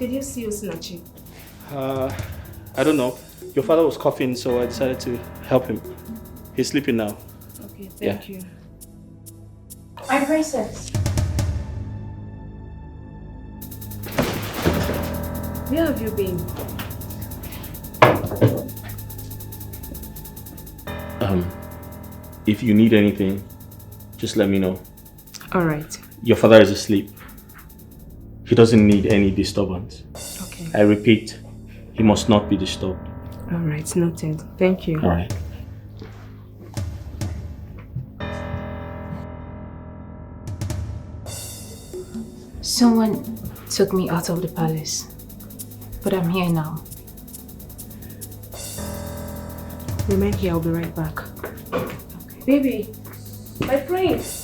Did you see Osinachi? I don't know. Your father was coughing, so I decided to help him. He's sleeping now. Okay, thank you. My princess. Where have you been? If you need anything, just let me know. Alright. Your father is asleep. He doesn't need any disturbance. Okay. I repeat, he must not be disturbed. Alright, noted. Thank you. Alright. Someone took me out of the palace, but I'm here now. Remain here, I'll be right back. Okay. Baby, my prince.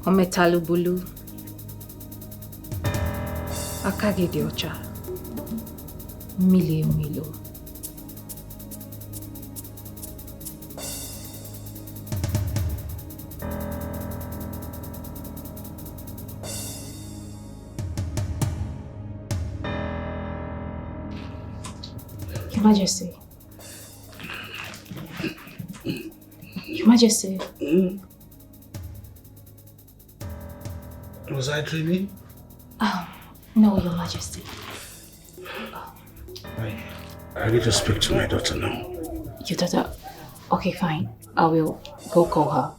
Ometalubulu. Akage de ocha. Mile milo. Your Majesty. Your Majesty. Was I dreaming? No, Your Majesty. I need to speak to my daughter now. Your daughter? Okay, fine. I will go call her.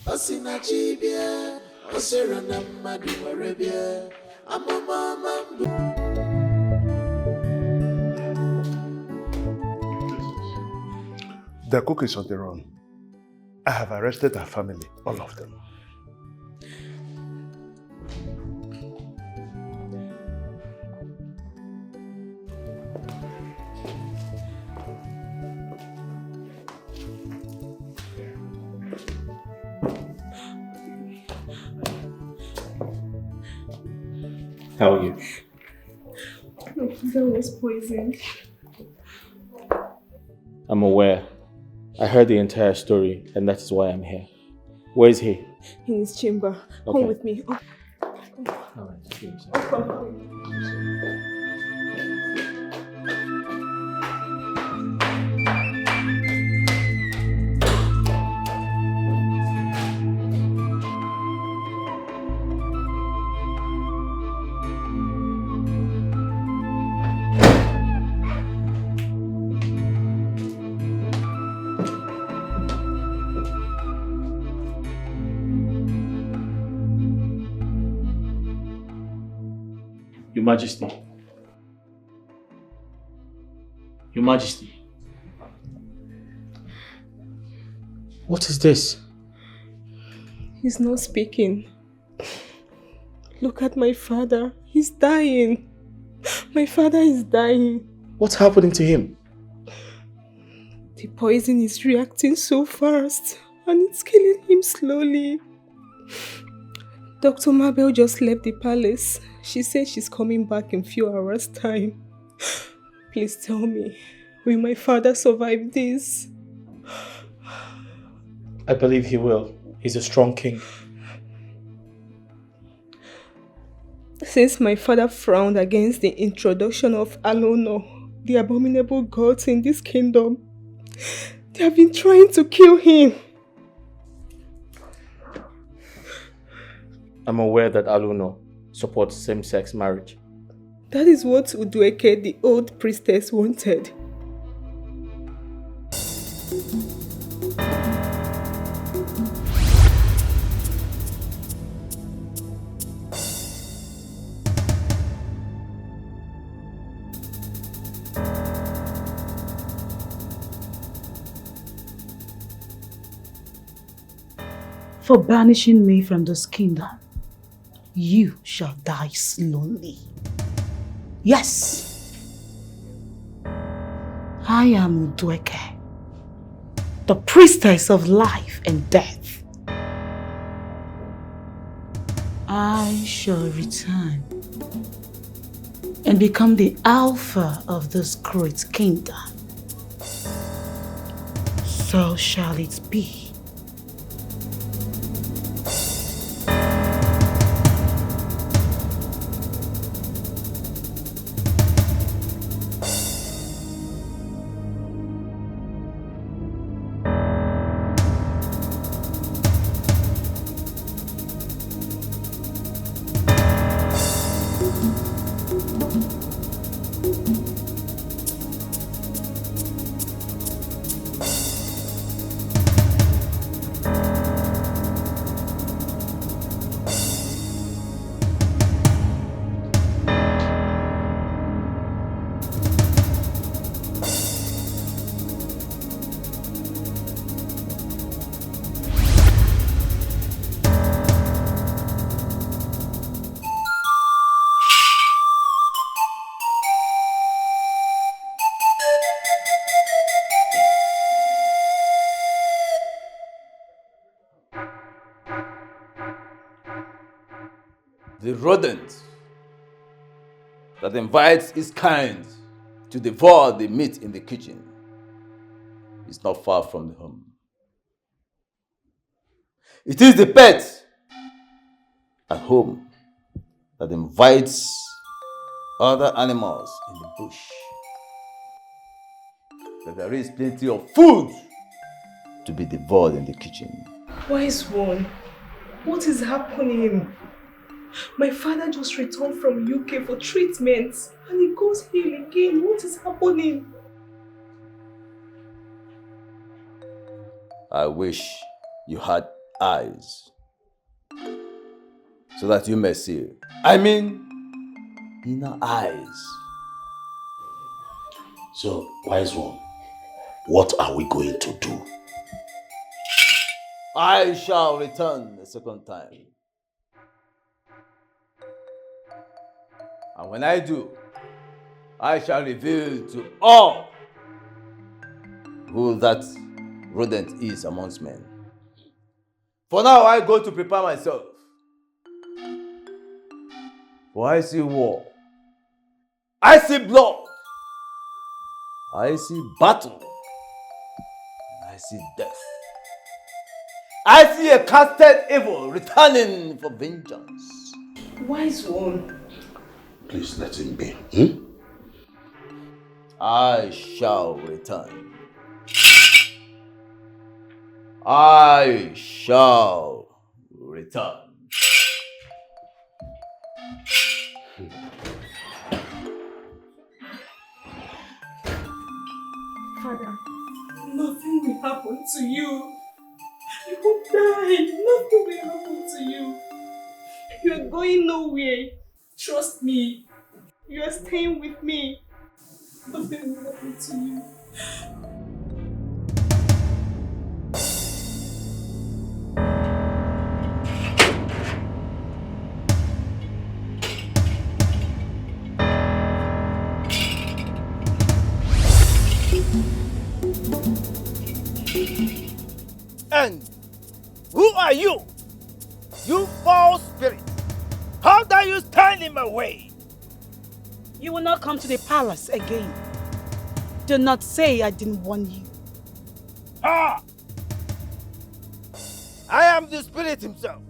Osinachi bia, osirana madu marebia, amama. The cook is on the run. I have arrested her family, all of them. How are you? My father was poisoned. I'm aware. I heard the entire story, and that is why I'm here. Where is he? In his chamber. Okay. Come with me. Oh. Your Majesty. Your Majesty. What is this? He's not speaking. Look at my father. He's dying. My father is dying. What's happening to him? The poison is reacting so fast and it's killing him slowly. Dr. Mabel just left the palace. She said she's coming back in few hours' time. Please tell me, will my father survive this? I believe he will. He's a strong king. Since my father frowned against the introduction of Alono, the abominable gods in this kingdom, they have been trying to kill him. I'm aware that Alono supports same-sex marriage. That is what Udueke, the old priestess, wanted. For banishing me from this kingdom, you shall die slowly. Yes, I am Udueke, the priestess of life and death. I shall return and become the alpha of this great kingdom. So shall it be. The rodent that invites its kind to devour the meat in the kitchen is not far from the home. It is the pet at home that invites other animals in the bush. That there is plenty of food to be devoured in the kitchen. Wise one, what is happening? My father just returned from UK for treatment and he goes here again. What is happening? I wish you had eyes so that you may see. I mean, inner eyes. So, wise one, what are we going to do? I shall return a second time. And when I do, I shall reveal to all who that rodent is amongst men. For now, I go to prepare myself. For I see war. I see blood. I see battle. I see death. I see a casted evil returning for vengeance. Wise one. Please let him be. I shall return. I shall return. Father, nothing will happen to you. You won't die. Nothing will happen to you. You're going nowhere. Trust me. You are staying with me. Nothing will happen to you. And who are you? You foul spirit! How dare you stand in my way? You will not come to the palace again. Do not say I didn't warn you. Ah! I am the spirit himself,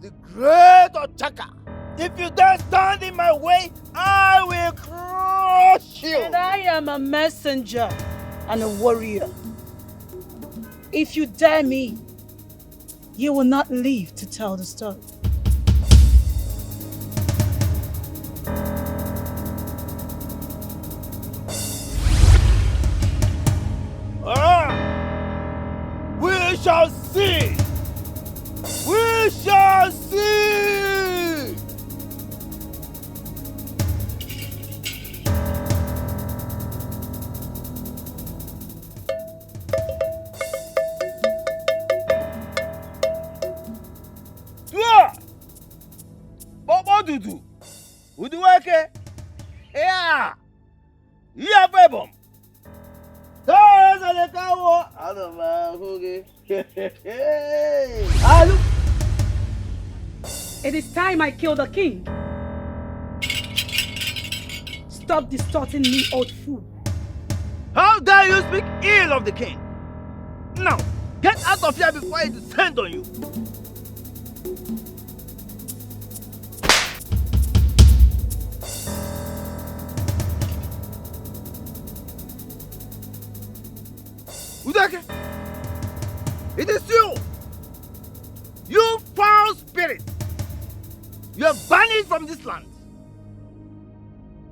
the great Ochaka. If you dare stand in my way, I will crush you. And I am a messenger and a warrior. If you dare me, you will not live to tell the story. We shall see! We shall see! What do you do? Who do I care? Yeah! Yeah, baby! It is time I kill the king. stop distorting me, old fool? How dare you speak ill of the king? Now, get out of here before I descend on you. Udake, it is you! You foul spirit! You are banished from this land.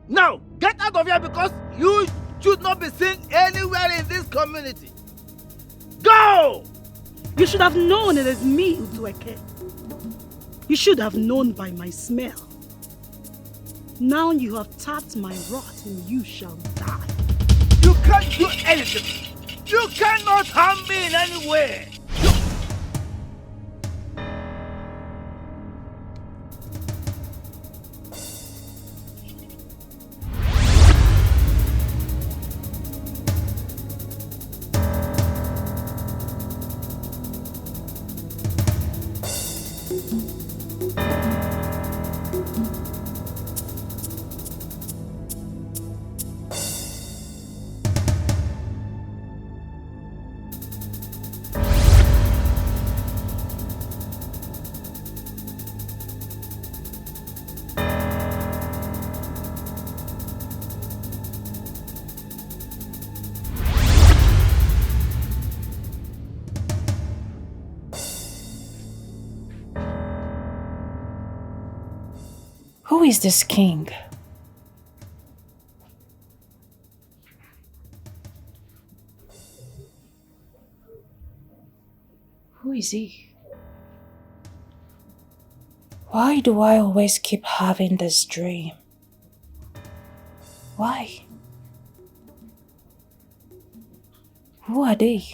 Now, get out of here because you should not be seen anywhere in this community. Go! You should have known it is me, Udueke. You should have known by my smell. Now you have tapped my rot and you shall die. You can't do anything. You cannot harm me in any way. Who is this king? Who is he? Why do I always keep having this dream? Why? Who are they?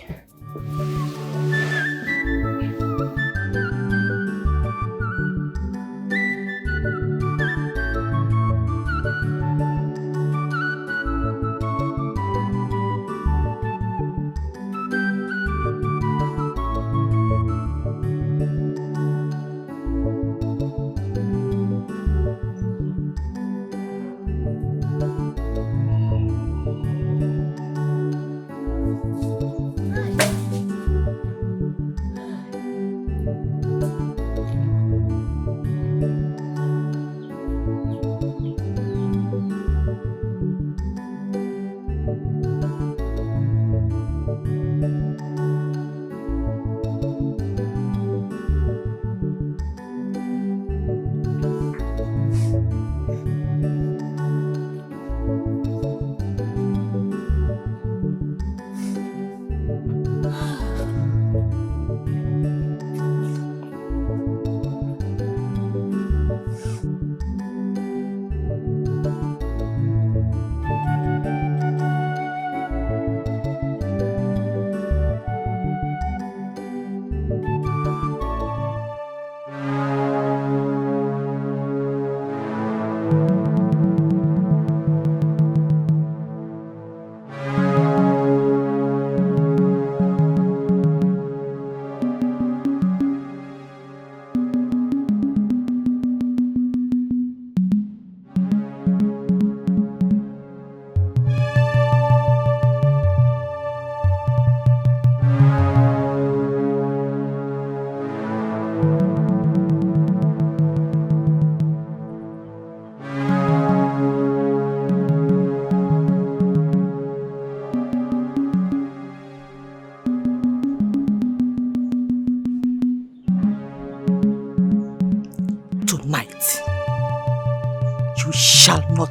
Shall not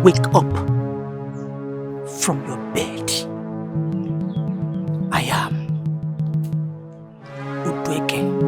wake up from your bed. I am Udweke.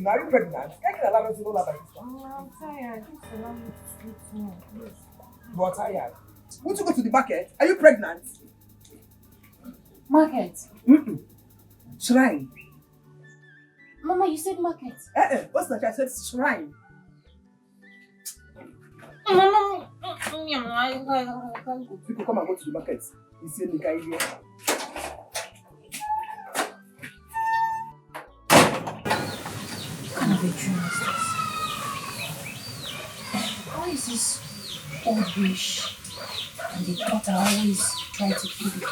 now. Are you pregnant? Can't you allow me to know that by this one? I'm tired. Just allow me to sleep more, please. You are tired. Won't you go to the market? Are you pregnant? Market? Shrine. Mama, you said market. What's that? I said shrine. Mama, I can't go. People come and go to the market. You see the guy here. What kind of a dream is this? Why is this old wish? And the thought I always try to keep it in.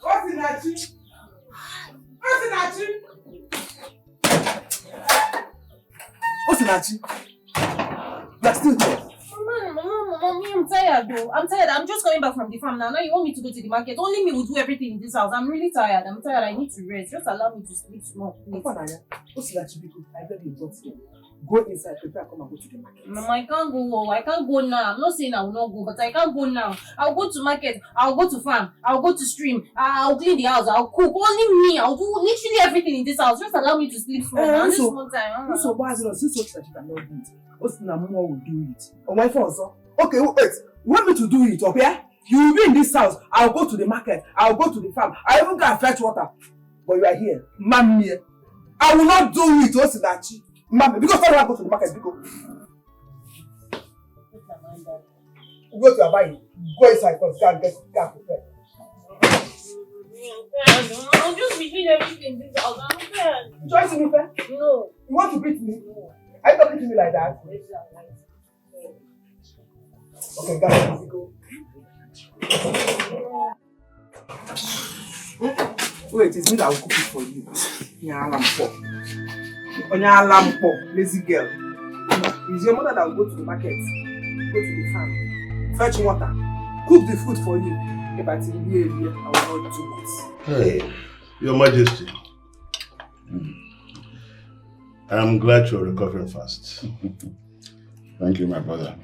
Osinachi! Osinachi! Osinachi! You're still here. Mommy, I'm tired though. I'm tired. I'm just coming back from the farm now. Now you want me to go to the market. Only me will do everything in this house. I'm really tired. I need to rest. Just allow me to sleep small, please. Osinachi, I beg you, don't stay. Go inside, prepare, come and go to the market. Mama, I can't go. I can't go now. I'm not saying I will not go, but I can't go now. I'll go to market. I'll go to farm. I'll go to stream. I'll clean the house. I'll cook. Only me. I'll do literally everything in this house. Just allow me to sleep small. This small time. So why is it since Osinachi cannot do it? Osinachi will do it. On my phone, sir. Okay, wait. You want me to do it, okay? You will be in this house. I'll go to the market. I'll go to the farm. I'll even go and fetch water. But you are here. Mammy. I will not do it, Osinachi. Mammy, because I want to go to the market, because go to your buying. Go inside first. Go and get prepared. I'll just be doing everything in this house. I'm prepared. You try to be fair? No. You want to beat me? No. Are you talking to me like that? Okay, guys, let's go. Wait, it's me that will cook it for you. Onyalampo, lazy girl. It's your mother that will go to the market, go to the farm, fetch water, cook the food for you. If I tell you, I will not do it. Hey, Your Majesty. I'm glad you're recovering fast. Thank you, my brother.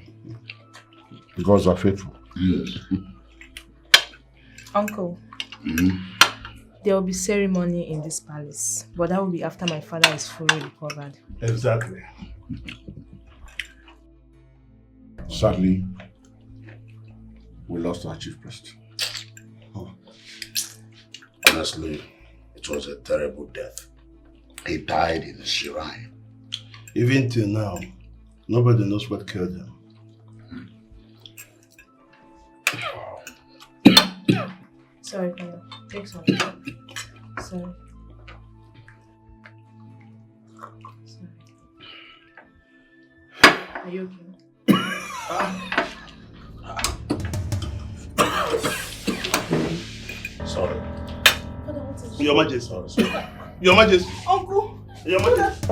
The gods are faithful. Yes. Uncle, there will be ceremony in this palace, but that will be after my father is fully recovered. Exactly. Sadly, we lost our chief priest. Honestly, it was a terrible death. He died in the shrine. Even till now, nobody knows what killed him. Sorry, Father. Take some. Sorry. Are you okay? Sorry. Your Majesty. Your Majesty. Uncle. Your Majesty.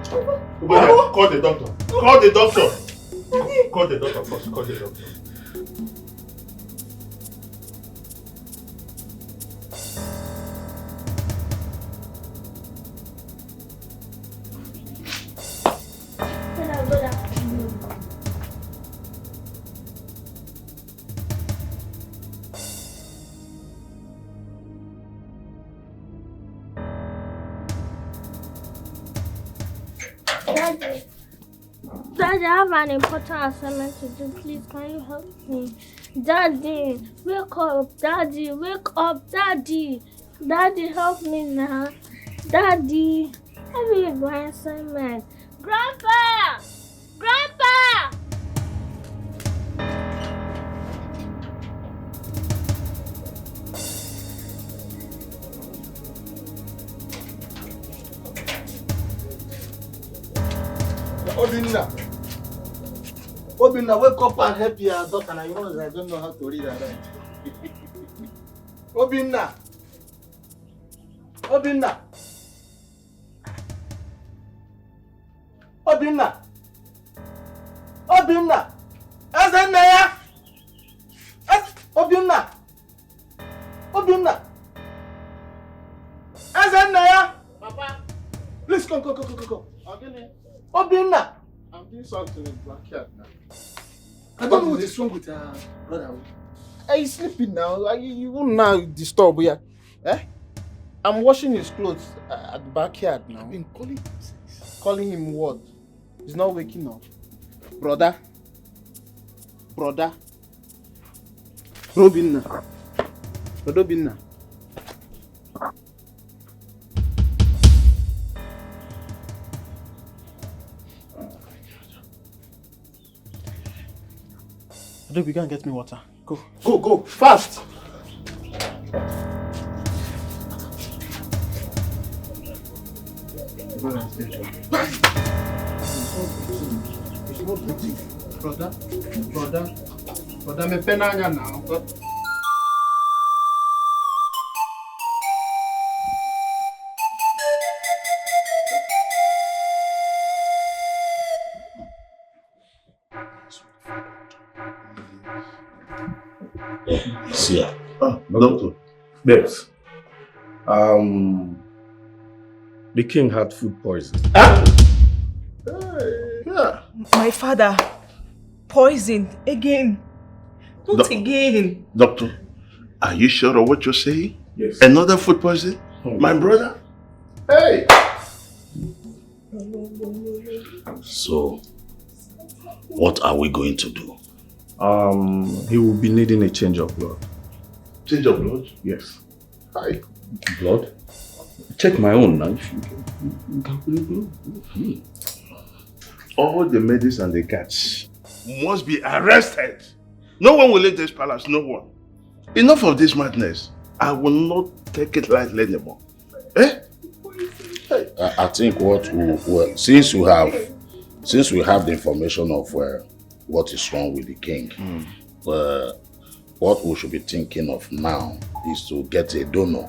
Call the doctor. Call the doctor. Call the doctor first. Call the doctor. Daddy, I have an important assignment to do. Please, can you help me? Daddy, wake up. Daddy, wake up. Daddy. Daddy, help me now. Daddy, help me with my assignment. Grandpa! Grandpa! Obinna, wake up and help your daughter. I don't know how to read and write. Obinna. Ezenaya. Obinna. Ezenaya. Papa. Please come. Obinna. I'm doing something in backyard now. I don't know what is wrong with her brother. He's sleeping now. You won't now disturb here. Eh? I'm washing his clothes at the backyard now. I've been calling him since. Calling him what? He's not waking up. Brother. Robinna. Adobe, go and get me water. Go. Go, fast! Brother, me penanga now. See ya. Doctor. Babes, the king had food poison. Yeah. My father, poisoned again. Not again. Doctor, are you sure of what you're saying? Yes. Another food poison? My brother? Hey! So, what are we going to do? He will be needing a change of blood. Change of blood? Yes. Hi. Blood? Check my own knife. All the ladies and the cats must be arrested. No one will leave this palace, no one. Enough of this madness. I will not take it lightly anymore. Eh? Hey. I think since we have the information of what is wrong with the king, what we should be thinking of now is to get a donor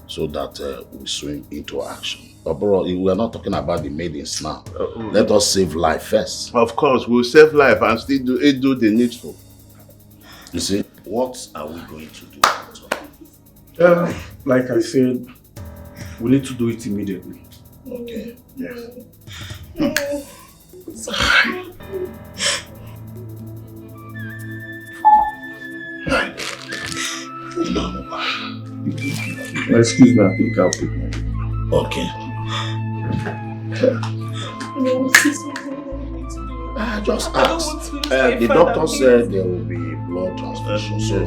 so that we swing into action. But bro, we are not talking about the maidens now. Let us save life first. Of course, we'll save life and still do the needful. You see, what are we going to do? Like I said, we need to do it immediately. Okay. Yes. Excuse me, I think I'll pick my... Okay. Just ask. The doctor said there will be blood transfusion, so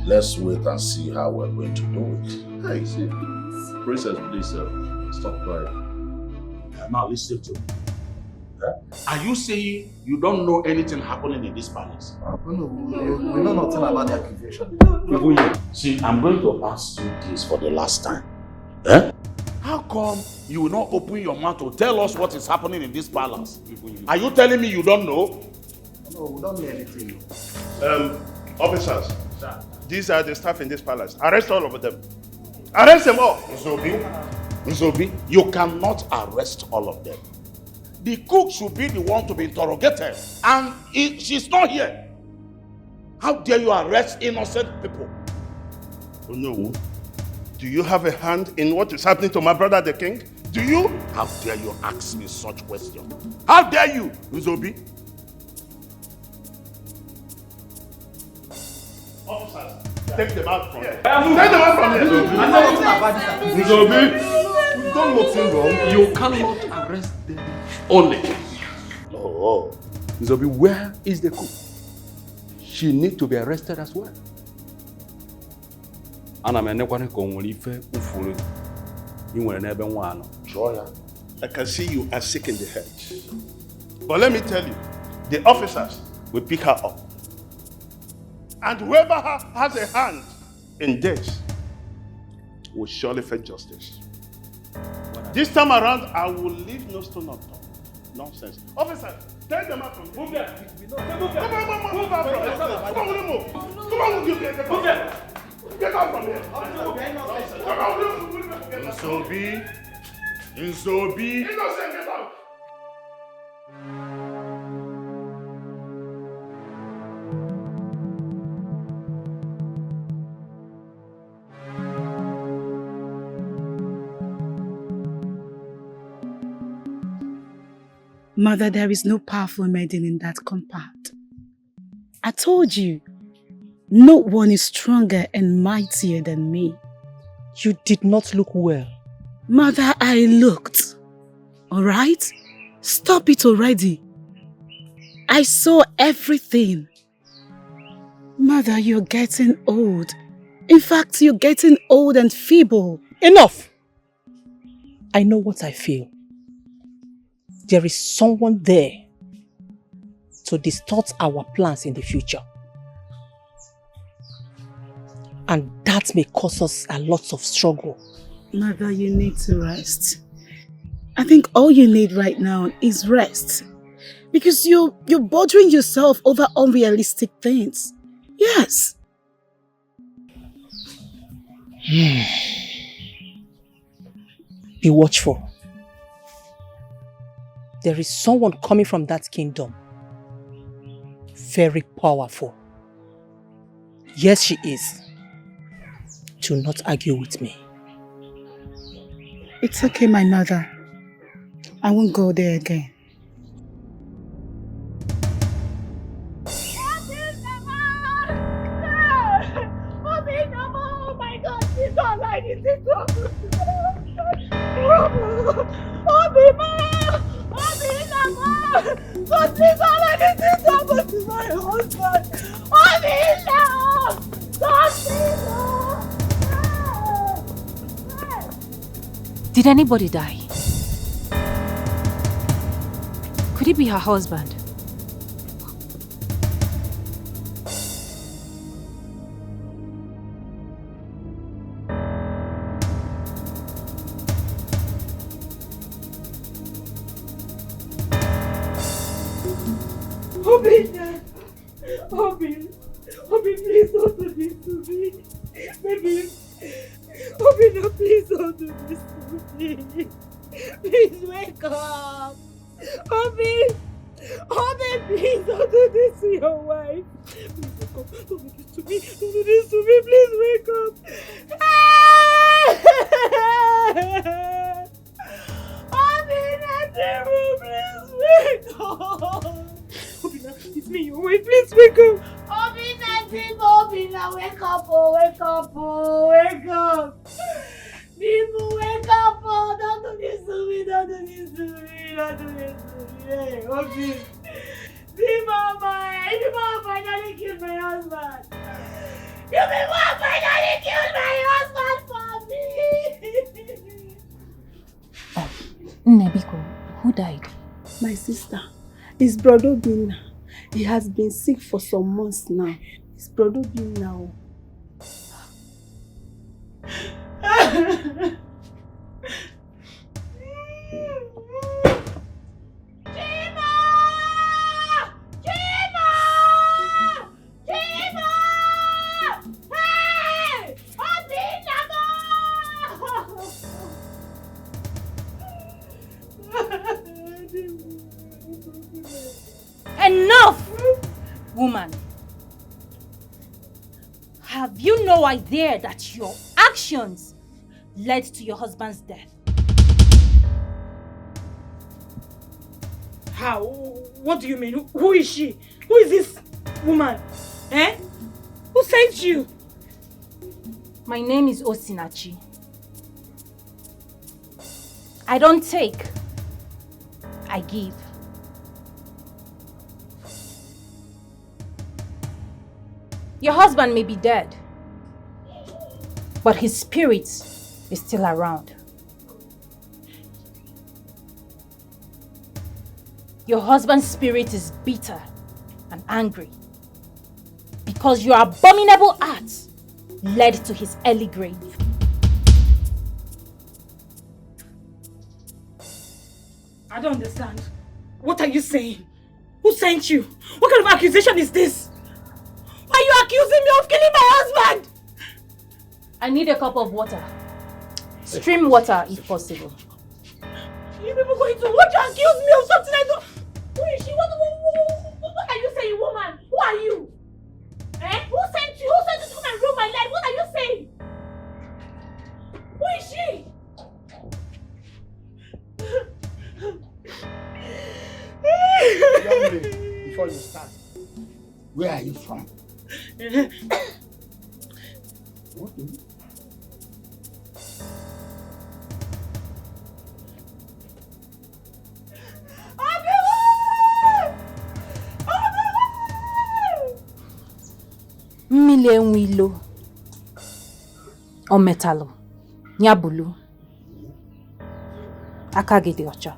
let's wait and see how we're going to do it. Hey, see, princess, please stop crying. Now listen to me. Are you saying you don't know anything happening in this palace? We know nothing about the accusation. See, I'm going to ask you this for the last time. How come you will not open your mouth to tell us what is happening in this palace? Are you telling me you don't know? No, we don't know anything. Officers, these are the staff in this palace. Arrest all of them. Arrest them all. Nzobi, you cannot arrest all of them. The cook should be the one to be interrogated, and she's not here. How dare you arrest innocent people? Oh no. Do you have a hand in what is happening to my brother the king? Do you? How dare you ask me such question? How dare you, Nzobi? Officers, take them out from here. Take them out from here. Nzobi, we've done nothing wrong. You cannot arrest them only. Oh. Nzobi, where is the cook? She needs to be arrested as well. I can see you are sick in the head. But let me tell you, the officers will pick her up. And whoever has a hand in this will surely face justice. This time around, I will leave no stone unturned. Nonsense. Officers, take them out from here. Move there. Come on, move out from here. Come on, move. Come on, move. Get out from here. Come on, Nzobi. Innocent, get out. Mother, there is no powerful maiden in that compound. I told you, No one is stronger and mightier than me. You did not look well. Mother, I looked. Alright? Stop it already. I saw everything. Mother, you're getting old. In fact, you're getting old and feeble. Enough! I know what I feel. There is someone there to distort our plans in the future. And that may cause us a lot of struggle. Mother, you need to rest. I think all you need right now is rest. Because you're bothering yourself over unrealistic things. Yes. Be watchful. There is someone coming from that kingdom. Very powerful. Yes, she is. Do not argue with me. It's okay, my mother. I won't go there again. Oh my God, this is all I need to talk to. God, please all I need to talk to my husband. Did anybody die? Could it be her husband? Obi, please don't do this to me. Baby, Obi, no, please don't do this to me. Please wake up. Obi, please don't do this to your wife. Please wake up. Don't do this to me. Don't do this to me. Please wake up. Obi, please wake up. Obina, it's me, your wife. Please wake up. Obina, wake up, wake up. People, wake up. Don't do this to me. Hey, Obi. The mama finally killed my husband. You finally killed my husband for me. Nebiko, who died? My sister. His brother Bin. He has been sick for some months now. His brother Bin now. Enough! Woman, have you no idea that your actions led to your husband's death? How? What do you mean? Who is she? Who is this woman? Eh? Who sent you? My name is Osinachi. I don't take, I give. Your husband may be dead, but his spirit is still around. Your husband's spirit is bitter and angry because your abominable acts led to his early grave. I don't understand. What are you saying? Who sent you? What kind of accusation is this? Why are you accusing me of killing my husband? I need a cup of water. Stream water if possible. You people going to watch and accuse me of something I don't... Who is she? What are you saying, woman? Who are you? Eh? Who sent you? Who sent you to come and ruin my life? What are you saying? Who is she? Young lady, before you start, where are you from? Mmile enwilo. O metalụ. Ya bulu. Aka gị dị ọcha.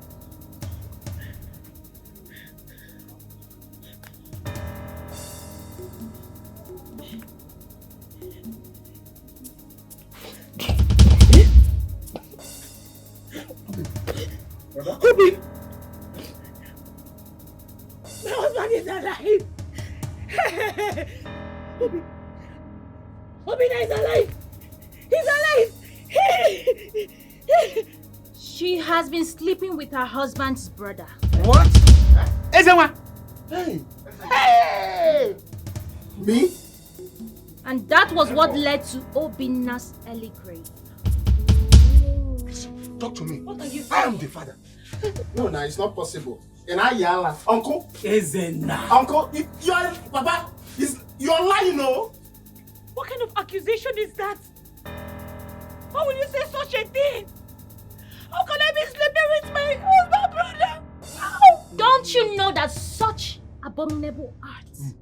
Obi! My husband is alive! Obi! Obina is alive! He's alive! She has been sleeping with her husband's brother. What? Ezewa! Hey! Hey! Me? And that was what led to Obina's early grave. Talk to me. What are you I am the father. No, it's not possible. And I yell, Uncle? Ezena. Uncle, you're Papa. You're lying, no? What kind of accusation is that? How will you say such a thing? How can I be sleeping with my husband, brother? How? Don't you know that such abominable acts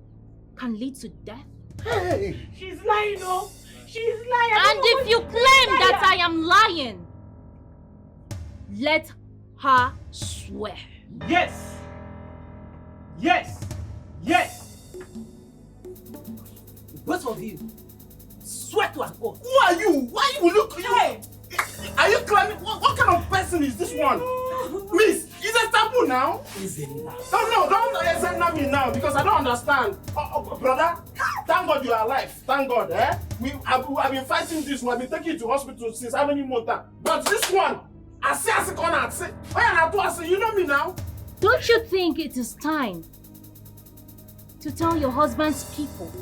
can lead to death? Hey! She's lying, no? She's lying. And if you claim that I am lying, let her swear. Yes! Yes! Yes! Both of you, swear to an oath. Who are you? Why you look? Hey. Are you climbing? What kind of person is this one? Miss, is it taboo now? Don't examine me now because I don't understand. Brother, thank God you are alive. Thank God, eh? I've been fighting this one. I've been taking you to hospital since how many months? But this one, I say, you know me now? Don't you think it is time to tell your husband's people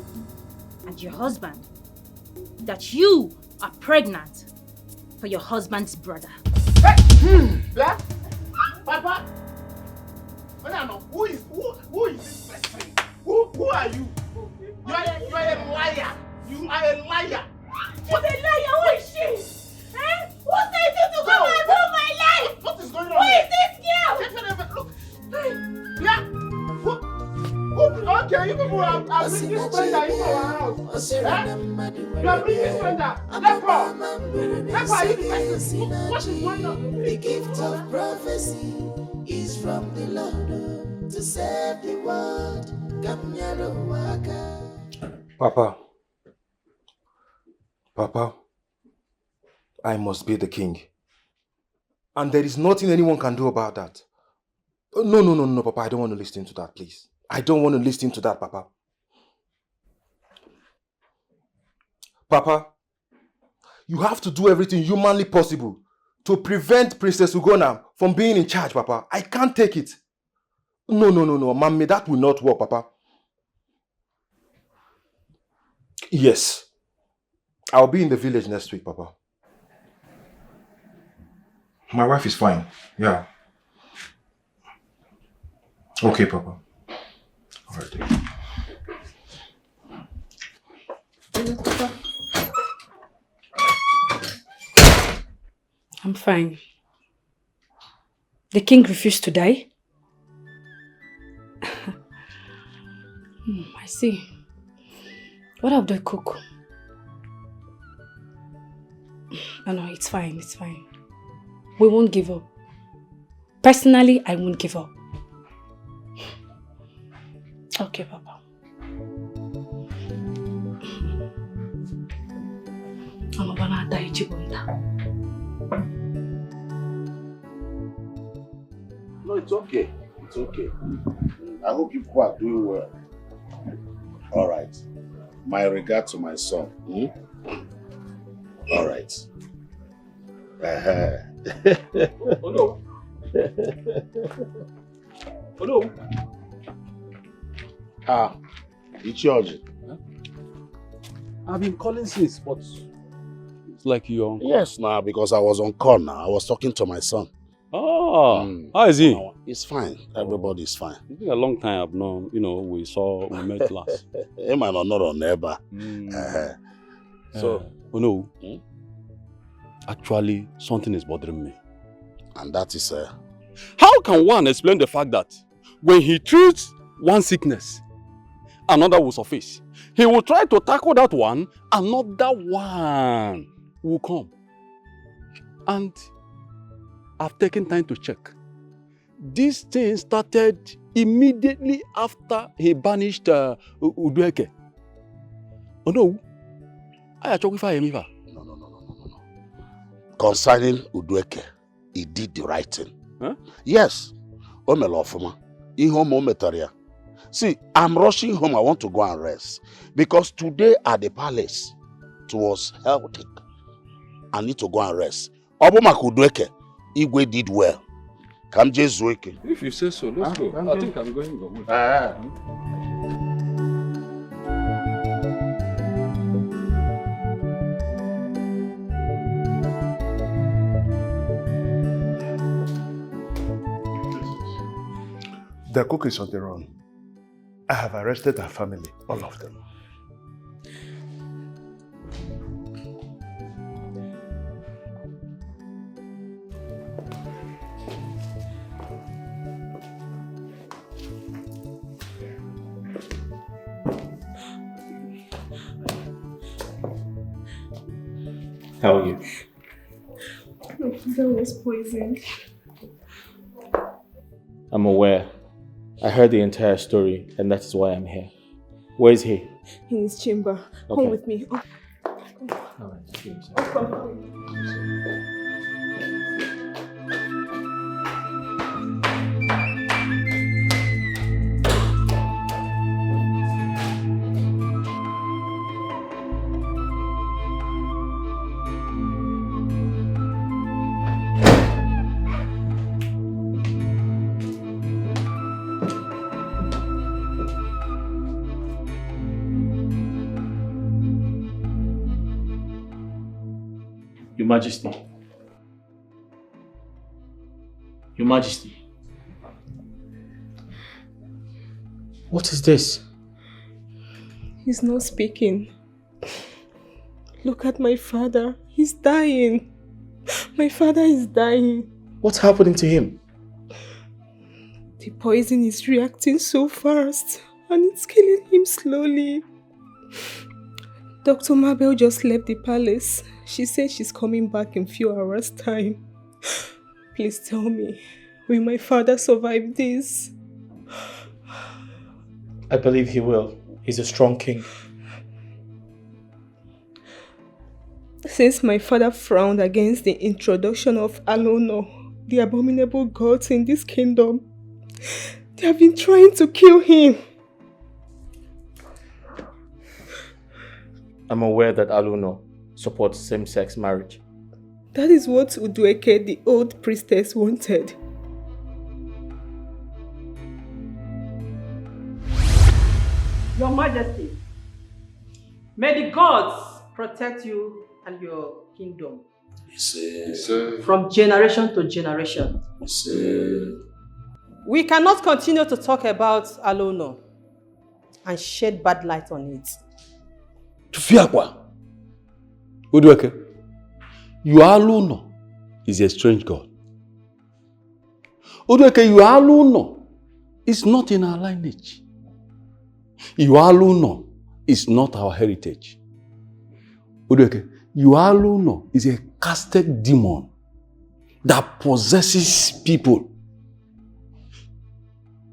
and your husband that you are pregnant for your husband's brother? Yeah? Papa? Who is this person? Who are you? You are a liar. You are a liar. She's a liar. Who is she? Eh? Who sent you to come and ruin my life? What is going on? Who is this girl? Look. Yeah. Okay, you people are bringing stranger into our house. Eh? You are bringing stranger. Therefore, are you the person? What is going on? The gift of prophecy is from the Lord to save the world. Papa, I must be the king. And there is nothing anyone can do about that. No, Papa, I don't want to listen to that, please. I don't want to listen to that, Papa. Papa, you have to do everything humanly possible to prevent Priestess Ugonna from being in charge, Papa. I can't take it. No, Mommy, that will not work, Papa. Yes. I'll be in the village next week, Papa. My wife is fine. Yeah. Okay, Papa. All right. I'm fine. The king refused to die? I see. What of the cook? No, it's fine, it's fine. We won't give up. Personally, I won't give up. Okay, Papa. I'm gonna die, Chibunda. No, it's okay. It's okay. I hope you people are doing well. All right. My regard to my son. All right. Hello. Hello. It's George. I've been calling since, but it's like you're... Yes, now, because I was on call now. I was talking to my son. Oh, how is he? It's fine. Everybody's fine. It's been a long time I've known, we met last. Emma or not on neighbor. So, actually, something is bothering me. And that is... How can one explain the fact that when he treats one sickness, another will surface? He will try to tackle that one, another one will come. And I've taken time to check. This thing started immediately after he banished Udueke. Oh no, I are talking for him. No. Concerning Udueke, he did the right thing. Huh? Yes. See, I'm rushing home. I want to go and rest. Because today at the palace, it was hectic. I need to go and rest. Oboma Udueke, Igwe did well. Come just wake. If you say so, let's go. I think I'm going to go. The cook is on the run. I have arrested her family, all of them. How are you? That was poison. I'm aware. I heard the entire story, and that is why I'm here. Where is he? In his chamber. Okay. Come with me. Oh. All right, cheers. Your Majesty. Your Majesty. What is this? He's not speaking. Look at my father. He's dying. My father is dying. What's happening to him? The poison is reacting so fast and it's killing him slowly. Dr. Mabel just left the palace. She said she's coming back in few hours' time. Please tell me, will my father survive this? I believe he will. He's a strong king. Since my father frowned against the introduction of Alono, the abominable gods in this kingdom, they have been trying to kill him. I'm aware that Alono supports same-sex marriage. That is what Udueke, the old priestess, wanted. Your Majesty, may the gods protect you and your kingdom. From generation to generation. We cannot continue to talk about Alono and shed bad light on it. Tufiakwa. Udueke, your Alono is a strange god. Udueke, your Alono is not in our lineage. Your Alono is not our heritage. Udueke, your Alono is a casted demon that possesses people.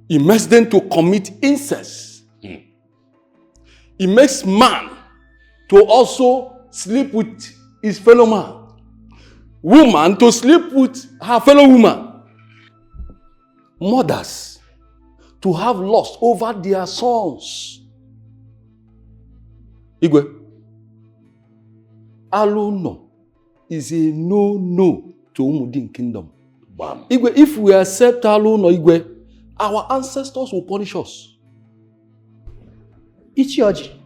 It makes them to commit incest. It makes man to also sleep with his fellow man. Woman to sleep with her fellow woman. Mothers to have lust over their sons. Igwe, Alono is a no-no to Umudin kingdom. Bam. Igwe, if we accept Alono, Igwe, our ancestors will punish us. Ichioji,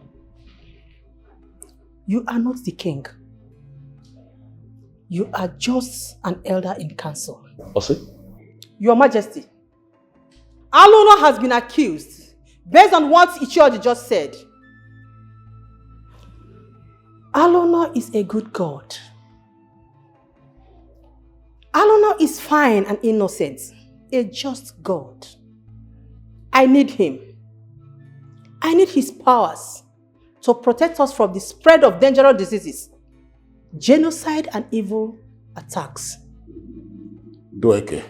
you are not the king. You are just an elder in council. Ose? Your Majesty, Alono has been accused based on what Ichioji just said. Alono is a good God. Alono is fine and innocent, a just God. I need him. I need his powers to protect us from the spread of dangerous diseases, genocide and evil attacks. Doeke,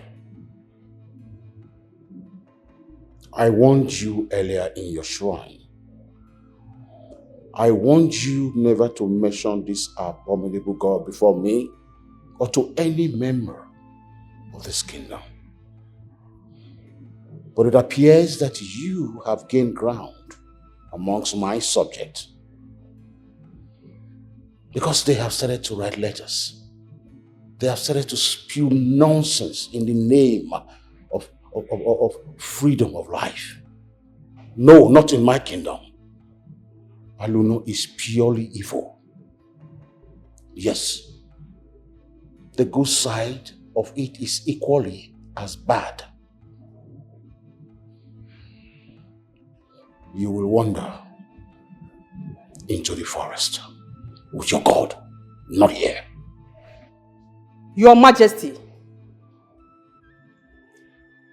I warned you earlier in your shrine. I warned you never to mention this abominable God before me or to any member of this kingdom. But it appears that you have gained ground amongst my subjects because they have started to write letters. They have started to spew nonsense in the name of freedom of life. No, not in my kingdom. Alono is purely evil. Yes, the good side of it is equally as bad. You will wander into the forest with your God, not here. Your Majesty,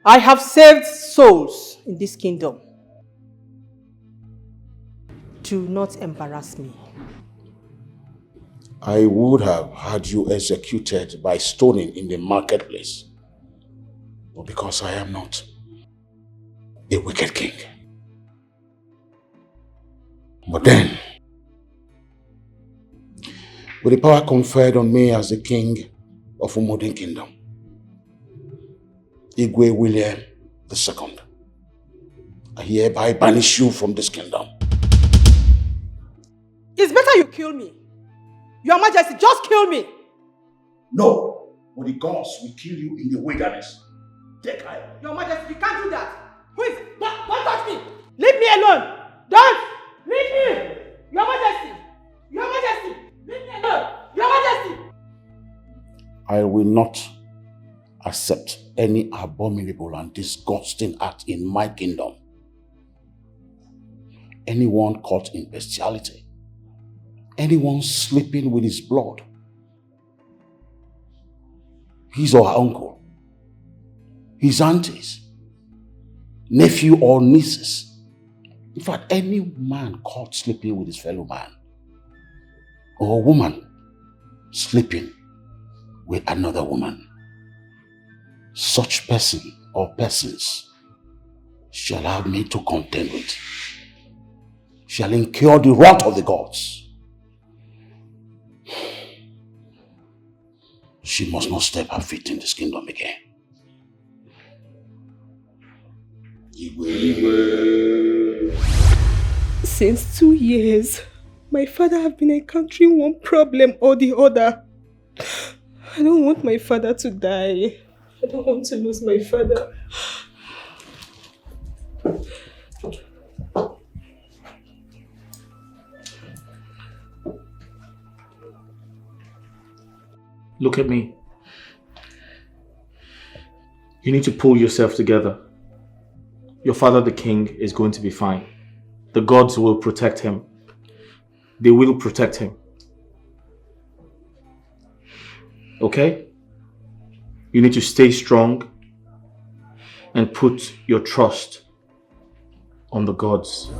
I have saved souls in this kingdom. Do not embarrass me. I would have had you executed by stoning in the marketplace. But because I am not a wicked king. But then, with the power conferred on me as the king of a modern kingdom, Igwe William II, I hereby banish you from this kingdom. It's better you kill me. Your Majesty, just kill me. No, but the gods will kill you in the wilderness. Take care. Your Majesty, you can't do that. Please, don't touch me. Leave me alone. Don't. Leave me. Your Majesty. Your Majesty. Leave me alone. Your Majesty. I will not accept any abominable and disgusting act in my kingdom. Anyone caught in bestiality, anyone sleeping with his blood, his or her uncle, his aunties, nephew or nieces, in fact, any man caught sleeping with his fellow man, or a woman sleeping with another woman, such person or persons shall have me to contend with, shall incur the wrath of the gods. She must not step her feet in this kingdom again. Since 2 years, my father have been encountering one problem or the other. I don't want my father to die. I don't want to lose my father. Look at me. You need to pull yourself together. Your father, the king, is going to be fine. The gods will protect him. They will protect him. Okay? You need to stay strong and put your trust on the gods.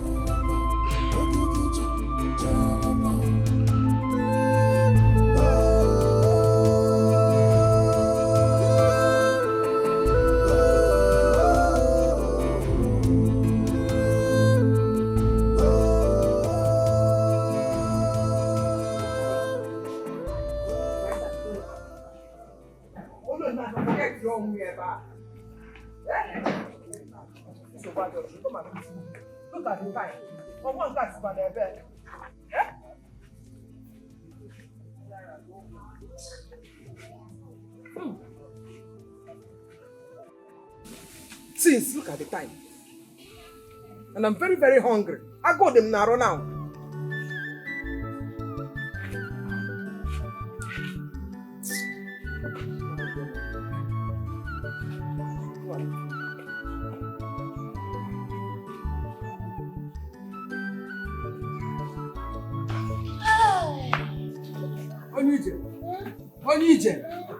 Look at the time. One guy's by their bed. Since look at the time. And I'm very, very hungry. I got them narrow now.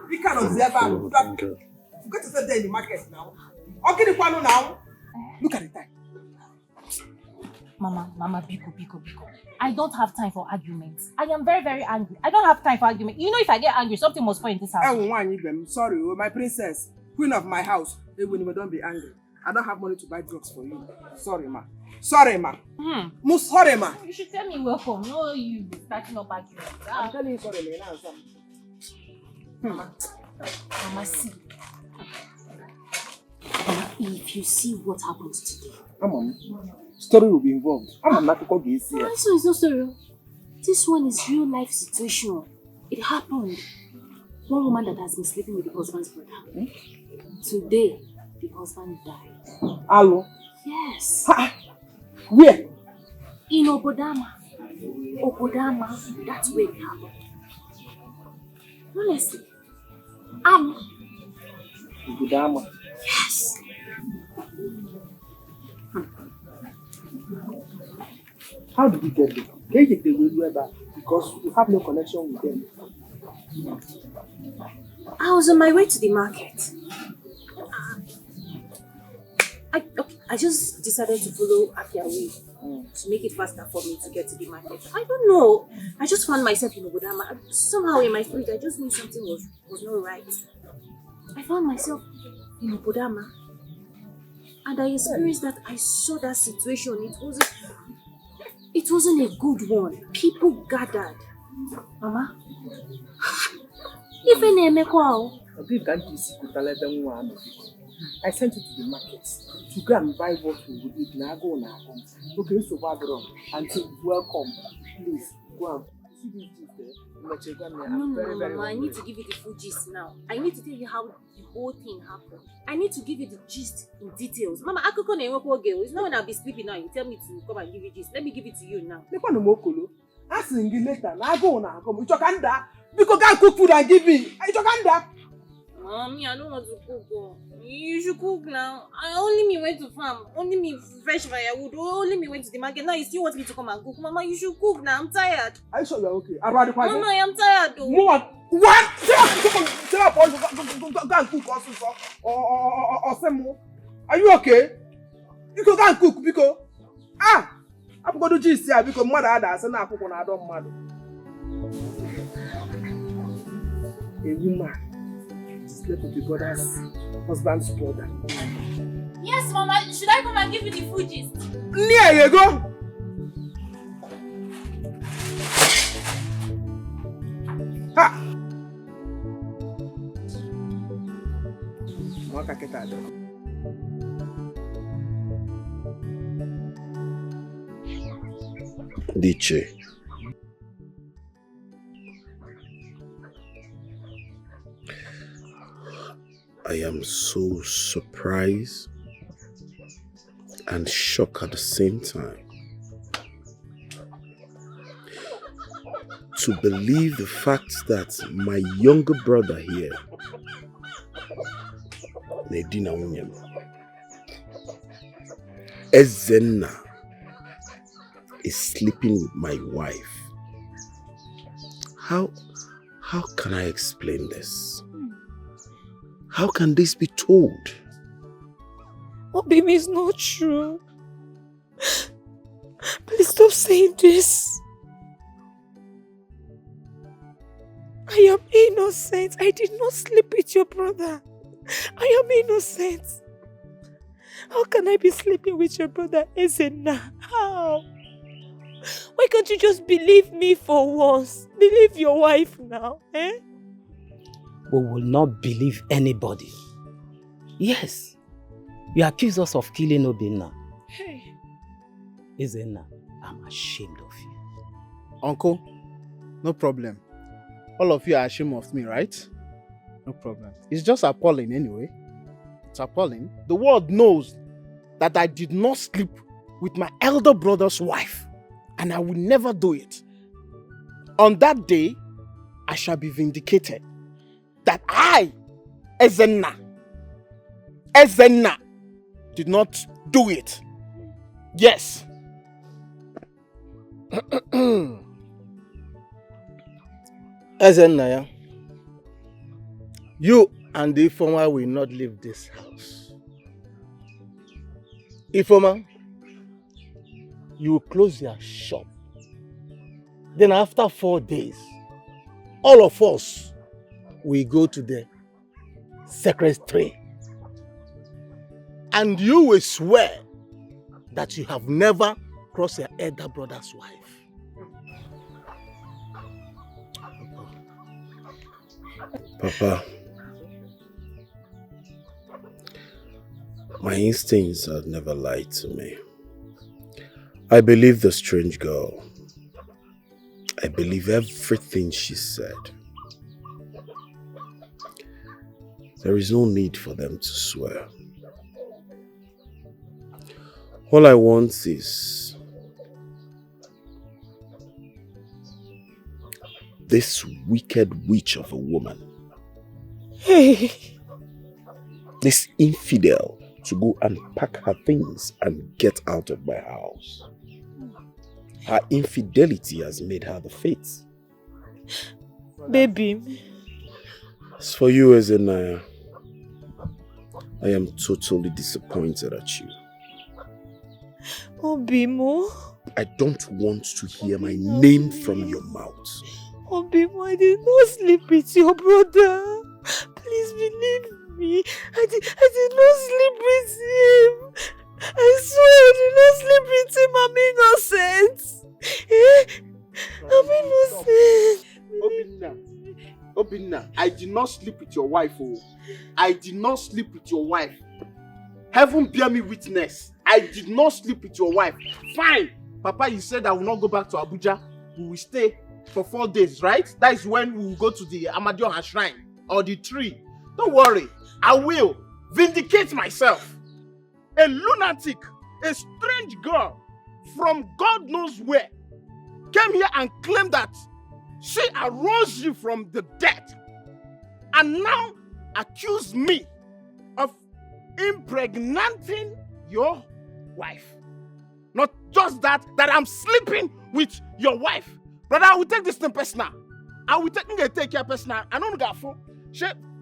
We cannot see about you got to sit there in the market now. Okay, the one now. Look at the time. Mama, Biko. I don't have time for arguments. I am very, very angry. I don't have time for argument. You know, if I get angry, something must fall in this house. Sorry, my princess, queen of my house. Don't be angry. I don't have money to buy drugs for you. Sorry, ma. Sorry, ma. Sorry, ma. You should tell me welcome. No, you be starting up arguments. I'm telling you sorry, Mama, see. Mama, if you see what happened today. Story will be involved. I'm not going to this one is not story. This one is real life situation. It happened. One woman that has been sleeping with the husband's brother. Today, the husband died. Hello? Yes. Where? In Obodama. That's where it happened. Honestly. Obodama. Yes. How did you get there? They take the way back because you have no connection with them. I was on my way to the market. I just decided to follow Akia way to make it faster for me to get to the market. I don't know. I just found myself in Obodama. Somehow in my spirit, I just knew something was not right. I found myself in Obodama. And I experienced that. I saw that situation. It wasn't a good one. People gathered. Mama? Even Emeko. I sent you to the market to go and buy what we would eat. Now go. Okay, so until welcome. Please go and see this juice there. No, I need to give you the full gist now. I need to tell you how the whole thing happened. I need to give you the gist in details. Mama, it's not when I'll be sleeping now. You tell me to come and give you gist. Let me give it to you now. I sing you later. Now go now. Come. Because I cook food and give me. Mommy, I don't want to cook. You should cook now. Only me went to farm. Only me fresh firewood. Only me went to the market. Now you still want me to come and cook. Mama, you should cook now. I'm tired. Are you sure you're okay? Mama, I'm tired though. What? Tell boy go and cook also. Or some more. Are you okay? You go and cook because I'm going to just say because mother had us and I cook on I don't matter. A woman slept with the brother's husband's brother. Yes, Mama. Should I come and give you the food gist? There you go. Ha! Dice. I am so surprised and shocked at the same time to believe the fact that my younger brother here, Nedina Unyem, Ezenna, is sleeping with my wife. How can I explain this? How can this be told? Obimi, is not true. Please stop saying this. I am innocent. I did not sleep with your brother. I am innocent. How can I be sleeping with your brother, Ezenna? How? Why can't you just believe me for once? Believe your wife now, eh? We will not believe anybody. Yes, you accuse us of killing Obinna. Hey. Ezenna, I'm ashamed of you. Uncle, no problem. All of you are ashamed of me, right? No problem. It's just appalling anyway. It's appalling. The world knows that I did not sleep with my elder brother's wife, and I will never do it. On that day, I shall be vindicated that I, Ezenna, did not do it. Yes. Ezenaya, you and Ifoma will not leave this house. Ifoma, you will close your shop. Then after 4 days, all of us will go to the secretary. And you will swear that you have never crossed your elder brother's wife. Papa, my instincts had never lied to me. I believe the strange girl. I believe everything she said. There is no need for them to swear. All I want is this wicked witch of a woman, this infidel, to go and pack her things and get out of my house. Her infidelity has made her the fate. Baby. As for you, Ezenaya, I am totally disappointed at you. Obimo. I don't want to hear my name from your mouth. Obimo, I did not sleep with your brother. Please believe me. I did not sleep with him. I swear I did not sleep with him. I'm innocent. Obinna, I did not sleep with your wife. Oh. I did not sleep with your wife. Heaven bear me witness. I did not sleep with your wife. Fine. Papa, you said I will not go back to Abuja. We will stay for 4 days, right? That is when we will go to the Amadioha shrine or the tree. Don't worry. I will vindicate myself. A lunatic, a strange girl from God knows where came here and claimed that she arose you from the dead and now accuse me of impregnating your wife. Not just that I'm sleeping with your wife. Brother, I will take this thing personal. I will take care personal. I don't get for.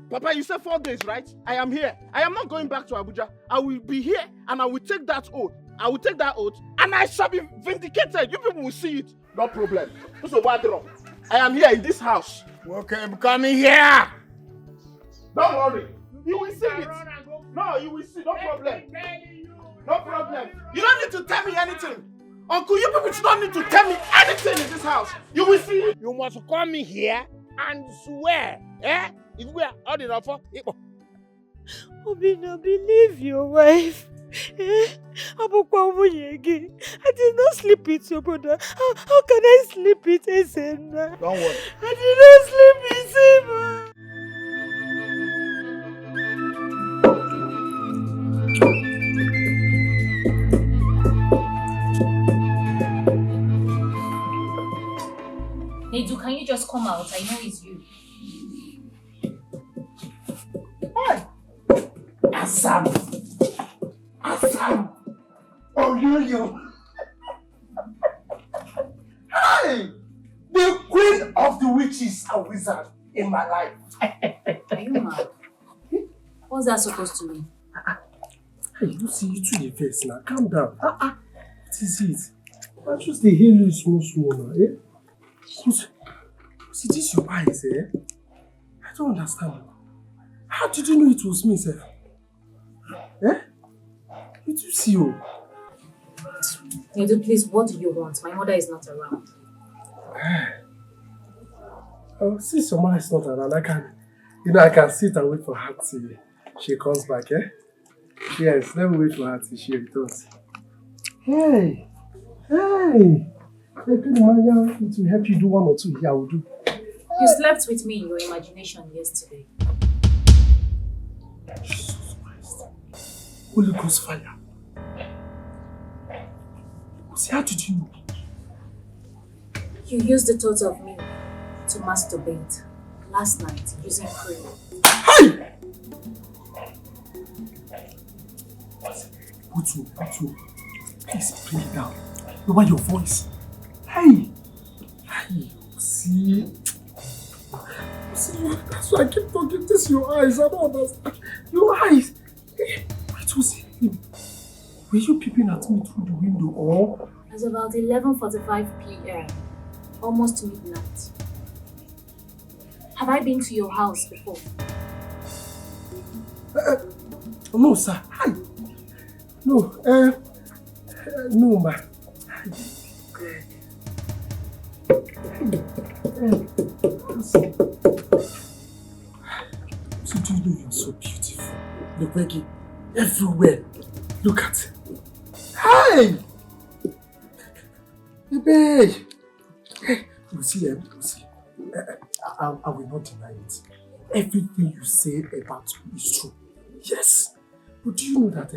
Papa, you said 4 days, right? I am here. I am not going back to Abuja. I will be here and I will take that oath. I will take that oath and I shall be vindicated. You people will see it. No problem. I am here in this house. Okay, I'm coming here. Don't worry. You will see it. No, you will see. No problem. No problem. You don't need to tell me anything. Uncle, you people don't need to tell me anything in this house. You will see it. You must come here and swear. Eh? If we are old enough for it. Obinna, believe your wife. I did not sleep with your brother. How can I sleep with Ezenna? Don't worry. I did not sleep with him. Nedu, can you just come out? I know it's you. Asam. Oh, you. Hey! The queen of the witches and wizards in my life. Are you mad? What's that supposed to mean? Hey, you see, you to the face now. Calm down. What is it? I just the hair you small now, eh? See, this your eyes, eh? I don't understand. How did you know it was me, sir? Eh? Did you see you? Nedu, please, what do you want? My mother is not around. Oh, since your mother is not around, I can sit and wait for her till she comes back, eh? Yes, let me wait for her till she returns. Hey! It will help you do 1 or 2 here, I will do. You slept with me in your imagination yesterday. Jesus Christ. Holy Ghost fire. See, how did you know? You used the thought of me to masturbate last night using prayer. Hey! Utu. Please bring it down. Lower your voice. Hey! See? What's your eyes? I don't understand. Your eyes. It was him. Were you peeping at me through the window or? It's about 11:45 p.m. Almost midnight. Have I been to your house before? No, sir. Hi. No, no, ma. So do you know you're so beautiful? Look, Becky, everywhere. Look at it. Hi! Baby! You see, I will not deny it. Everything you say about me is true. Yes. But do you know that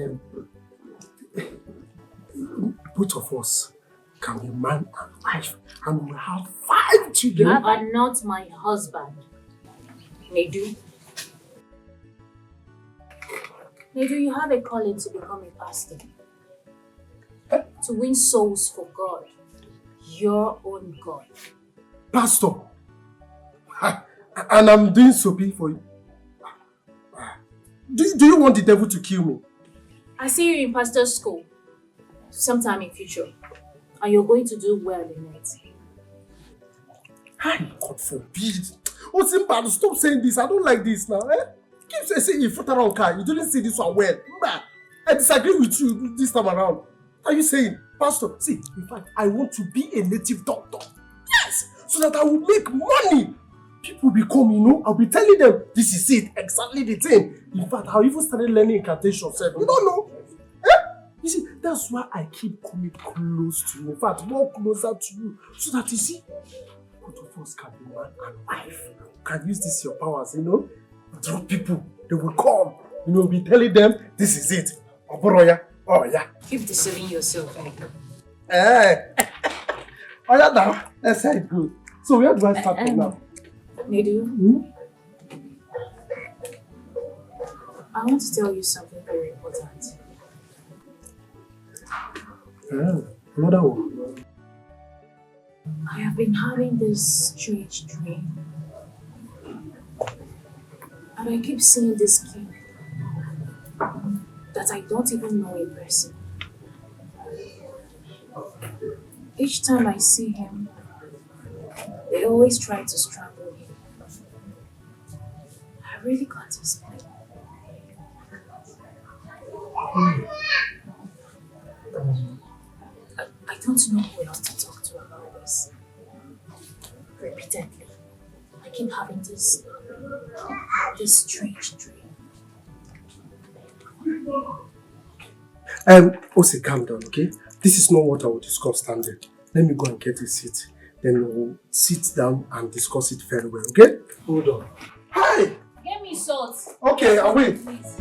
both of us can be man and wife and we'll have 5 children? You are not my husband. Nedu. Nedu, you have a calling to become a pastor. To win souls for God. Your own God. Pastor? And I'm doing soapy for you. Do you want the devil to kill me? I see you in pastor's school sometime in future. And you're going to do well in it. Hi, God forbid. Oh, Simba, stop saying this. I don't like this now. Keep saying you fought around car. You didn't say this one well. I disagree with you this time around. What are you saying? Pastor, see, in fact, I want to be a native doctor. Yes! So that I will make money. People will come, I'll be telling them, this is it, exactly the thing. In fact, I even started learning incantation. You don't know? You see, that's why I keep coming close to you. In fact, more closer to you. So that you see, both of us can be man and wife. You can use this your powers, Draw people, they will come. We'll be telling them, this is it. Oh, yeah. Keep deceiving yourself, Hey. Oh, yeah, now. Let's say it good. So where do I start from now? Nedu, I want to tell you something very important. Another one. I have been having this strange dream. And I keep seeing this kid that I don't even know in person. Each time I see him, they always try to strangle him. I really can't explain. I don't know who else to talk to about this. Repeatedly, I keep having this strange dream. Ose, calm down, okay? This is not what I will discuss standing. Let me go and get a seat. Then we'll sit down and discuss it very well, okay? Hold on. Hi! Get me salt. Okay, I'll wait. Please.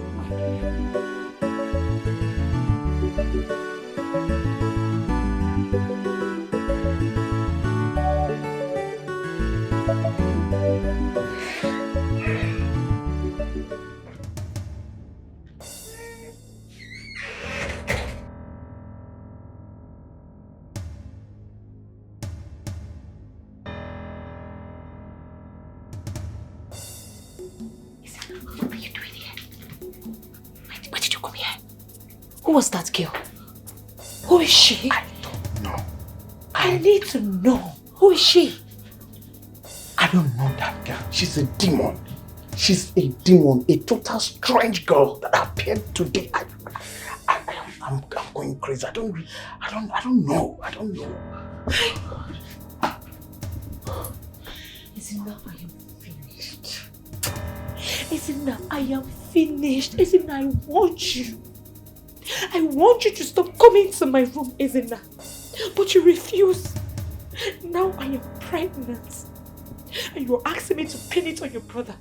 Who was that girl? Who is she? I don't know. I need to know. Who is she? I don't know that girl. She's a demon. She's a demon, a total strange girl that appeared today. I'm going crazy. I don't know. Is it now I am finished? Is it now I am finished? Is it now I want you? I want you to stop coming to my room, Izina. But you refuse. Now I am pregnant. And you're asking me to pin it on your brother.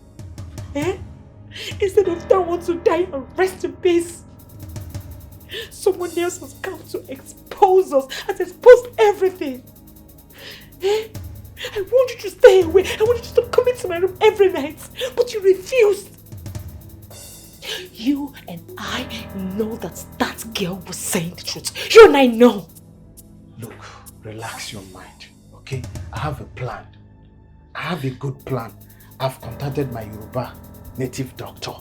Instead of that one to die and rest in peace. Someone else has come to expose us and expose everything. I want you to stay away. I want you to stop coming to my room every night. But you refused. You and I know that that girl was saying the truth. You and I know. Look, relax your mind, okay? I have a plan. I have a good plan. I've contacted my Yoruba native doctor.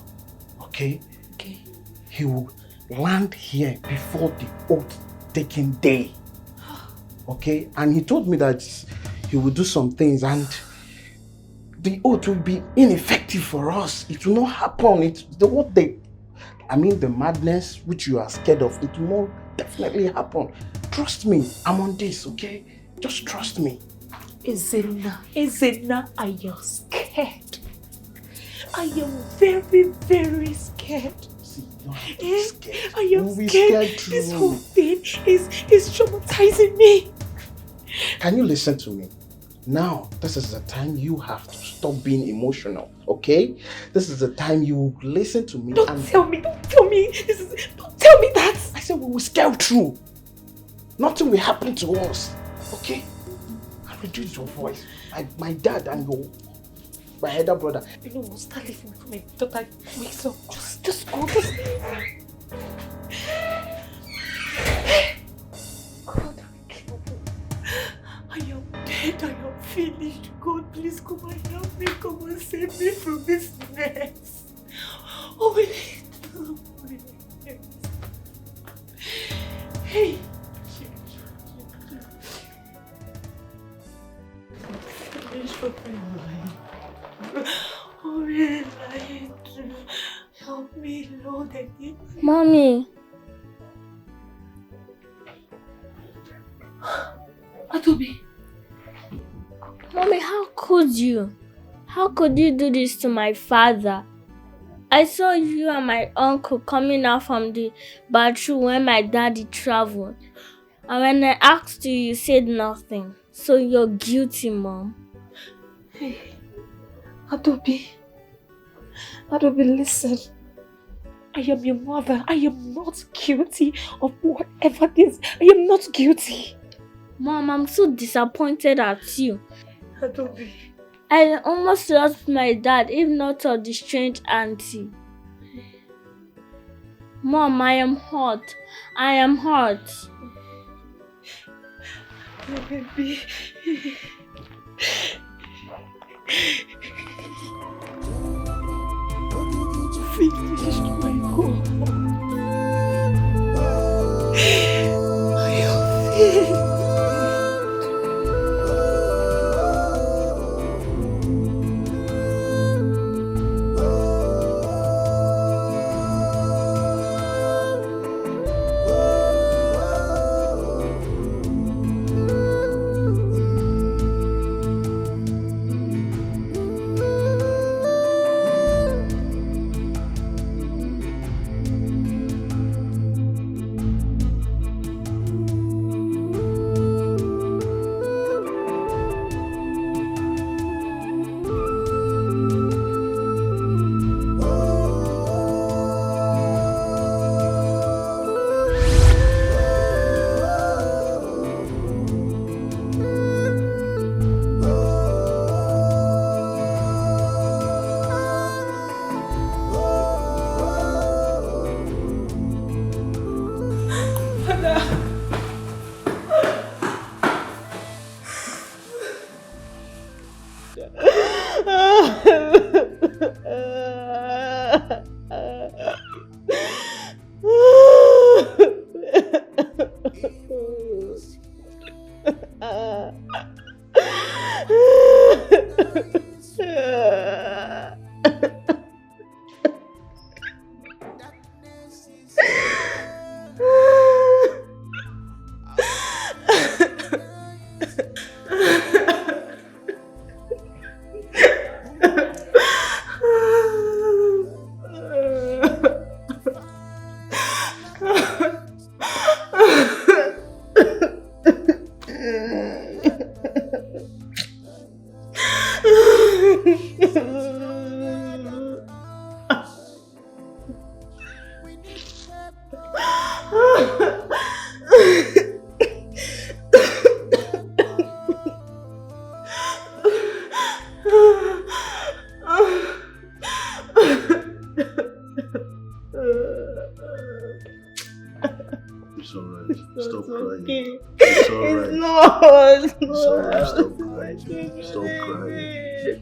Okay? Okay. He will land here before the oath-taking day. Okay? And he told me that he will do some things and the oath will be ineffective for us. It will not happen. The madness which you are scared of, it will not definitely happen. Trust me, I'm on this, okay? Just trust me. Ezinna, I am scared. I am very, very scared. I am scared. This whole thing is traumatizing me. Can you listen to me? Now, this is the time you have to stop being emotional, okay? This is the time you listen to me. Don't tell me. Don't tell me that. I said we will scale through. Nothing will happen to us, okay? I reduce your voice. My dad and my elder brother. You know what? Start listening to my daughter wakes up. Just go. God, I am dead. I am finished. God, please come and help me. Come and save me from this mess. Oh, wait. Hey. Help me, Lord. Mommy. Atobi. Mommy, how could you? How could you do this to my father? I saw you and my uncle coming out from the bathroom when my daddy traveled. And when I asked you, you said nothing. So you're guilty, Mom. Hey, Atobi, listen. I am your mother. I am not guilty of whatever this. I am not guilty. Mom, I'm so disappointed at you. Atobi. I almost lost my dad, if not for the strange auntie. Mom, I am hurt. Oh, baby. Finished my God. I am finished.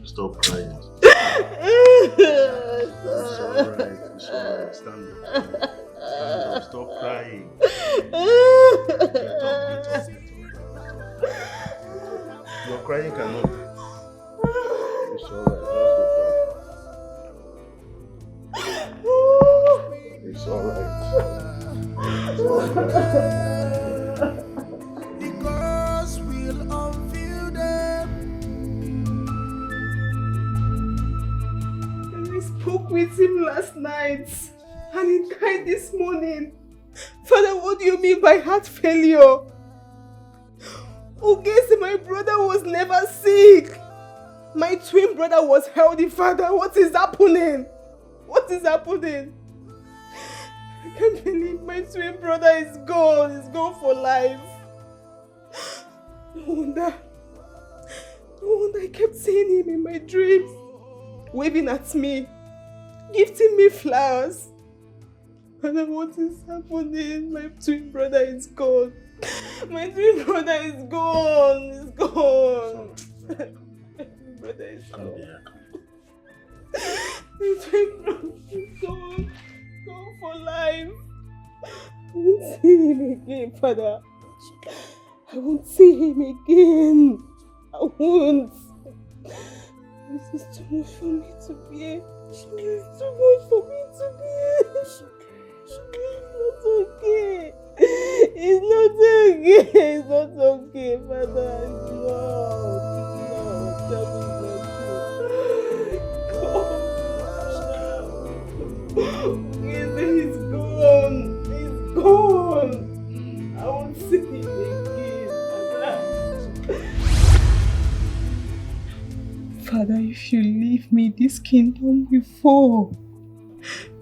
Stop crying. It's alright. Stand up. Stop crying. Your crying cannot. It's alright. It's alright. Because we'll unveil them. I spoke with him last night and he died this morning. Father, what do you mean by heart failure? Ogese, my brother was never sick. My twin brother was healthy, Father. What is happening? What is happening? I can't believe my twin brother is gone. He's gone for life. No wonder I kept seeing him in my dreams, waving at me, gifting me flowers. Father, what is happening? My twin brother is gone. My twin brother is gone. He's gone. My twin brother is gone. My twin brother is gone. Gone for life. I won't see him again, Father. I won't see him again. I won't. This is too much for me to bear. This is too much for me to bear. It's not okay. It's not okay. It's not okay, Father. It's not. Tell me it's gone. He's gone. I won't see him again, Father. Father, if you leave me, this kingdom will fall.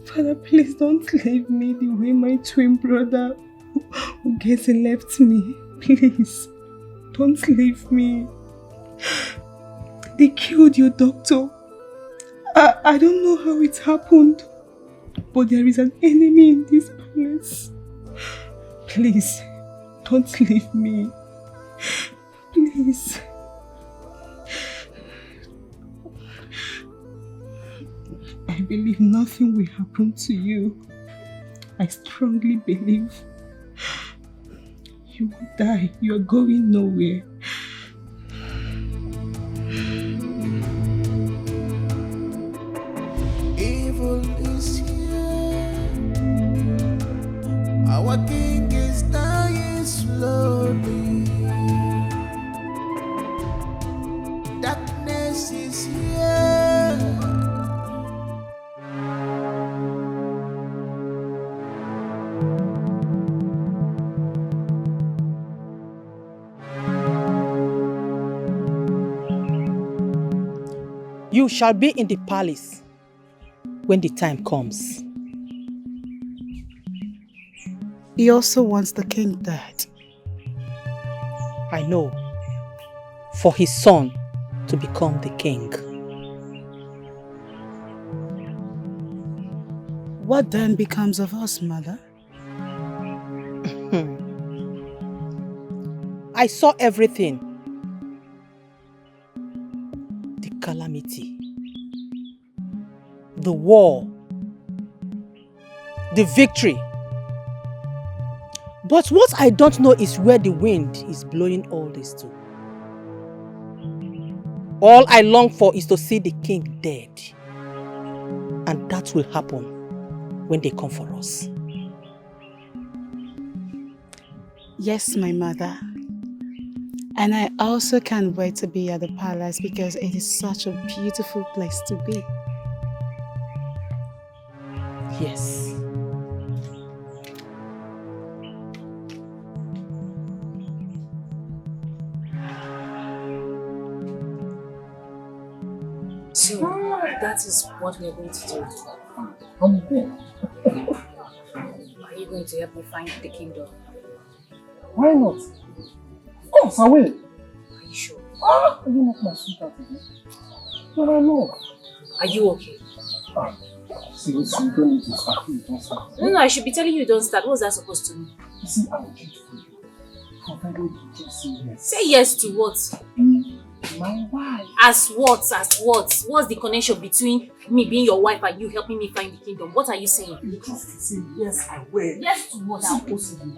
Father, please don't leave me the way my twin brother Ogese left me. Please, don't leave me. They killed your doctor. I don't know how it happened, but there is an enemy in this palace. Please, don't leave me. Please. I believe nothing will happen to you. I strongly believe you will die. You are going nowhere. Evil is here. Our king is dying slowly. Darkness is here. You shall be in the palace when the time comes. He also wants the king dead. I know. For his son to become the king. What then becomes of us, Mother? I saw everything. The calamity. The war. The victory. But what I don't know is where the wind is blowing all this to. All I long for is to see the king dead. And that will happen when they come for us. Yes, my mother. And I also can't wait to be at the palace because it is such a beautiful place to be. Yes. So, that is what we are going to do. Are you going to help me find the kingdom? Why not? Of course, I will. Are you sure? Are you not my sweetheart again? No, I know. Are you okay? See, you don't need to start. You don't start. No, I should be telling you don't start. What's that supposed to mean? You see, I will do it for you. Provided you just say yes. Say yes to what? My wife. As what? As what? What's the connection between me being your wife and you helping me find the kingdom? What are you saying? You just say yes, I will. Yes to what? It's impossible.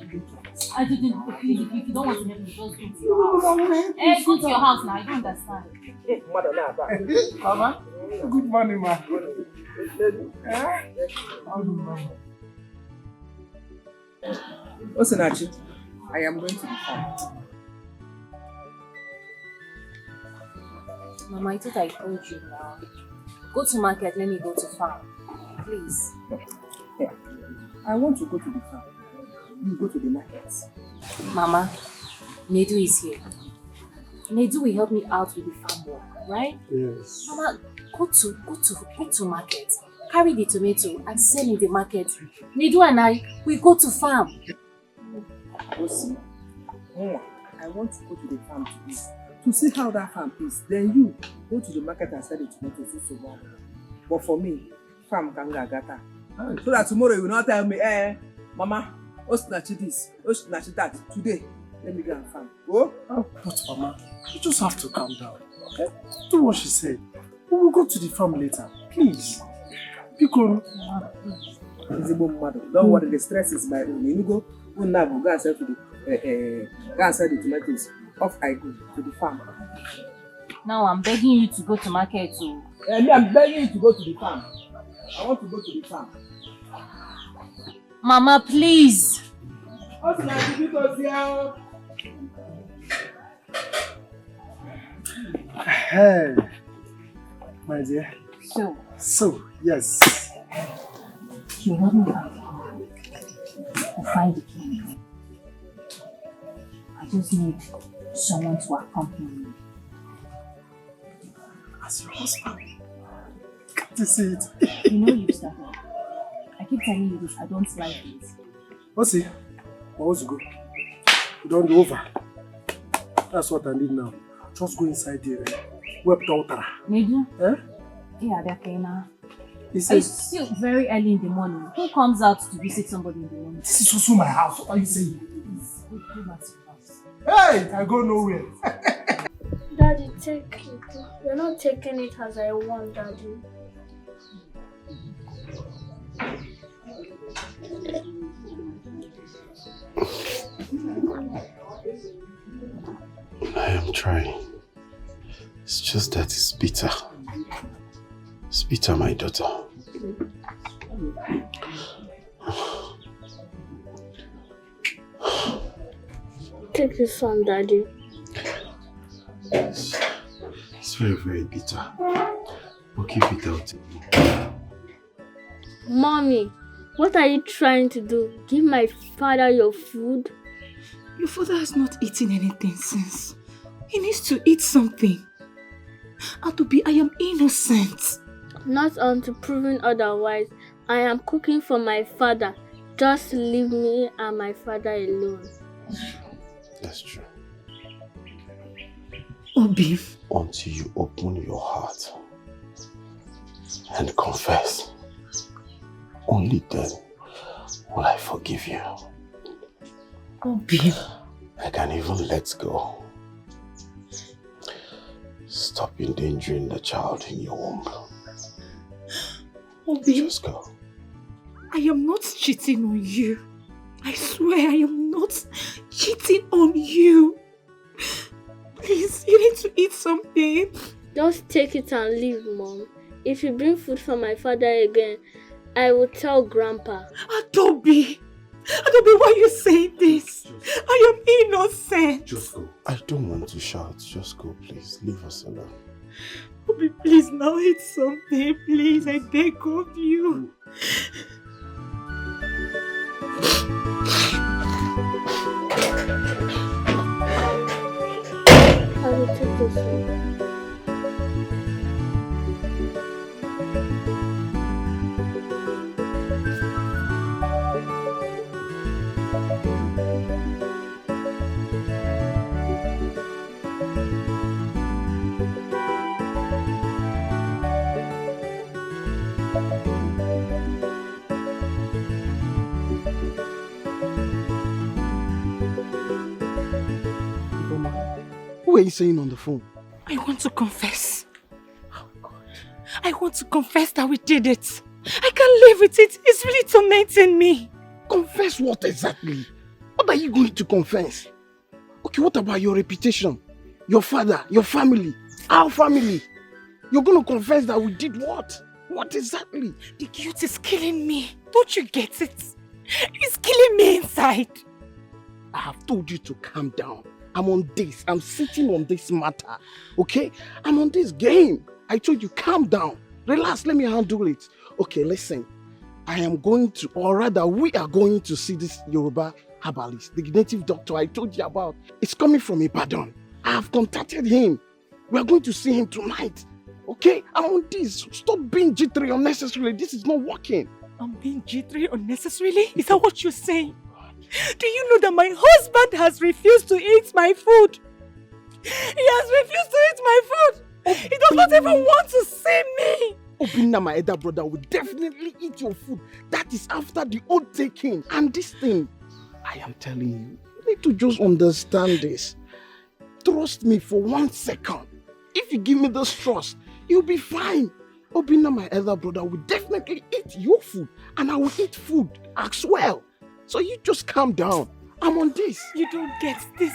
I didn't. Please, if you don't want to help me, just go to your house. Hey, go to your house now. I don't understand. Mama, good morning, ma. Osinachi, I am going to the farm. Mama, I thought I told you now. Go to market, let me go to farm. Please. Yeah. I want to go to the farm. You go to the market. Mama, Nedu is here. Nedu will help me out with the farm work, right? Yes. Mama, go to market. Carry the tomato and sell in the market. Nedu and I, we go to farm. Osi, I want to go to the farm today to see how that farm is. Then you go to the market and sell the tomatoes. But for me, farm can gata. So that tomorrow you will not tell me, Mama, Osinachi this, Osinachi that. Today, let me go and farm. Go? But Mama, you just have to calm down. Okay? Do what she said. We will go to the farm later. Please. Don't worry, the stress is my own. You go and sell to the go and sell the tomatoes. Off I go to the farm. Now I'm begging you to go to market too. I'm begging you to go to the farm. I want to go to the farm. Mama, please. Hey, my dear. So, yes. You help me out to find the king. I just need someone to accompany me. As your husband. Good to see it. You know you started. I keep telling you this, I don't like it. Osi, Wazico, you don't do over. That's what I need now. Just go inside there. Wept water. Nedu? Eh? Yeah, they're okay now. It's still very early in the morning. Who comes out to visit somebody in the morning? This is also my house. What are you saying? Please, go back to your house. Hey, I go nowhere. Daddy, take it. You're not taking it as I want, Daddy. I am trying. It's just that it's bitter. It's bitter, my daughter. Take this one, Daddy. It's very, very bitter. But keep it out. Mommy, what are you trying to do? Give my father your food? Your father has not eaten anything since. He needs to eat something. Atobi, I am innocent. Not until proven otherwise. I am cooking for my father. Just leave me and my father alone. That's true. Obi. Until you open your heart and confess, only then will I forgive you. Obi. I can even let go. Stop endangering the child in your womb. Obi. Just go. I am not cheating on you. I swear I am not cheating on you. Please, you need to eat something. Just take it and leave, Mom. If you bring food for my father again, I will tell Grandpa. Adobe! Adobe, why are you saying this? I am innocent. Just go. I don't want to shout. Just go, please. Leave us alone. Adobe, please now eat something. Please, I beg of you. I will take this one. Who are you saying on the phone? I want to confess. I want to confess that we did it. I can't live with it. It's really tormenting me. Confess what exactly? What are you going to confess? Okay, what about your reputation? Your father, your family, our family? You're going to confess that we did what? What exactly? The guilt is killing me. Don't you get it? It's killing me inside. I have told you to calm down. I'm on this. I'm sitting on this matter. Okay? I'm on this game. I told you, calm down. Relax, let me handle it. Okay, listen. I am going to, or rather, we are going to see this Yoruba herbalist, the native doctor I told you about. It's coming from Ibadan. I have contacted him. We are going to see him tonight. Okay? I'm on this. Stop being jittery unnecessarily. This is not working. I'm being jittery unnecessarily? Is that what you're saying? Do you know that my husband has refused to eat my food? He has refused to eat my food. He does not even want to see me. Obinna, my elder brother, will definitely eat your food. That is after the oath taking. And this thing, I am telling you, you need to just understand this. Trust me for 1 second. If you give me this trust, you'll be fine. Obinna, my elder brother, will definitely eat your food. And I will eat food as well. So you just calm down. I'm on this. You don't get this.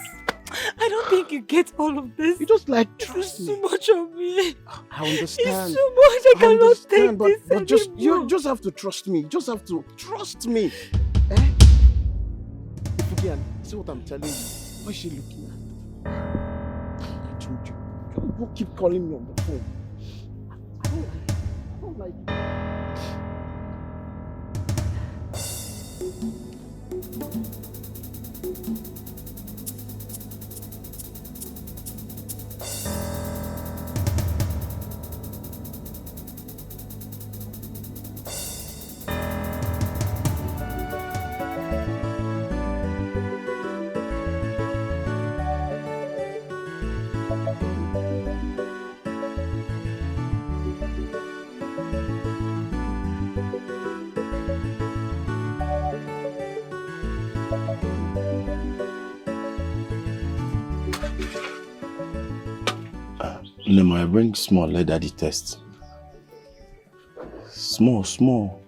I don't think you get all of this. You just trust me. Too much of me. I understand. It's too much. I cannot take this but you just have to trust me. You just have to trust me. Eh? Again, see what I'm telling you. What is she looking at? I told you. Don't keep calling me on the phone. I don't like it. Nemo, I bring small, let daddy test. Small. Salt.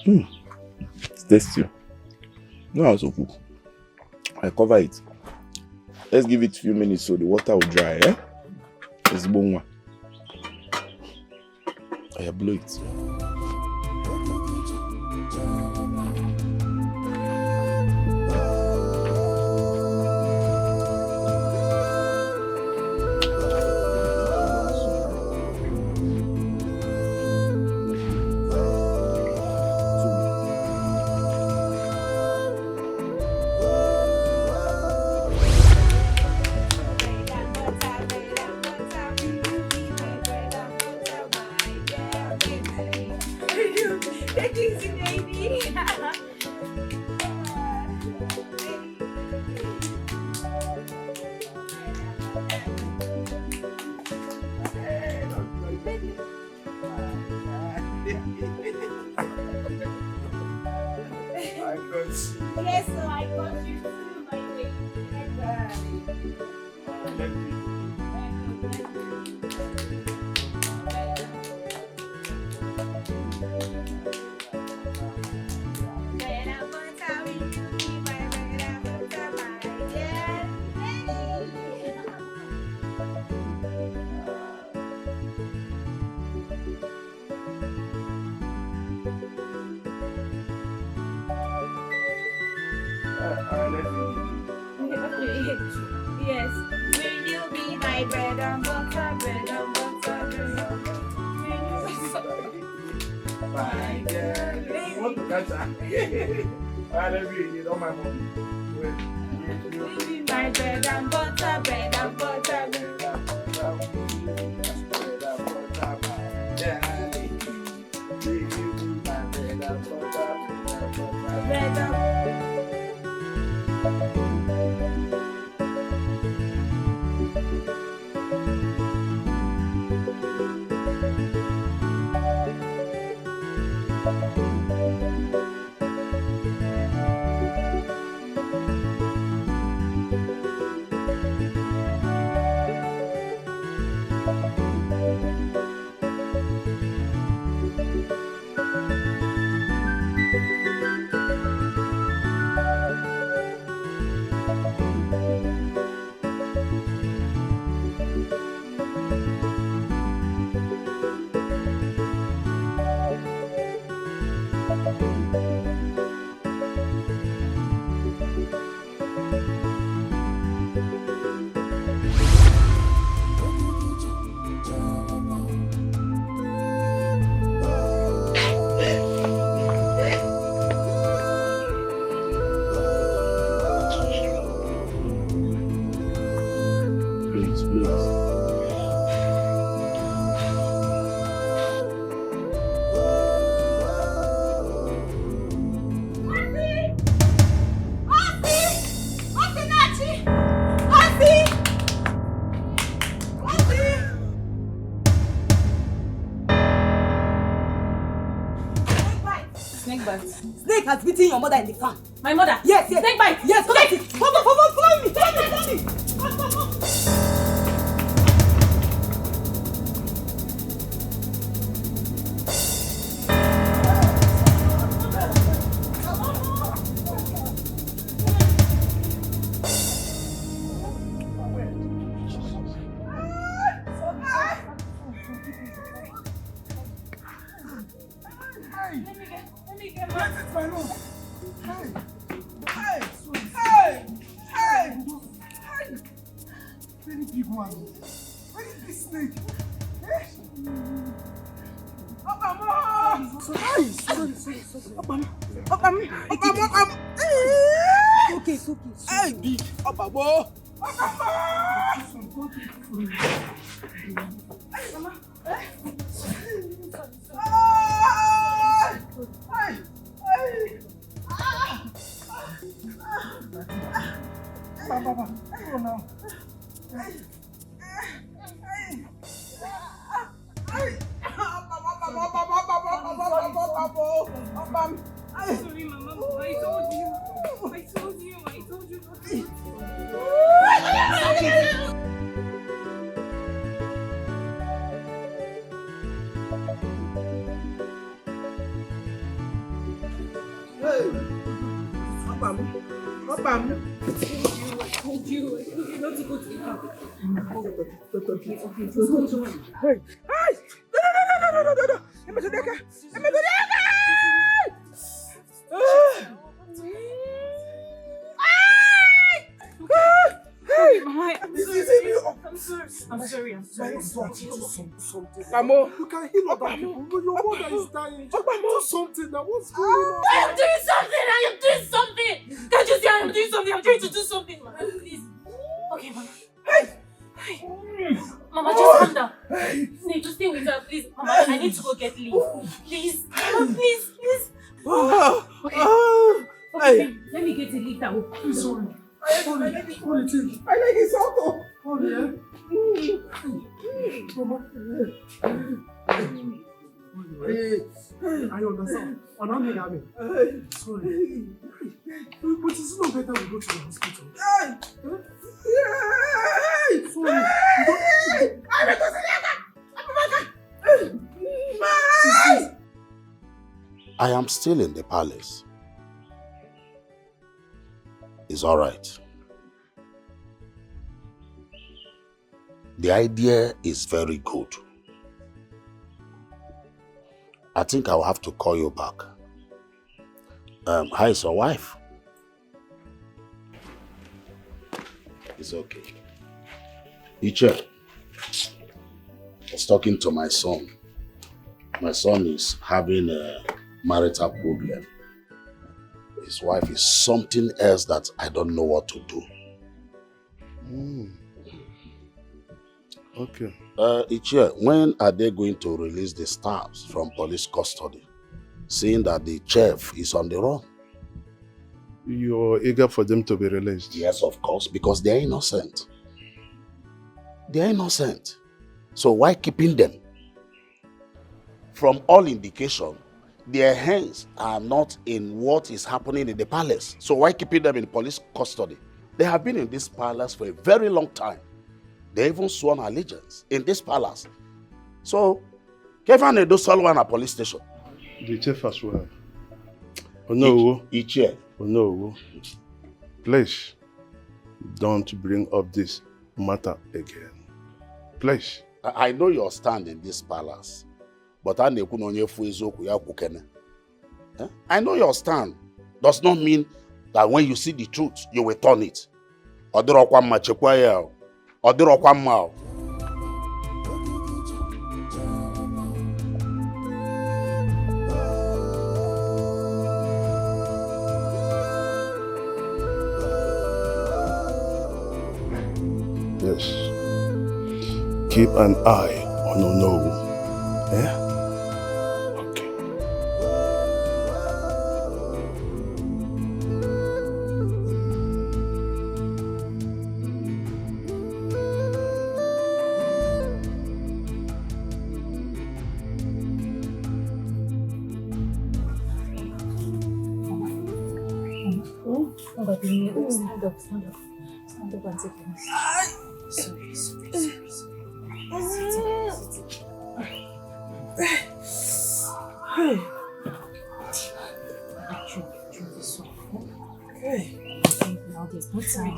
It's tasty. No, I also cook. I cover it. Let's give it a few minutes so the water will dry, eh? It's bone one. I blow it. Yes, so I got you too, my baby. Yes, will you be my bread and butter, bread and butter, bread and butter? My girl, you want to catch her? I'll let you eat all my money. Will you be my bread and butter, bread and butter, bread and butter? Bread and butter. please. Osinachi! Osi! Snake bite. Snake has beaten your mother in the farm. My mother? Yes, yes. Snake bite. Yes, correct it. Follow me. Follow me. Sorry, Mama. I told you not to. I told you not to go to the camp. Okay, just hold on. Hey! No! Hey, Mama, I'm sorry. Mamo, you can heal other people, but your mother is dying. Do something now. What's going on? I am doing something. Can't you see I am doing something? I'm trying to do something, Mama. Please. Okay, Mama. Hey. Mama, just calm down. Snake, just stay with her, please. Mama, I need to go get leave. Please. Mama, please. Okay, let me get a leave that will. I'm sorry. I like his auto. I understand. Sorry. But it's not better we go to the hospital. I am still in the palace. It's all right. The idea is very good. I think I'll have to call you back. How is your wife? It's okay. Iche, I was talking to my son. My son is having a marital problem. His wife is something else that I don't know what to do. Okay. Iche, when are they going to release the staffs from police custody, seeing that the chef is on the run? You're eager for them to be released? Yes, of course, because they are innocent. They are innocent. So why keeping them? From all indication, their hands are not in what is happening in the palace. So why keeping them in police custody? They have been in this palace for a very long time. They even sworn allegiance in this palace. So, Kevin Edo Solomon at police station. The chief as well. Oh no. Iche. Oh no. Please, don't bring up this matter again. Please. I know your stand in this palace, but I know your stand. Does not mean that when you see the truth, you will turn it. Yes. keep an eye on Ono. Eh? Stand up. Stand up and take it. Sorry. Drink this one. Drink now, there's no time.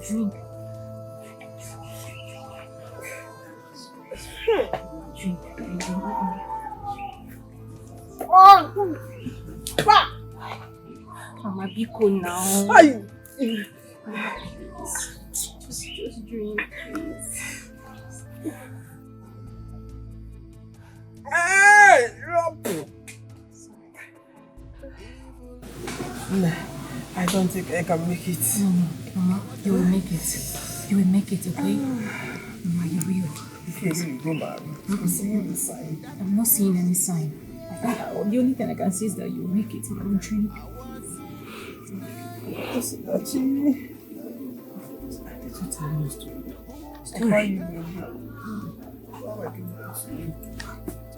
Drink. Mama, be cool now. Just drink, please. Nah, I don't think I can make it. No, Mama, you will make it. You will make it, okay? Mama, you will. I'm not seeing any sign. The only thing I can see is that you will make it. You will drink. Osinachi.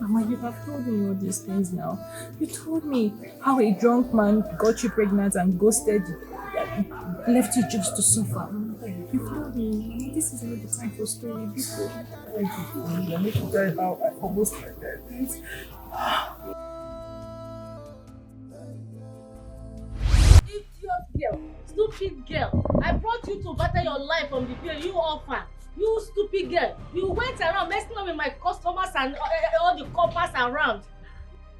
Mama, you have told me all these things now. You told me how a drunk man got you pregnant and ghosted you, left you just to suffer. You told me this is not the time for story. People. Let me tell you how I almost like that. Idiot girl, stupid girl. I brought you to better your life from the field, you orphan. You stupid girl. You went around messing up with my customers and all the coppers around.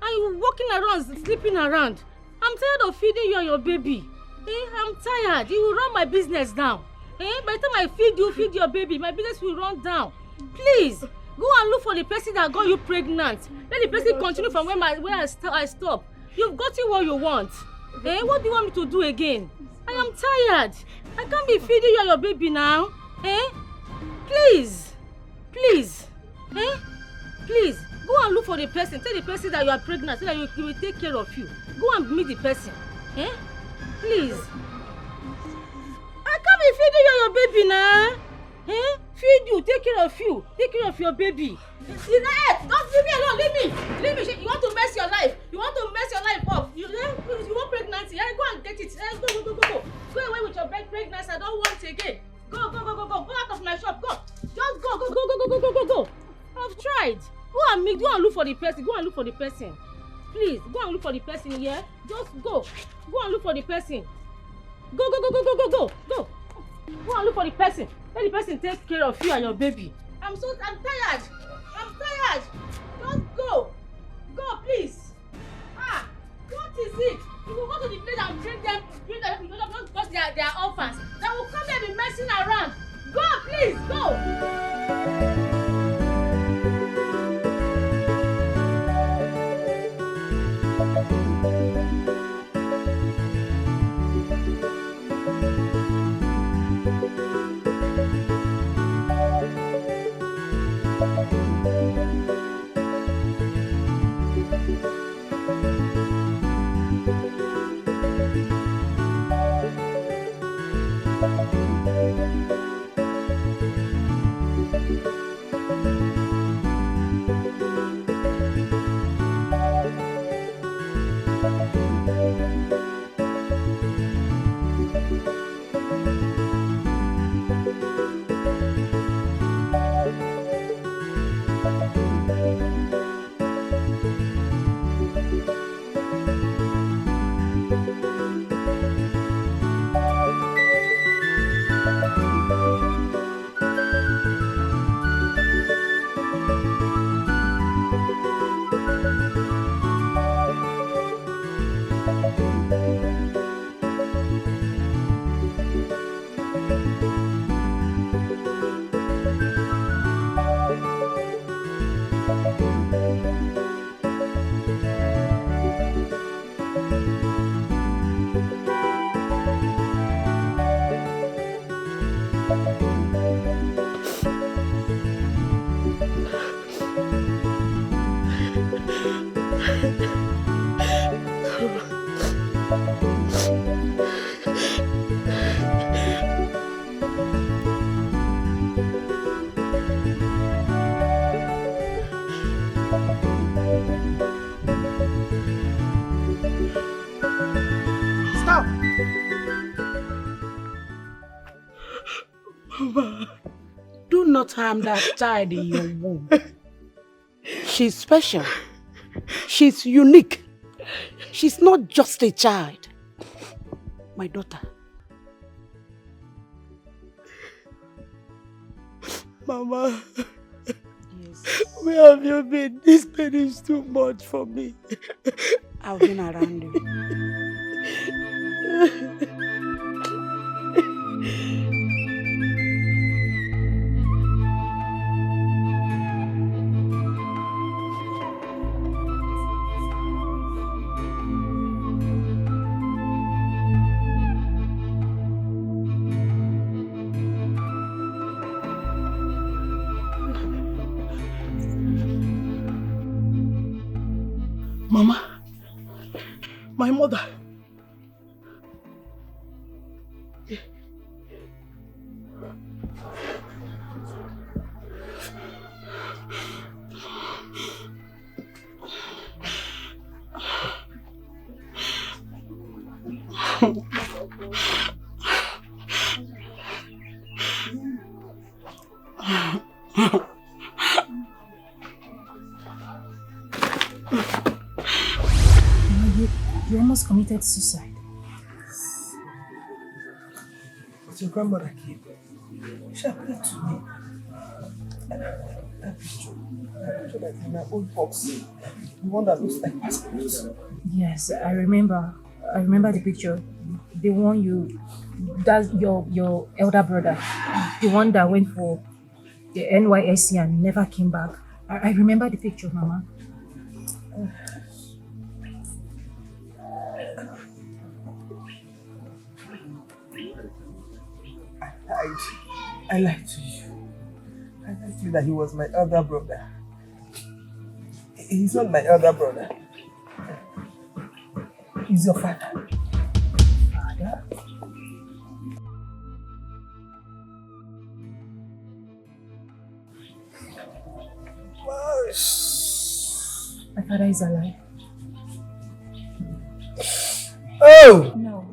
And you walking around, sleeping around. I'm tired of feeding you and your baby. I'm tired. You will run my business down. By the time I feed your baby, my business will run down. Please, go and look for the person that got you pregnant. Let the person continue from where I stop. You've gotten what you want. What do you want me to do again? I am tired. I can't be feeding you and your baby now. Please. Please, go and look for the person. Tell the person that you are pregnant so that he will take care of you. Go and meet the person. Please. I can't be feeding you and your baby now. Feed you, take care of you, take care of your baby. Don't leave me alone, leave me. You want to mess your life. You want to mess your life up. You want pregnancy. Go and get it. Go. Go away with your pregnancy. I don't want it again. Go out of my shop. Go. Just go. I've tried. Go and look for the person. Go and look for the person. Please, go and look for the person, yeah? Just go. Go and look for the person. Go. Go and look for the person. Let the person take care of you and your baby. I'm tired. Just go. Go, please. What is it? You will go to the place and bring them because they are orphans. They will come there and be messing around. Go, please, go. not harm that child in your womb. She's special. She's unique. She's not just a child. My daughter. Mama, yes. Where have you been? This pain is too much for me. I've been around you. Mama, my mother. You almost committed suicide. But your grandmother came. She appeared to me. That picture that's in my old box. The one that looks like passports. Yes, I remember. I remember the picture. The one that's your elder brother. The one that went for the NYSC and never came back. I remember the picture, Mama. I lied to you. I lied to you that he was my elder brother. He's not my elder brother. He's your father. Father? My father is alive. Oh! No.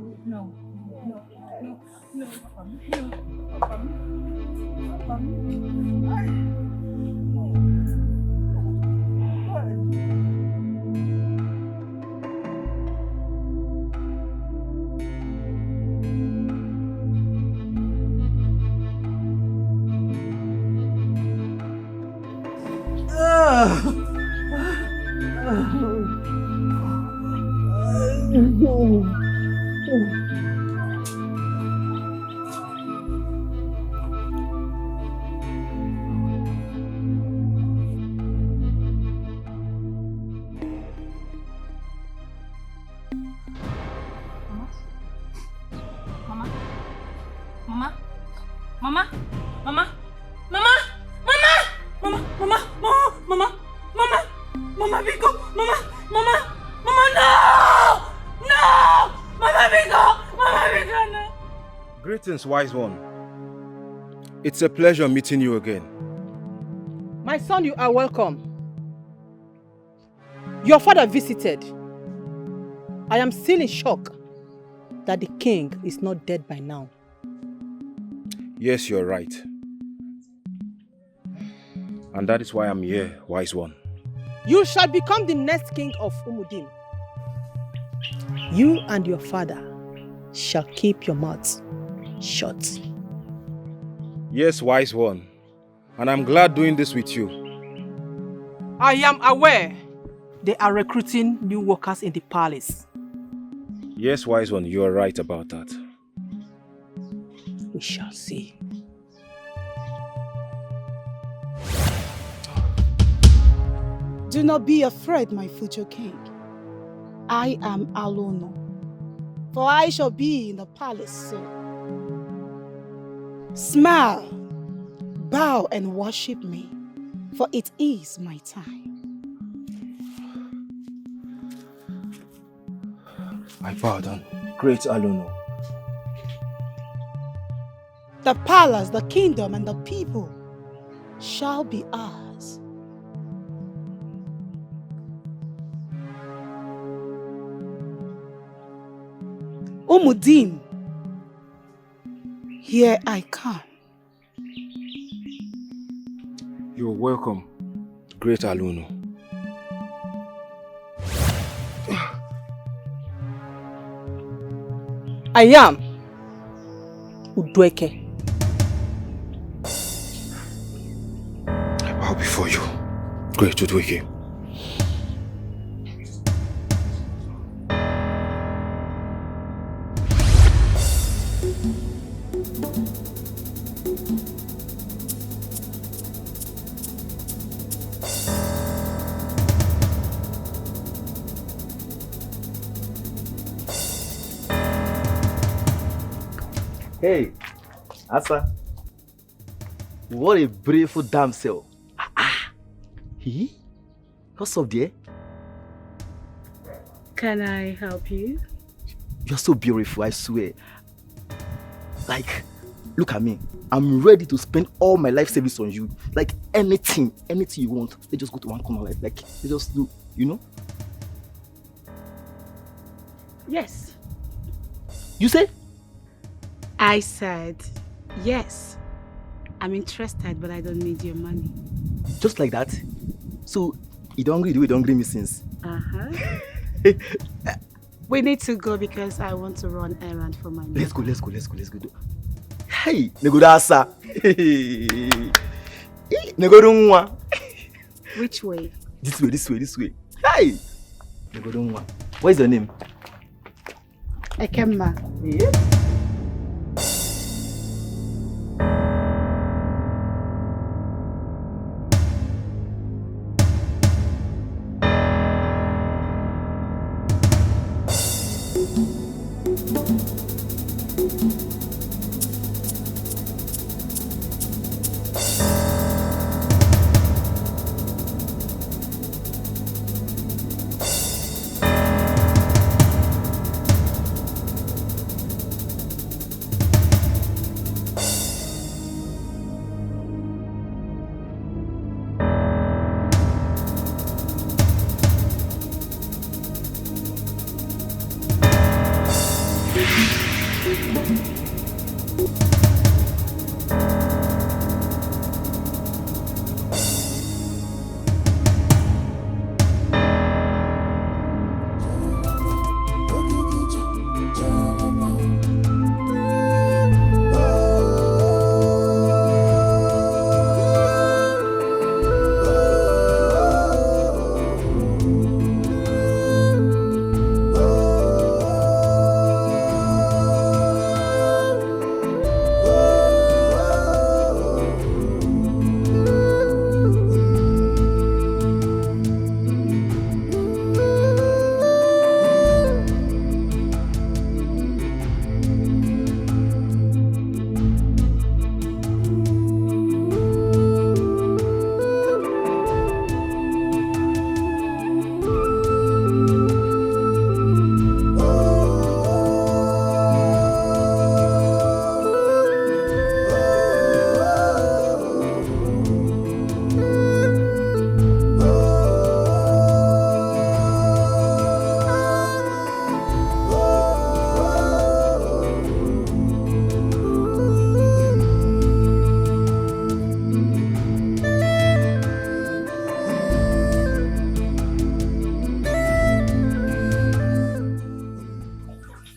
Greetings, wise one. It's a pleasure meeting you again. My son, you are welcome. Your father visited. I am still in shock that the king is not dead by now. Yes, you're right. And that is why I'm here, wise one. You shall become the next king of Umudim. You and your father shall keep your mouths shut. Yes, wise one. And I'm glad doing this with you. I am aware they are recruiting new workers in the palace. Yes, wise one, you are right about that. We shall see. Do not be afraid, my future king. I am Alono, for I shall be in the palace soon. Smile, bow and worship me, for it is my time. I bow down, great Alono. The palace, the kingdom, and the people shall be ours. Umudim, here I come. You're welcome, great Alono. I am Udweke. I bow before you, great Udweke. Hey, Asa. What a beautiful damsel. He? What's up there? Can I help you? You're so beautiful, I swear. Like, look at me. I'm ready to spend all my life savings on you. Like anything you want. Let's just go to one corner, like let's just do, you know? Yes. You say? I said yes. I'm interested, but I don't need your money. Just like that? So, you don't agree the way you don't agree me since? Uh-huh. We need to go because I want to run errand for my mother. Let's go. Hey, Negodasa. Negodunwa. Which way? This way. Hey! Negodunwa. What is your name? Ekemma. Yeah.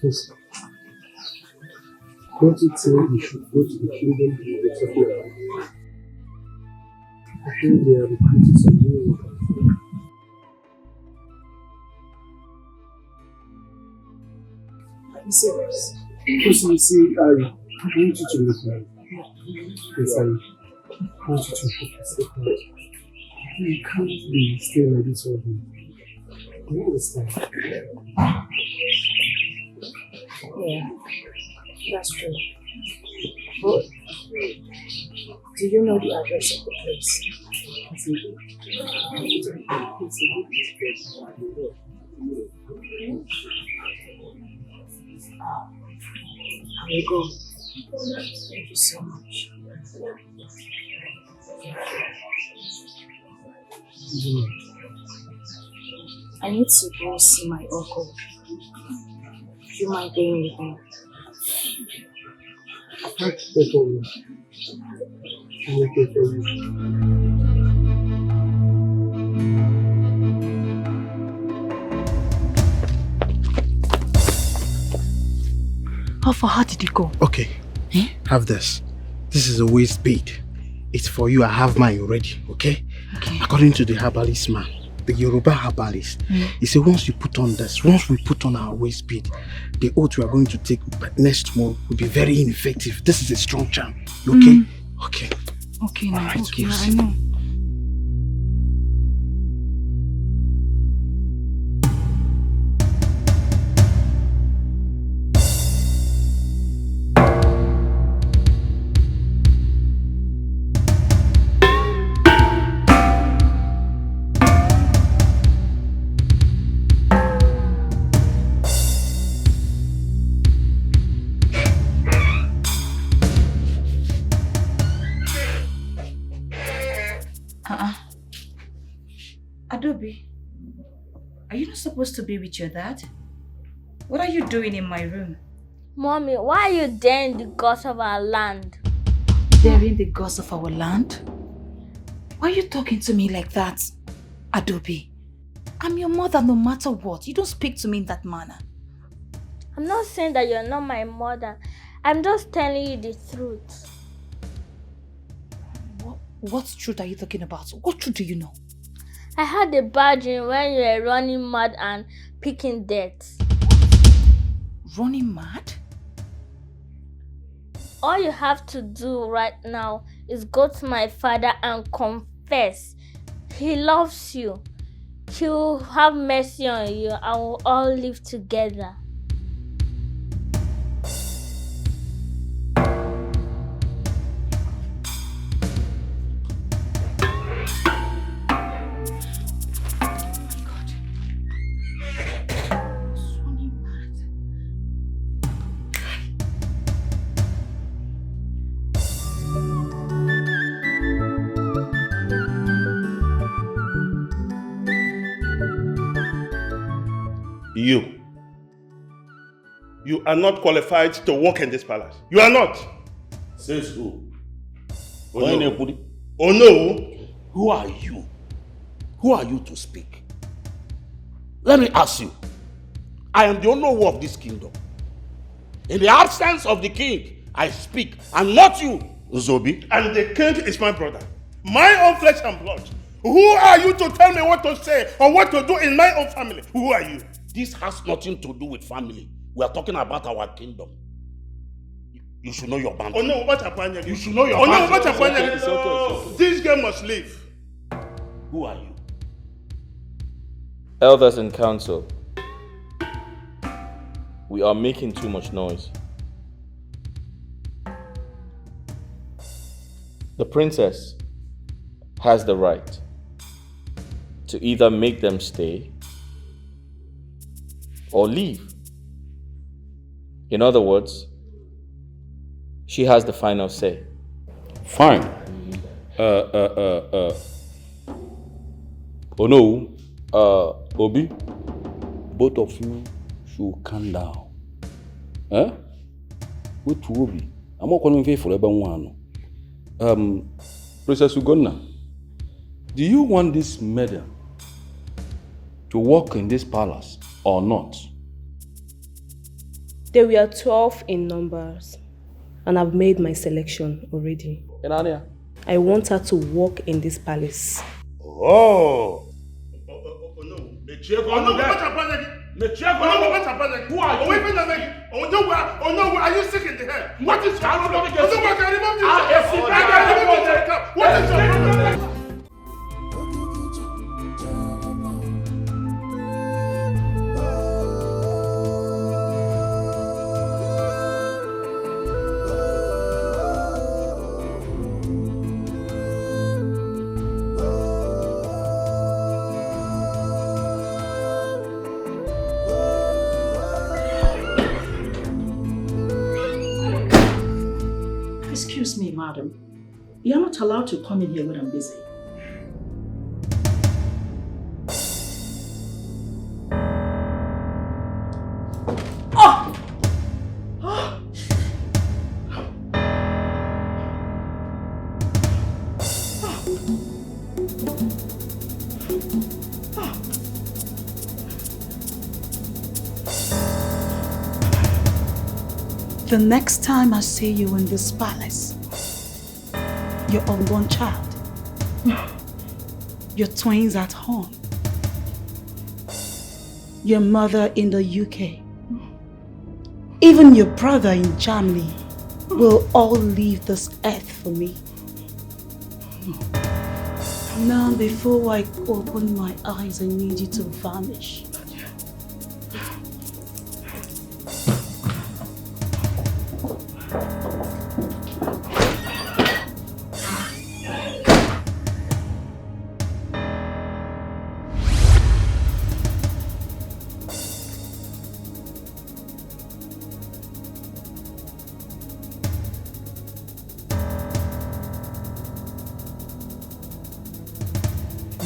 Yes. Don't you think we should go to the kingdom we were talking about? I think they are recruiting some new workers. Are you serious? Because you see, I want you to look like yes, I want you to focus. You can't be staying like this all day. Do you understand? Yeah, that's true. But do you know the address of the place? I will go. Thank you so much. I need to go see my uncle. Do you mind going with me? No problem. I will go for you. Papa, how did it go? Okay. Have this. This is a waist bead. It's for you. I have mine already, okay? According to the herbalist man, the Yoruba herbalist, he said once we put on our waist bead, the oath we are going to take next month will be very ineffective. This is a strong charm, okay? Okay. Okay, now. Alright, Okay, we'll now, I see. know. Adobe, are you not supposed to be with your dad? What are you doing in my room? Mommy, why are you daring the gods of our land? Daring the gods of our land? Why are you talking to me like that, Adobe? I'm your mother no matter what. You don't speak to me in that manner. I'm not saying that you're not my mother. I'm just telling you the truth. What truth are you talking about? What truth do you know? I had a bad dream when you were running mad and picking death. Running mad? All you have to do right now is go to my father and confess. He loves you. He will have mercy on you and we'll all live together. You are not qualified to work in this palace. You are not. Says who? Oh no. Oh no! Who are you? Who are you to speak? Let me ask you. I am the Alono of this kingdom. In the absence of the king, I speak, and not you, Zobi. And the king is my brother. My own flesh and blood. Who are you to tell me what to say or what to do in my own family? Who are you? This has nothing to do with family. We are talking about our kingdom. You should know your boundary. Oh no, what happened? You should know your boundary. boundary. Oh no, what happened? No. This girl must leave. Who are you? Elders and council, we are making too much noise. The princess has the right to either make them stay or leave. In other words, she has the final say. Fine. Oh no, Obi, both of you should calm down. Eh? What to Obi? I'm not calling for everyone. Princess Ugonna, do you want this maiden to walk in this palace or not? They were 12 in numbers, and I've made my selection already. Enania? I want her to walk in this palace. Oh! Who are you? Oh no, are you sick in the head? What is your problem? What is your problem? Excuse me, madam. You are not allowed to come in here when I'm busy. Oh! Oh! The next time I see you in this palace, your unborn child, your twins at home, your mother in the UK, even your brother in Germany will all leave this earth for me. Now, before I open my eyes, I need you to vanish.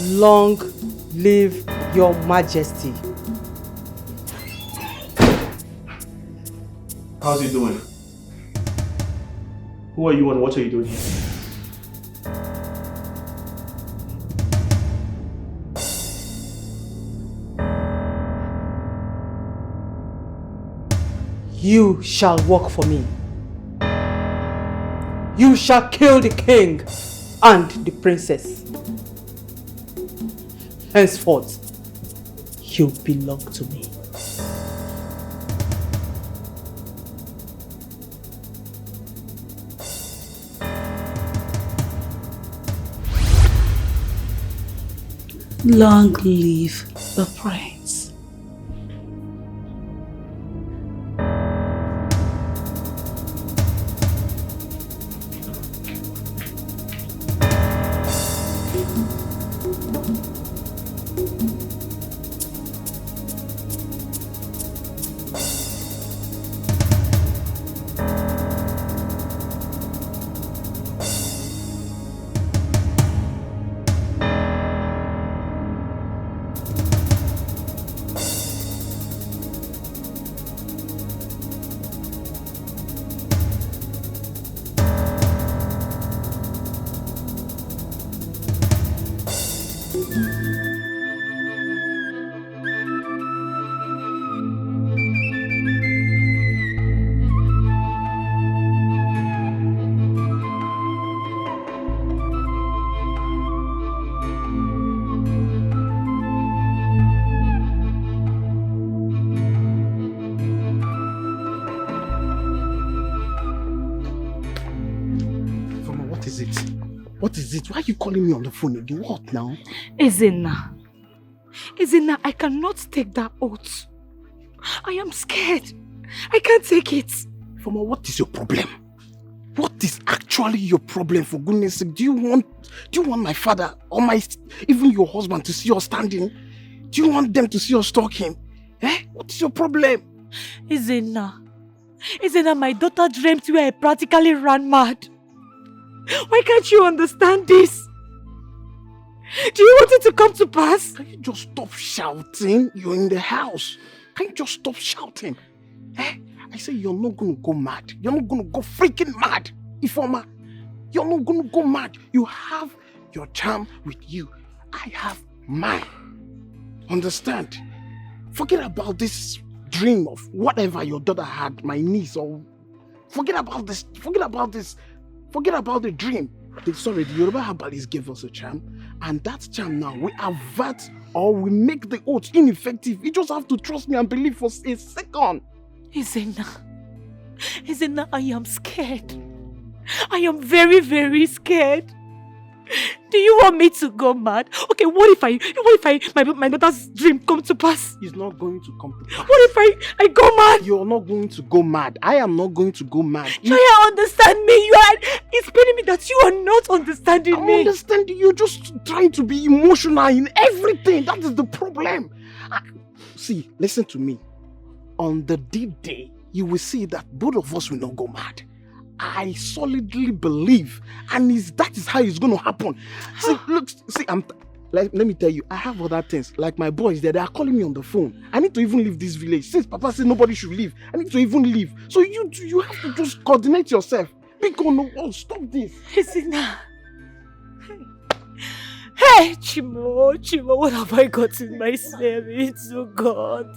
Long live your majesty. How's he doing? Who are you and what are you doing here? You shall work for me. You shall kill the king and the princess. Henceforth, you belong to me. Long live the prince. What is it? Why are you calling me on the phone again? What now? Ezenna, I cannot take that oath. I am scared. I can't take it. Foma, what is your problem? What is actually your problem, for goodness sake? Do you want my father or even your husband to see us standing? Do you want them to see us talking? What is your problem? Ezenna, my daughter dreamt where I practically ran mad. Why can't you understand this? Do you want it to come to pass? Can you just stop shouting? You're in the house. Can you just stop shouting? I say you're not going to go mad. You're not going to go freaking mad. Ifoma, you're not going to go mad. You have your charm with you. I have mine. Understand? Forget about this dream of whatever your daughter had, my niece, or forget about this. Forget about the dream. The Yoruba Herbalist gave us a charm, and that charm now we avert or we make the oath ineffective. You just have to trust me and believe for a second. Ezenna, I am scared. I am very, very scared. Do you want me to go mad? Okay, what if my daughter's dream come to pass? It's not going to come to pass. What if I go mad? You're not going to go mad. I am not going to go mad. Try to understand me. It's paining me that you are not understanding me. I understand you. You're just trying to be emotional in everything. That is the problem. See, listen to me. On the D-Day, you will see that both of us will not go mad. I solidly believe, and that is how it's going to happen. See, look, let me tell you, I have other things. Like my boys there, they are calling me on the phone. I need to even leave this village. Since Papa said nobody should leave, I need to even leave. So you have to just coordinate yourself. Stop this. Ezenna. Hey, Chimo, what have I gotten myself into, God?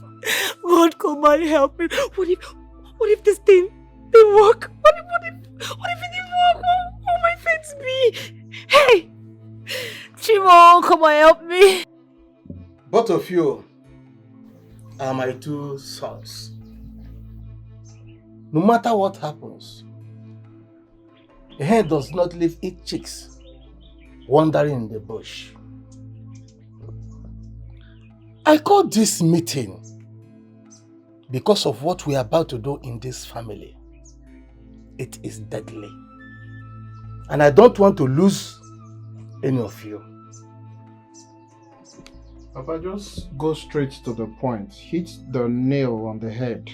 God, come and help me. What if this thing didn't work? What if it didn't work? What my fates be? Hey! Chimo, come on, help me. Both of you are my two sons. No matter what happens, a hen does not leave its chicks wandering in the bush. I call this meeting because of what we are about to do in this family. It is deadly. And I don't want to lose any of you. Papa, just go straight to the point. Hit the nail on the head.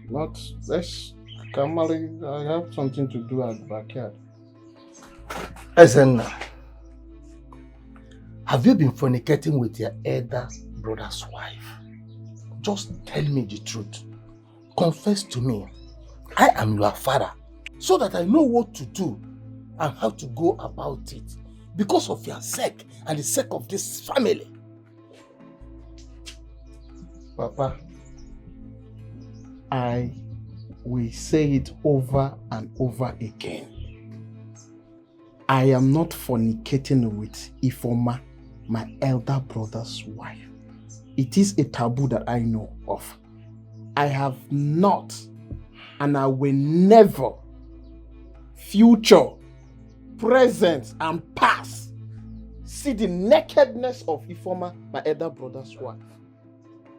Let's calmly, I have something to do at the backyard. Ezenna, have you been fornicating with your elder brother's wife? Just tell me the truth. Confess to me. I am your father, so that I know what to do and how to go about it, because of your sake and the sake of this family. Papa, I will say it over and over again. I am not fornicating with Ifoma, my elder brother's wife. It is a taboo that I know of. I have not, and I will never, future, present, and past, see the nakedness of Ifoma, my elder brother's wife.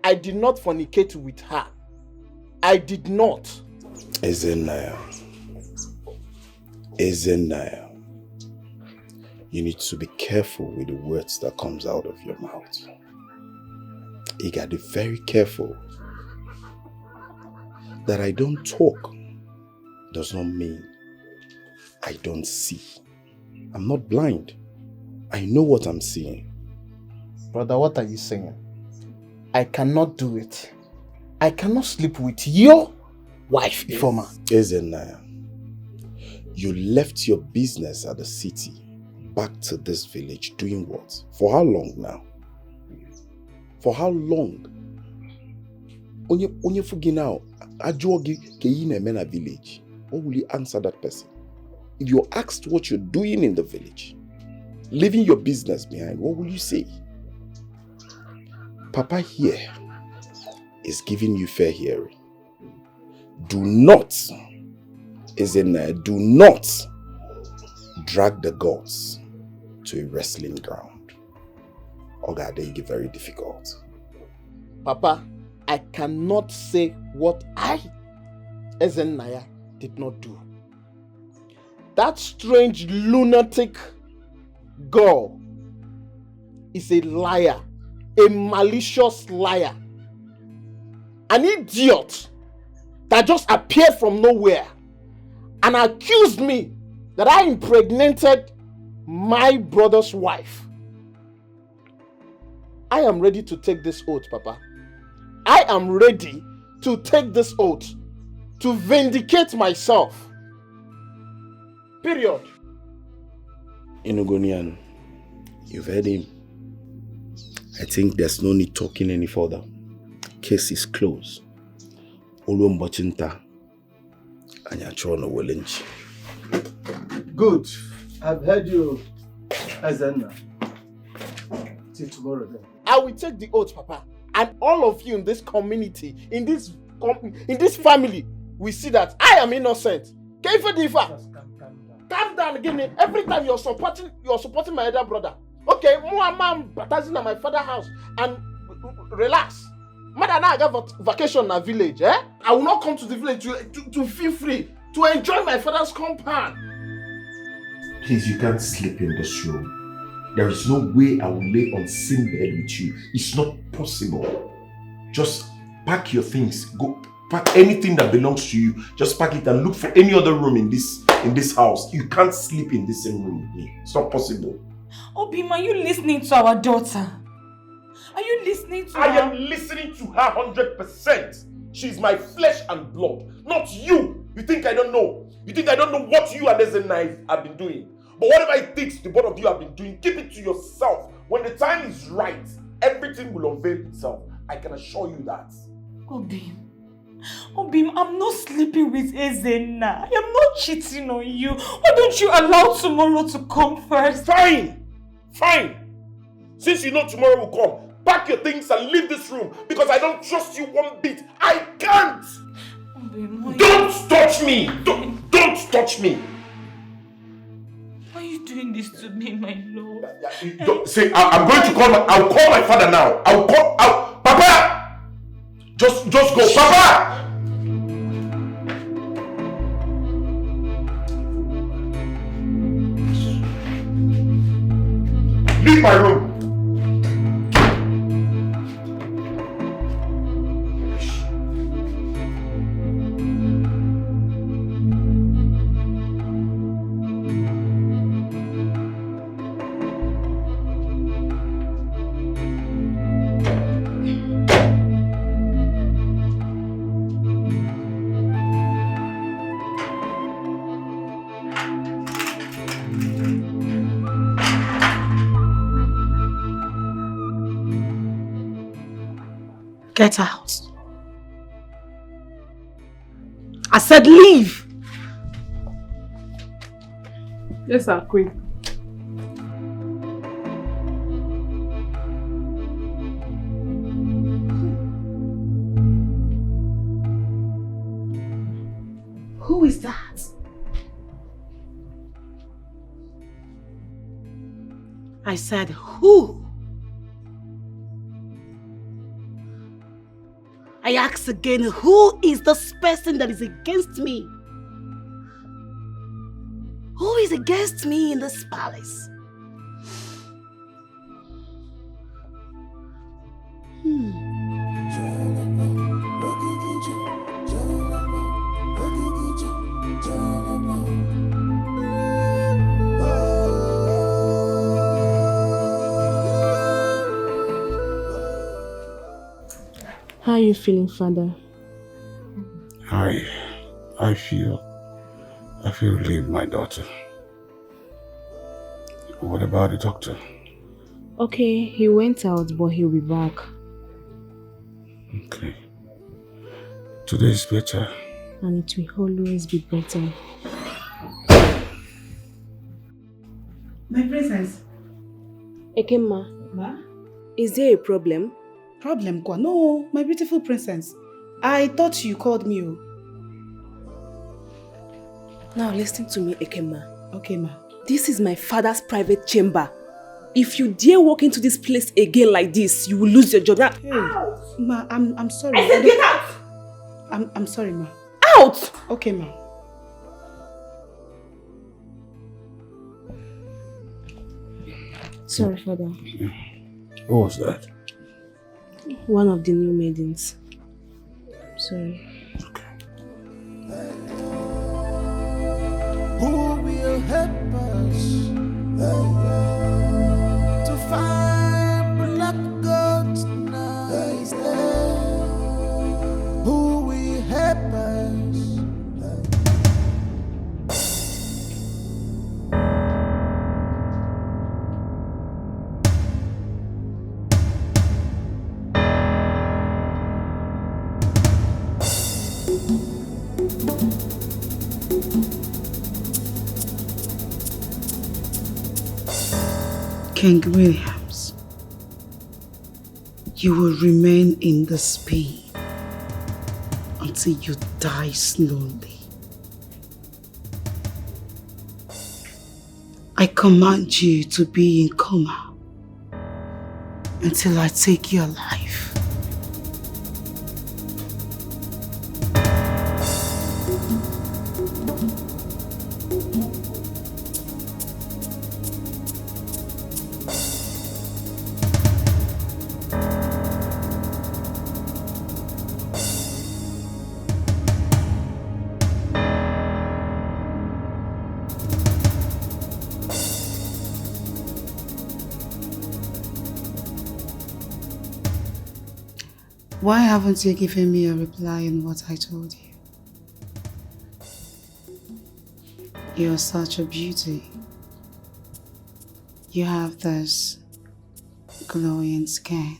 I did not fornicate with her. I did not. Ezenaya, you need to be careful with the words that comes out of your mouth. You gotta be very careful. That I don't talk does not mean I don't see. I'm not blind. I know what I'm seeing. Brother, what are you saying? I cannot do it. I cannot sleep with your wife, Ifoma. Ezenaya, you left your business at the city back to this village doing what? For how long now? For how long? Onye fugi now, ajogi keyi na mena village. What will you answer that person? If you're asked what you're doing in the village, leaving your business behind, what will you say? Papa here is giving you fair hearing. Do not drag the gods to a wrestling ground. Oga, they get very difficult. Papa, I cannot say what I, Ezenaya, did not do. That strange lunatic girl is a liar, a malicious liar, an idiot that just appeared from nowhere and accused me that I impregnated my brother's wife. I am ready to take this oath, Papa. I am ready to take this oath to vindicate myself. Period. Inugonian, you've heard him. I think there's no need talking any further. Case is closed. Ulu mbochinta. Anyachono welenchi. Good. I've heard you, Ezenna. Till tomorrow then. I will take the oath, Papa. And all of you in this community, in this family, will see that I am innocent. Calm down again. Every time you're supporting my elder brother. Okay, I'm baptizing at my father's house and relax. Mother and I got vacation in a village, eh? I will not come to the village to feel free, to enjoy my father's compound. Please, you can't sleep in this room. There is no way I will lay on same bed with you. It's not possible. Just pack your things. Go pack anything that belongs to you. Just pack it and look for any other room in this house. You can't sleep in the same room with me. It's not possible. Obim, are you listening to our daughter? Are you listening to her? I am listening to her 100%. She's my flesh and blood, not you. You think I don't know? You think I don't know what you and Ezenai have been doing? But whatever it takes the both of you have been doing, keep it to yourself. When the time is right, everything will unveil itself. I can assure you that. Obim, Obim, I'm not sleeping with Ezenna. I am not cheating on you. Why don't you allow tomorrow to come first? Fine! Fine! Since you know tomorrow will come, pack your things and leave this room because I don't trust you one bit. I can't! Obim, don't touch me! Don't touch me! Why are you doing this to me, my lord? Say, I'm going to I'll call my father now. Papa! Just go. Papa! Leave my room. Get out. I said leave. Yes, sir, Queen. Who is that? I said who? I ask again, who is this person that is against me? Who is against me in this palace? How are you feeling, Father? I feel relieved, my daughter. What about the doctor? Okay, he went out, but he'll be back. Okay. Today is better. And it will always be better. My princess. Ekema. Ma? Is there a problem? Problem, Kwa? No, my beautiful princess. I thought you called me. Now listen to me, Ekema. Okay, ma. This is my father's private chamber. If you dare walk into this place again like this, you will lose your job. Now, hey, ma, I'm sorry. I said get out! I'm sorry, ma. Out! Okay, ma. Sorry, Father. What was that? One of the new maidens. Sorry. Who will help us to find black gold tonight? Who will help us? King Williams, you will remain in this pain until you die slowly. I command you to be in coma until I take your life. Why haven't you given me a reply on what I told you? You're such a beauty. You have this glowing skin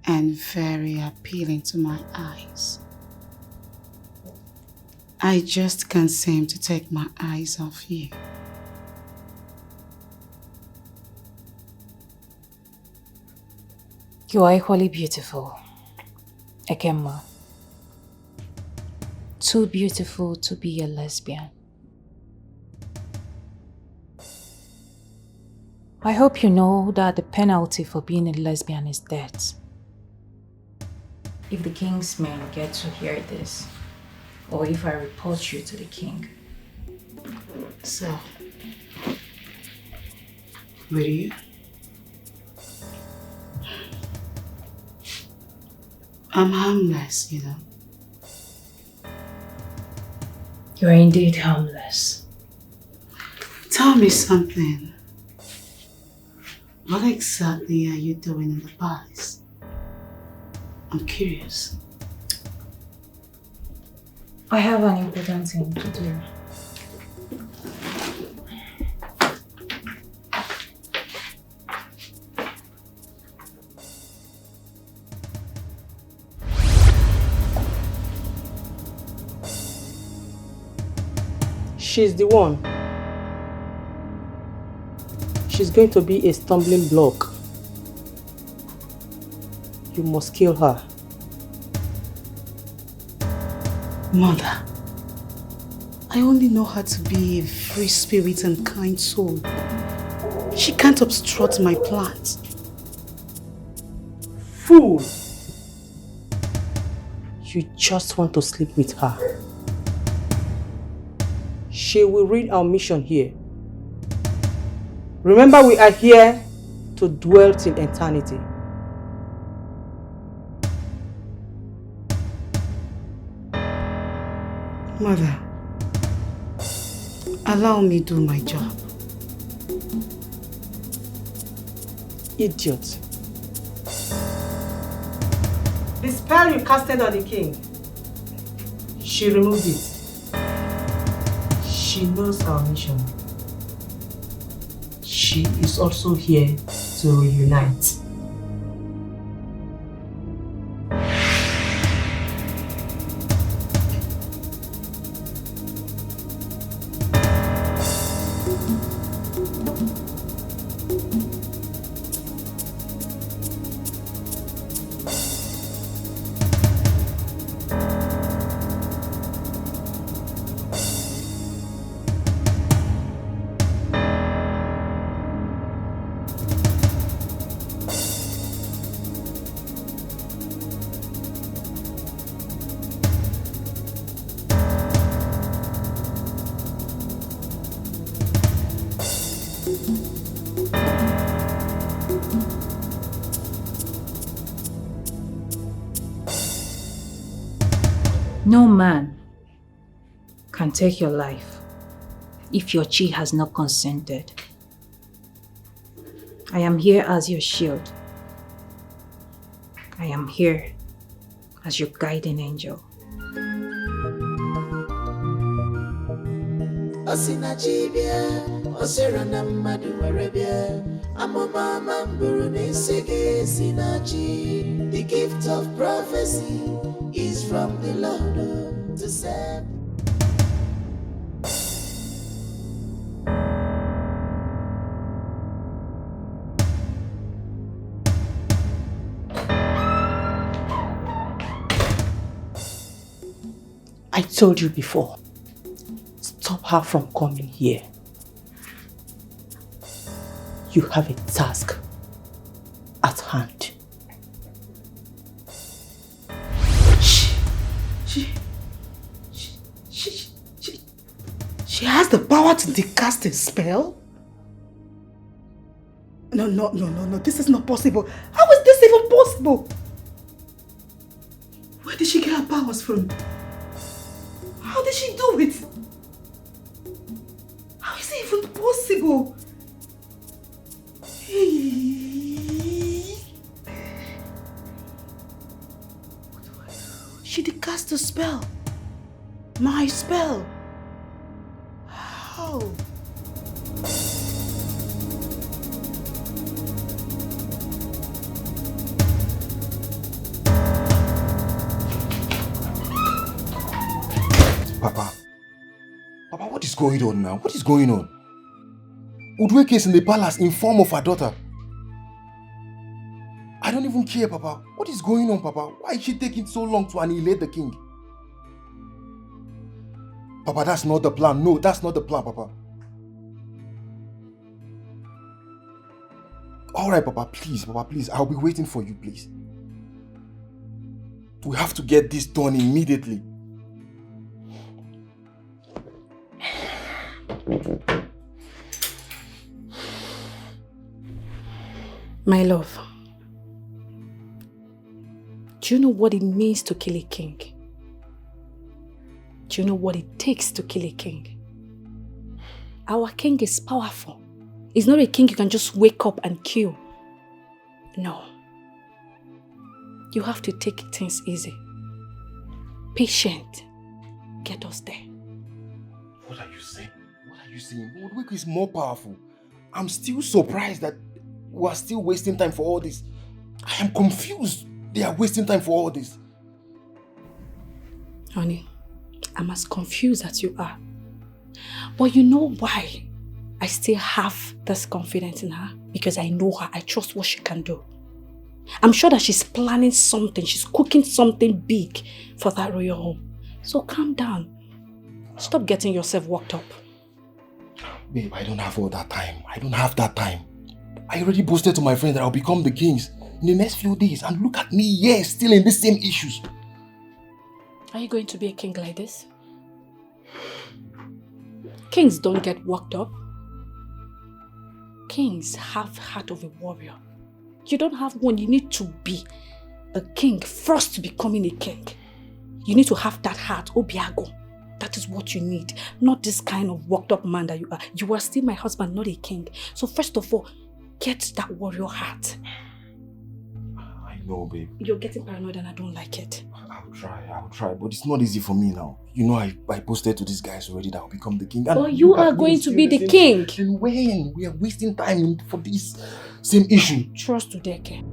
and very appealing to my eyes. I just can't seem to take my eyes off you. You are equally beautiful, Ekemma. Too beautiful to be a lesbian. I hope you know that the penalty for being a lesbian is death. If the king's men get to hear this, or if I report you to the king. So, will you? I'm harmless, you know. You are indeed harmless. Tell me something. What exactly are you doing in the palace? I'm curious. I have an important thing to do. She's the one. She's going to be a stumbling block. You must kill her. Mother, I only know her to be a free spirit and kind soul. She can't obstruct my plans. Fool! You just want to sleep with her. She will read our mission here. Remember, we are here to dwell till eternity. Mother, allow me do my job. Idiot. The spell you casted on the king, she removed it. She knows our mission. She is also here to reunite. No man can take your life if your chi has not consented. I am here as your shield. I am here as your guiding angel. Osinachi bia, osirana madu werebia. Amoma mamburu nisige sinachi. The gift of prophecy is from the Lord to save. I told you before, stop her from coming here. You have a task at hand. She has the power to cast a spell? No, this is not possible. How is this even possible? Where did she get her powers from? How did she do it? How is it even possible? She did cast a spell. My spell. How? going on now? What is going on? Udweke is in the palace in form of her daughter. I don't even care, Papa. What is going on, Papa? Why is she taking so long to annihilate the king? Papa, that's not the plan. No, that's not the plan, Papa. Alright, Papa, please, I'll be waiting for you, please. We have to get this done immediately. My love, do you know what it means to kill a king? Do you know what it takes to kill a king? Our king is powerful. He's not a king you can just wake up and kill. No. You have to take things easy. Patient. Get us there. What are you saying? What are you saying? Udweke is more powerful. I'm still surprised that we are still wasting time for all this. I am confused. They are wasting time for all this. Honey, I'm as confused as you are. But you know why I still have this confidence in her? Because I know her. I trust what she can do. I'm sure that she's planning something. She's cooking something big for that royal home. So calm down. Stop getting yourself worked up. Babe, I don't have all that time. I don't have that time. I already boasted to my friend that I'll become the kings in the next few days. And look at me, yes, still in the same issues. Are you going to be a king like this? Kings don't get worked up. Kings have the heart of a warrior. You don't have one. You need to be a king first becoming a king. You need to have that heart, Obiago. That is what you need. Not this kind of worked up man that you are. You are still my husband, not a king. So first of all, get that warrior heart. I know, babe. You're getting paranoid and I don't like it. I'll try. But it's not easy for me now. You know, I posted to these guys already that I'll become the king. And you are going to be the king. And when? We are wasting time for this same issue. Trust Udeke.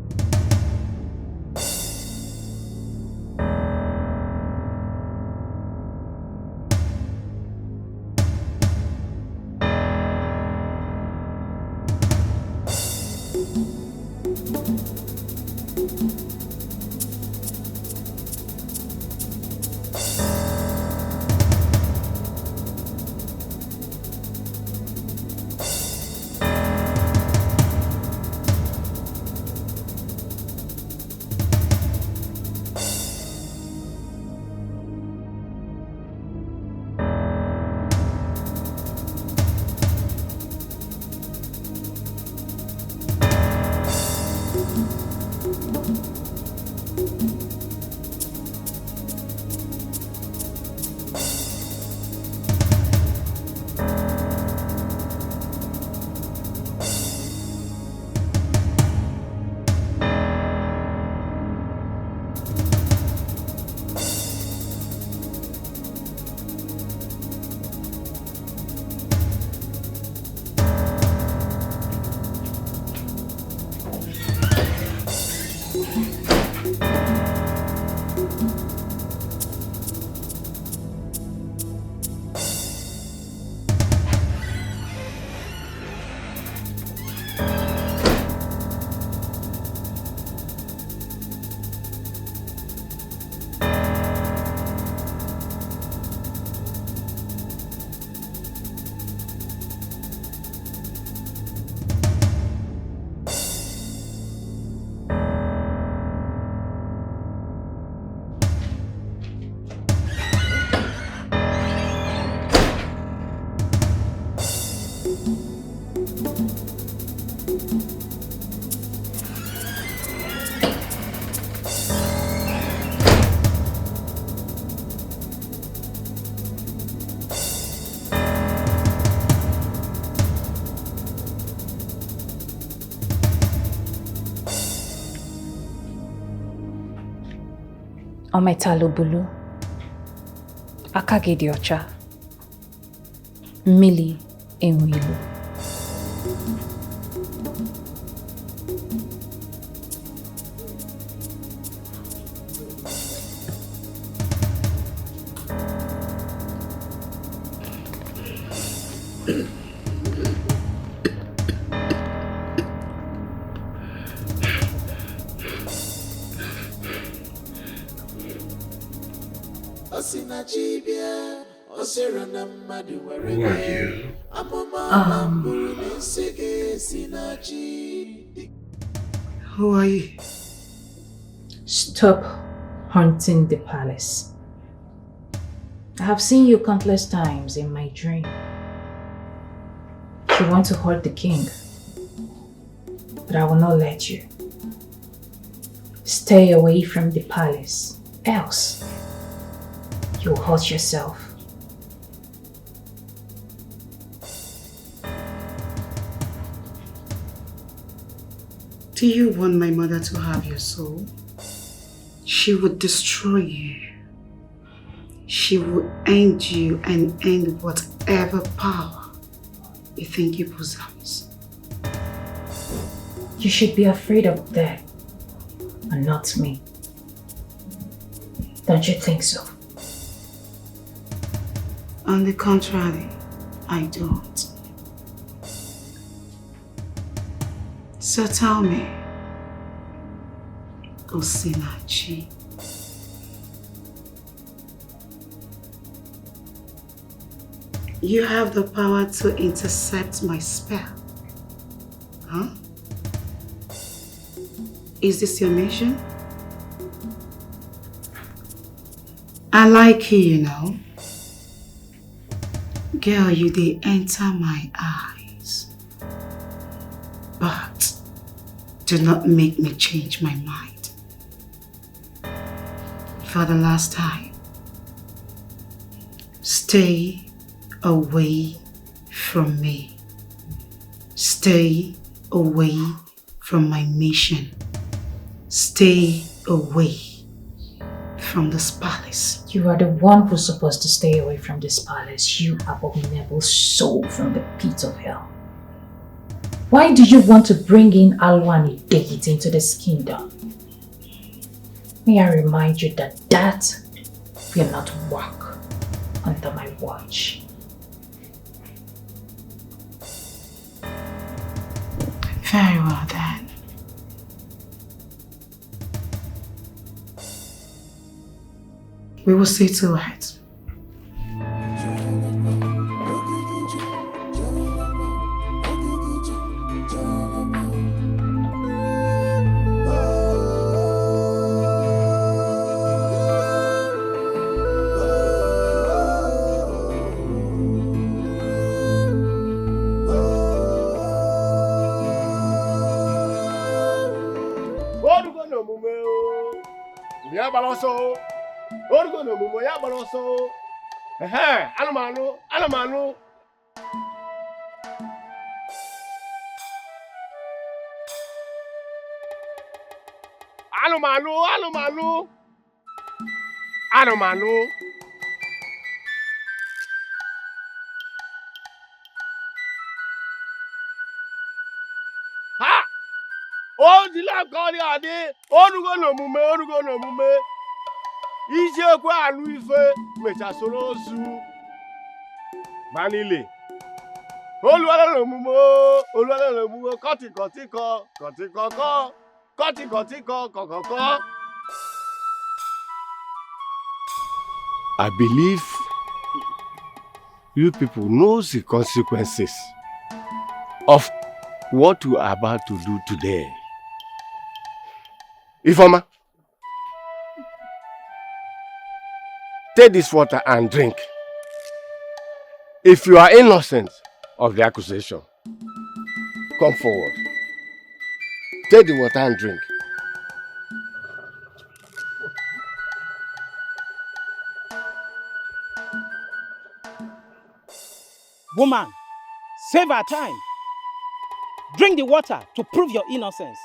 Ometalubulu, Akagediocha, Mili Enwilu. Osinachi bia osira na mmadu were. Who are you? Who are you? Stop haunting the palace. I have seen you countless times in my dream. You want to hurt the king, but I will not let you. Stay away from the palace, else you will hurt yourself. Do you want my mother to have your soul? She would destroy you. She will end you and end whatever power you think you possess. You should be afraid of that, and not me. Don't you think so? On the contrary, I don't. So tell me, Osinachi, you have the power to intercept my spell, huh? Is this your mission? I like you, know. Girl, you did enter my eyes. But do not make me change my mind. For the last time, stay away from me. Stay away from my mission. Stay away from this palace. You are the one who's supposed to stay away from this palace, you abominable soul from the pit of hell. Why do you want to bring in Alono and Edith into this kingdom? May I remind you that will not work under my watch. Very well then. We will see to it. Baloso. Orgo no mumo ya baloso. Alomano. Ha! Oh, the lab God ade. Orgo no mume. Ije kwa anu ife mecha soro ozu manile oluwala lo mumo koti kokoko. I believe you people know the consequences of what you are about to do today. Ifoma, take this water and drink. If you are innocent of the accusation, come forward. Take the water and drink. Woman, save our time. Drink the water to prove your innocence.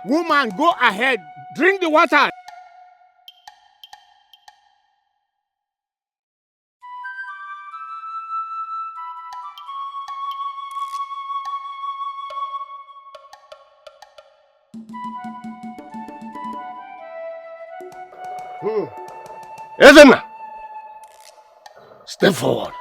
Woman, go ahead. Drink the water. Ezenna, step forward.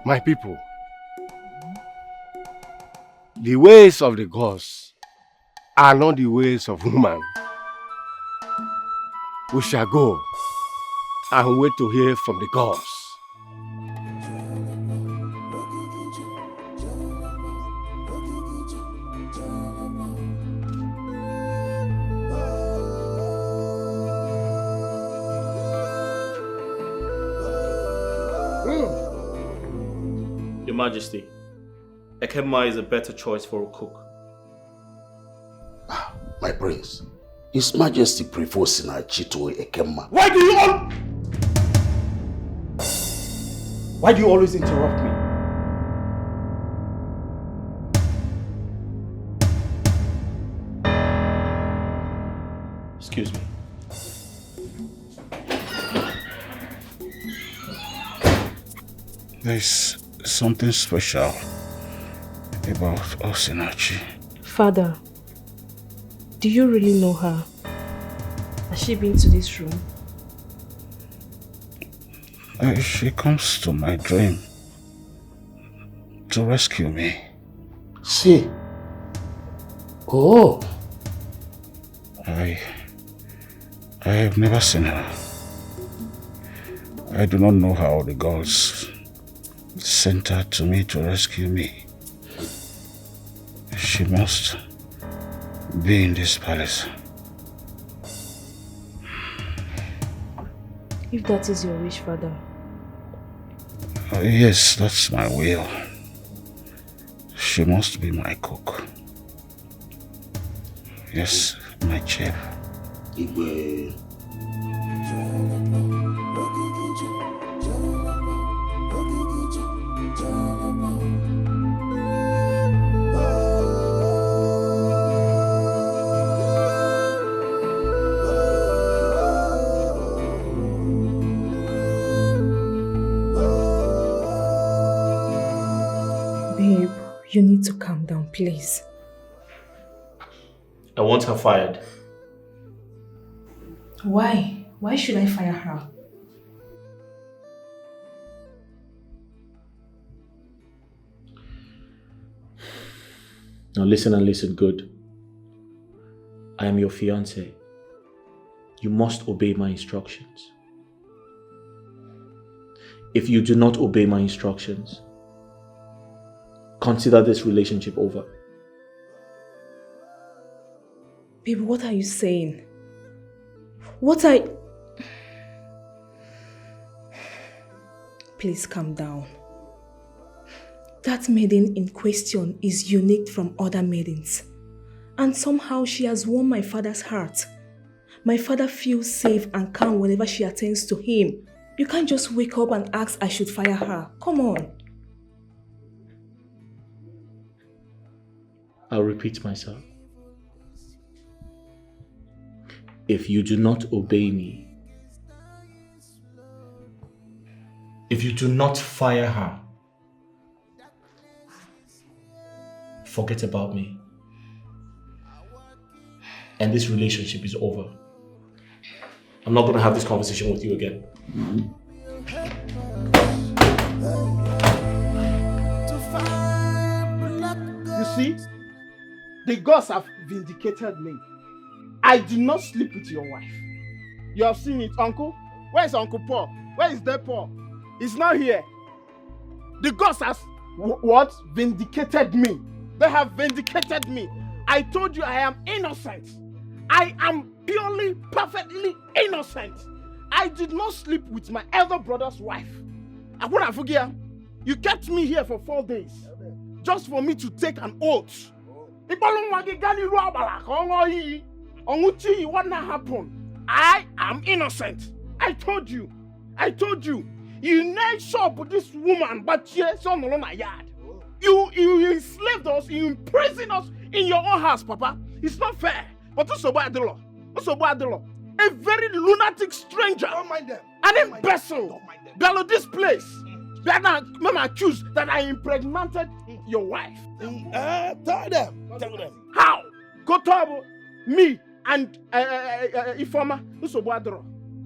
My people, the ways of the gods are not the ways of woman. We shall go and wait to hear from the gods. Your Majesty, Ekema is a better choice for a cook. My prince, His Majesty prefers Osinachi to Ekema. Why do you always interrupt me? Excuse me. There's something special about Osinachi. Father, do you really know her? Has she been to this room? She comes to my dream to rescue me. See? Oh. I have never seen her. I do not know how the gods sent her to me to rescue me. She must be in this palace. If that is your wish, Father. Yes, that's my will. She must be my cook. Yes, my chef. Babe, you need to calm down, please. I want her fired. Why? Why should I fire her? Now listen and listen good. I am your fiancé. You must obey my instructions. If you do not obey my instructions, consider this relationship over. Babe, what are you saying? Please calm down. That maiden in question is unique from other maidens. And somehow she has won my father's heart. My father feels safe and calm whenever she attends to him. You can't just wake up and ask I should fire her. Come on. I'll repeat myself. If you do not obey me, if you do not fire her, forget about me. And this relationship is over. I'm not going to have this conversation with you again. You see, the gods have vindicated me. I did not sleep with your wife. You have seen it, Uncle. Where is Uncle Paul? Where is their Paul? He's not here. The gods have what? Vindicated me. They have vindicated me. I told you I am innocent. I am purely, perfectly innocent. I did not sleep with my elder brother's wife. I wouldn't forget. You kept me here for 4 days just for me to take an oath. What not happened? I am innocent. I told you. You need shop with this woman, but she's on the yard. You enslaved us, you imprisoned us in your own house, Papa. It's not fair. But what's about the law? A very lunatic stranger. Don't mind them. An imbecile. Bellow this place. They are accused that I impregnated your wife. Tell them. How? Kotobo, me and Ifoma,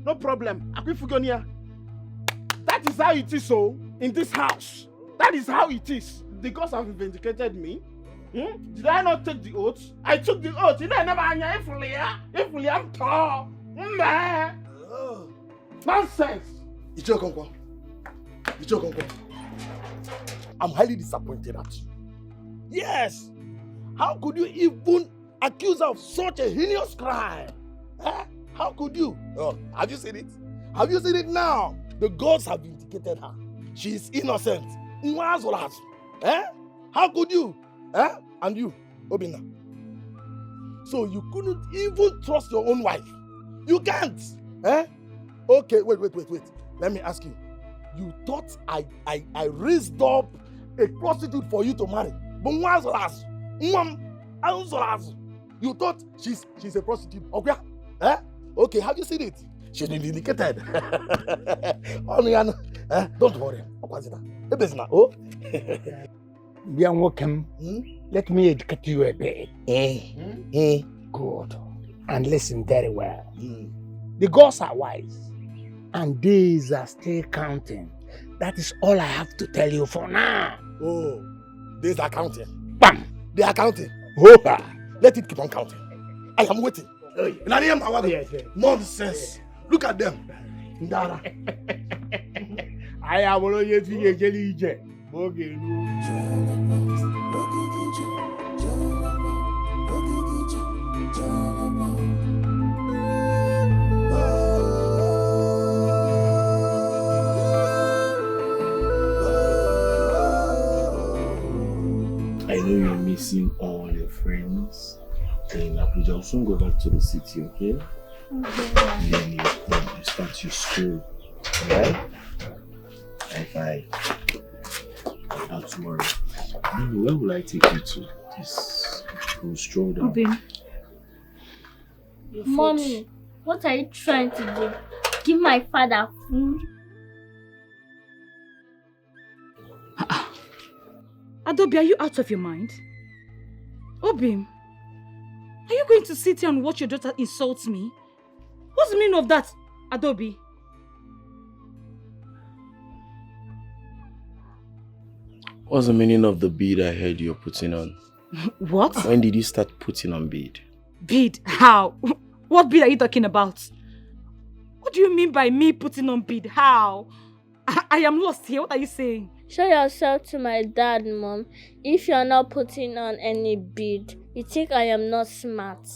no problem. That is how it is so in this house. That is how it is. The gods have vindicated me. Did I not take the oath? I took the oath. Did I never if I'm tall? Nonsense. I'm highly disappointed at you. Yes. How could you even accuse her of such a heinous crime? How could you? Oh, have you seen it? Have you seen it now? The gods have vindicated her. She is innocent. How could you? And you, Obina. So you couldn't even trust your own wife. You can't. Okay, wait. Let me ask you. You thought I raised up a prostitute for you to marry. But you thought she's a prostitute. Okay? Okay, have you seen it? She's been vindicated. Don't worry. Young welcome. Let me educate you a bit. Good. And listen very well. The gods are wise, and days are still counting. That is all I have to tell you for now. Oh, days are counting. Bam! They are counting. Hopa! Let it keep on counting. I am waiting. Nonsense. Look at them. Ndara. I am only a jelly. I know you're missing all your friends in Abuja. I'll soon go back to the city, okay? And then you start your school, alright? High five. Not to worry. Where will I take you to? This stroll down. Obin. Mommy, what are you trying to do? Give my father food? Adobe, are you out of your mind? Obim, are you going to sit here and watch your daughter insult me? What's the meaning of that, Adobe? What's the meaning of the bead I heard you're putting on? What? When did you start putting on bead? Bead? How? What bead are you talking about? What do you mean by me putting on bead? How? I am lost here. What are you saying? Show yourself to my dad, Mom. If you're not putting on any bead, you think I am not smart.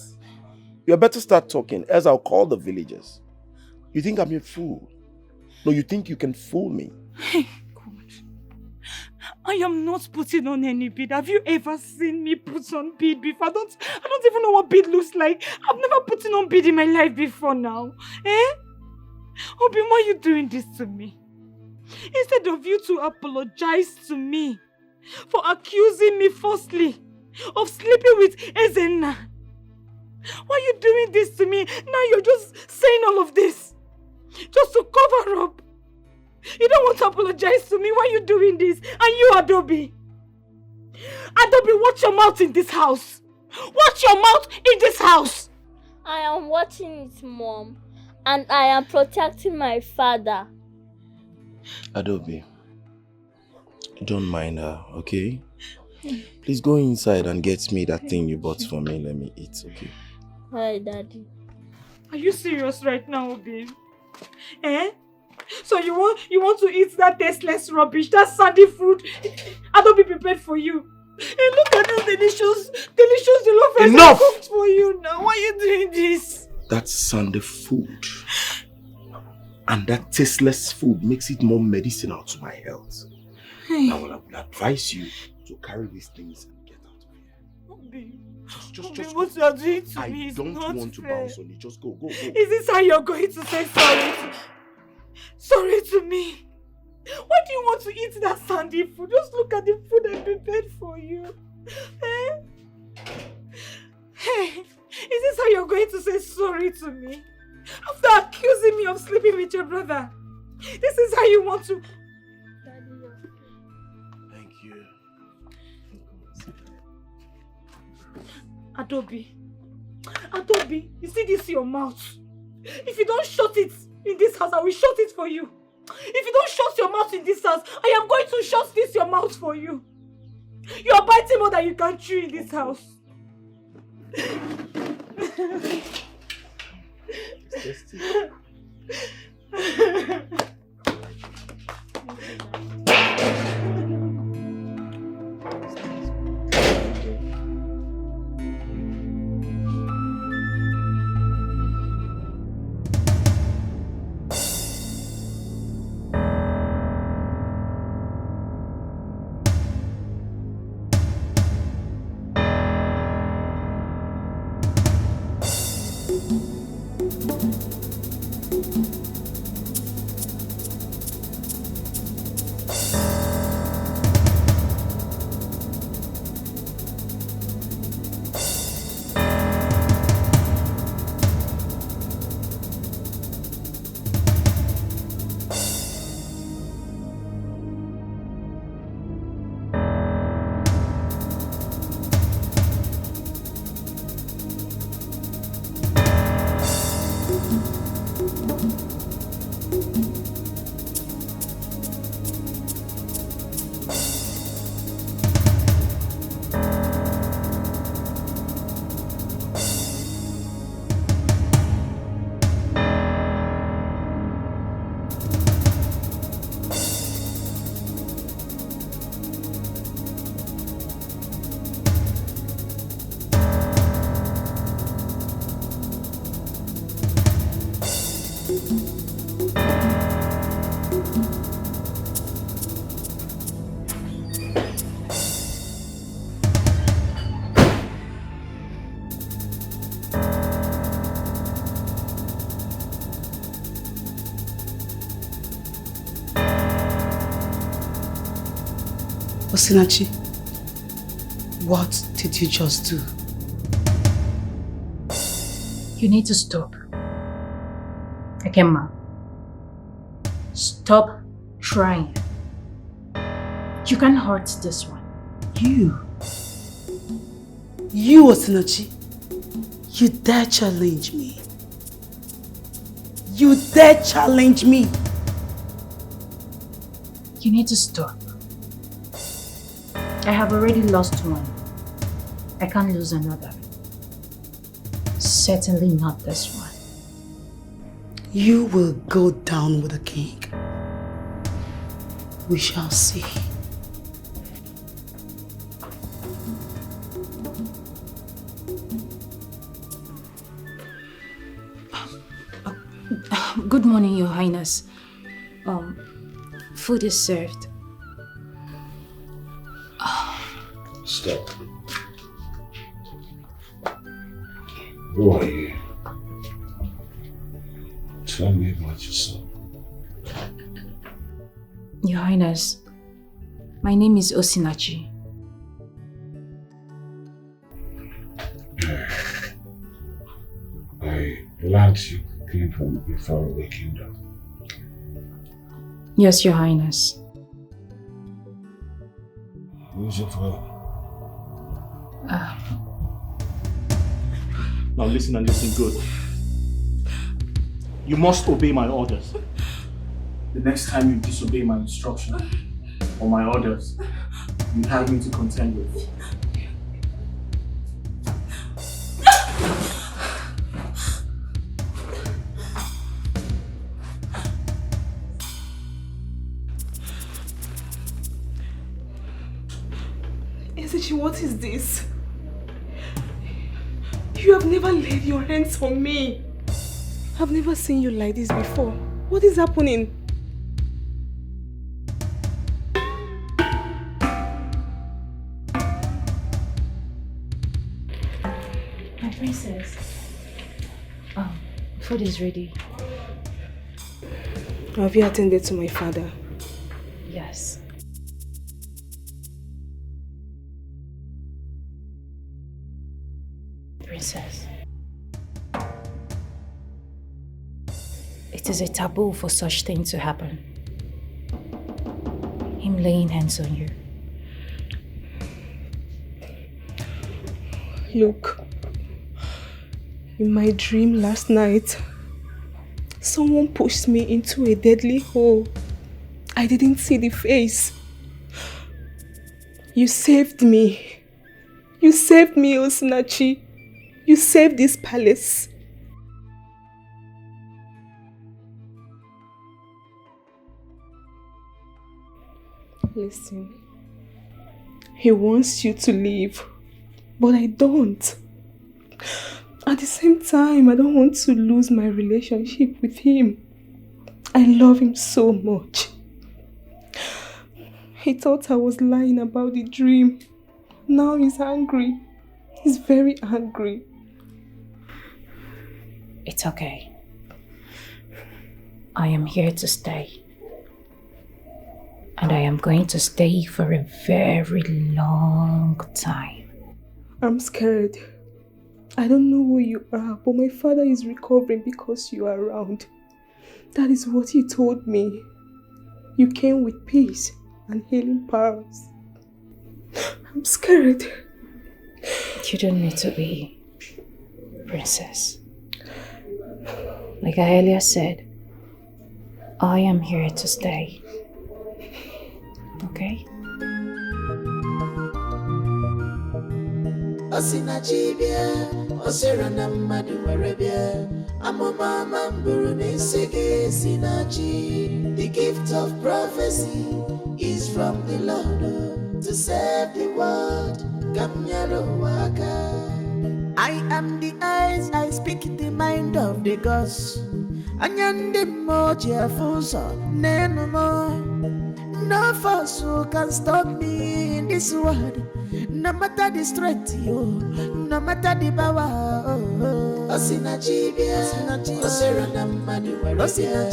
You better start talking, else I'll call the villagers. You think I'm a fool? No, you think you can fool me? Hey, God. I am not putting on any bead. Have you ever seen me put on bead before? I don't even know what bead looks like. I've never put on bead in my life before now. Obi, why are you doing this to me? Instead of you to apologize to me for accusing me falsely of sleeping with Ezenna. Why are you doing this to me? Now you're just saying all of this just to cover up. You don't want to apologize to me. Why are you doing this? And you, Adobe. Adobe, watch your mouth in this house. Watch your mouth in this house. I am watching it, Mom. And I am protecting my father. Adobe, don't mind her, okay? Please go inside and get me that thing you bought for me. Let me eat, okay? Hi, Daddy. Are you serious right now, Obi? So you want to eat that tasteless rubbish, that sandy food Adobe prepared for you? And look at this delicious jollof rice I cooked for you now. Why are you doing this? That's sandy food. And that tasteless food makes it more medicinal to my health. Hey. Now I would advise you to carry these things and get out of here. Obi, Just what you are doing to me I is don't not want to fair. bounce on you. Just go. Is this how you're going to say sorry to me? Why do you want to eat that sandy food? Just look at the food I prepared for you. Hey, is this how you're going to say sorry to me? After accusing me of sleeping with your brother. This is how you want to... Thank you. Adobe, you see this your mouth? If you don't shut it in this house, I will shut it for you. If you don't shut your mouth in this house, I am going to shut this your mouth for you. You are biting more than you can chew in this house. Osinachi, what did you just do? You need to stop. Ekema. Stop trying. You can't hurt this one. You, Osinachi, you dare challenge me? You dare challenge me? You need to stop. I have already lost one. I can't lose another. Certainly not this one. You will go down with the king. We shall see. Good morning, Your Highness. Food is served. Stop. Who are you? Tell me about yourself. Your Highness, my name is Osinachi. I learned you came from a faraway kingdom. Yes, Your Highness. Who's your father? Now listen and listen good. You must obey my orders. The next time you disobey my instruction or my orders, you have me to contend with. Ezechi, what is this? You have never laid your hands on me. I've never seen you like this before. What is happening? My princess. Food is ready. Have you attended to my father? Yes. Princess. It is a taboo for such things to happen. Him laying hands on you. Look, In my dream last night, someone pushed me into a deadly hole. I didn't see the face. You saved me. You saved me, Osinachi. You saved this palace. Listen, he wants you to leave, but I don't. At the same time, I don't want to lose my relationship with him. I love him so much. He thought I was lying about the dream. Now he's angry. He's very angry. It's okay. I am here to stay. And I am going to stay for a very long time. I'm scared. I don't know who you are, but my father is recovering because you are around. That is what he told me. You came with peace and healing powers. I'm scared. You don't need to be, princess. Like I earlier said, I am here to stay. Okay? Osinachi bia, osira na mmadu were bia. Amoma mamburu nisege Osinachi. The gift of prophecy is from the Lord to save the world. Kamyaro waka. I am the eyes, I speak the mind of the gods. Anyande moji afuso, neno mo. No force can stop me in this world. No matter the strength, no matter the power. Osinachi bia, osira na mmadu were bia.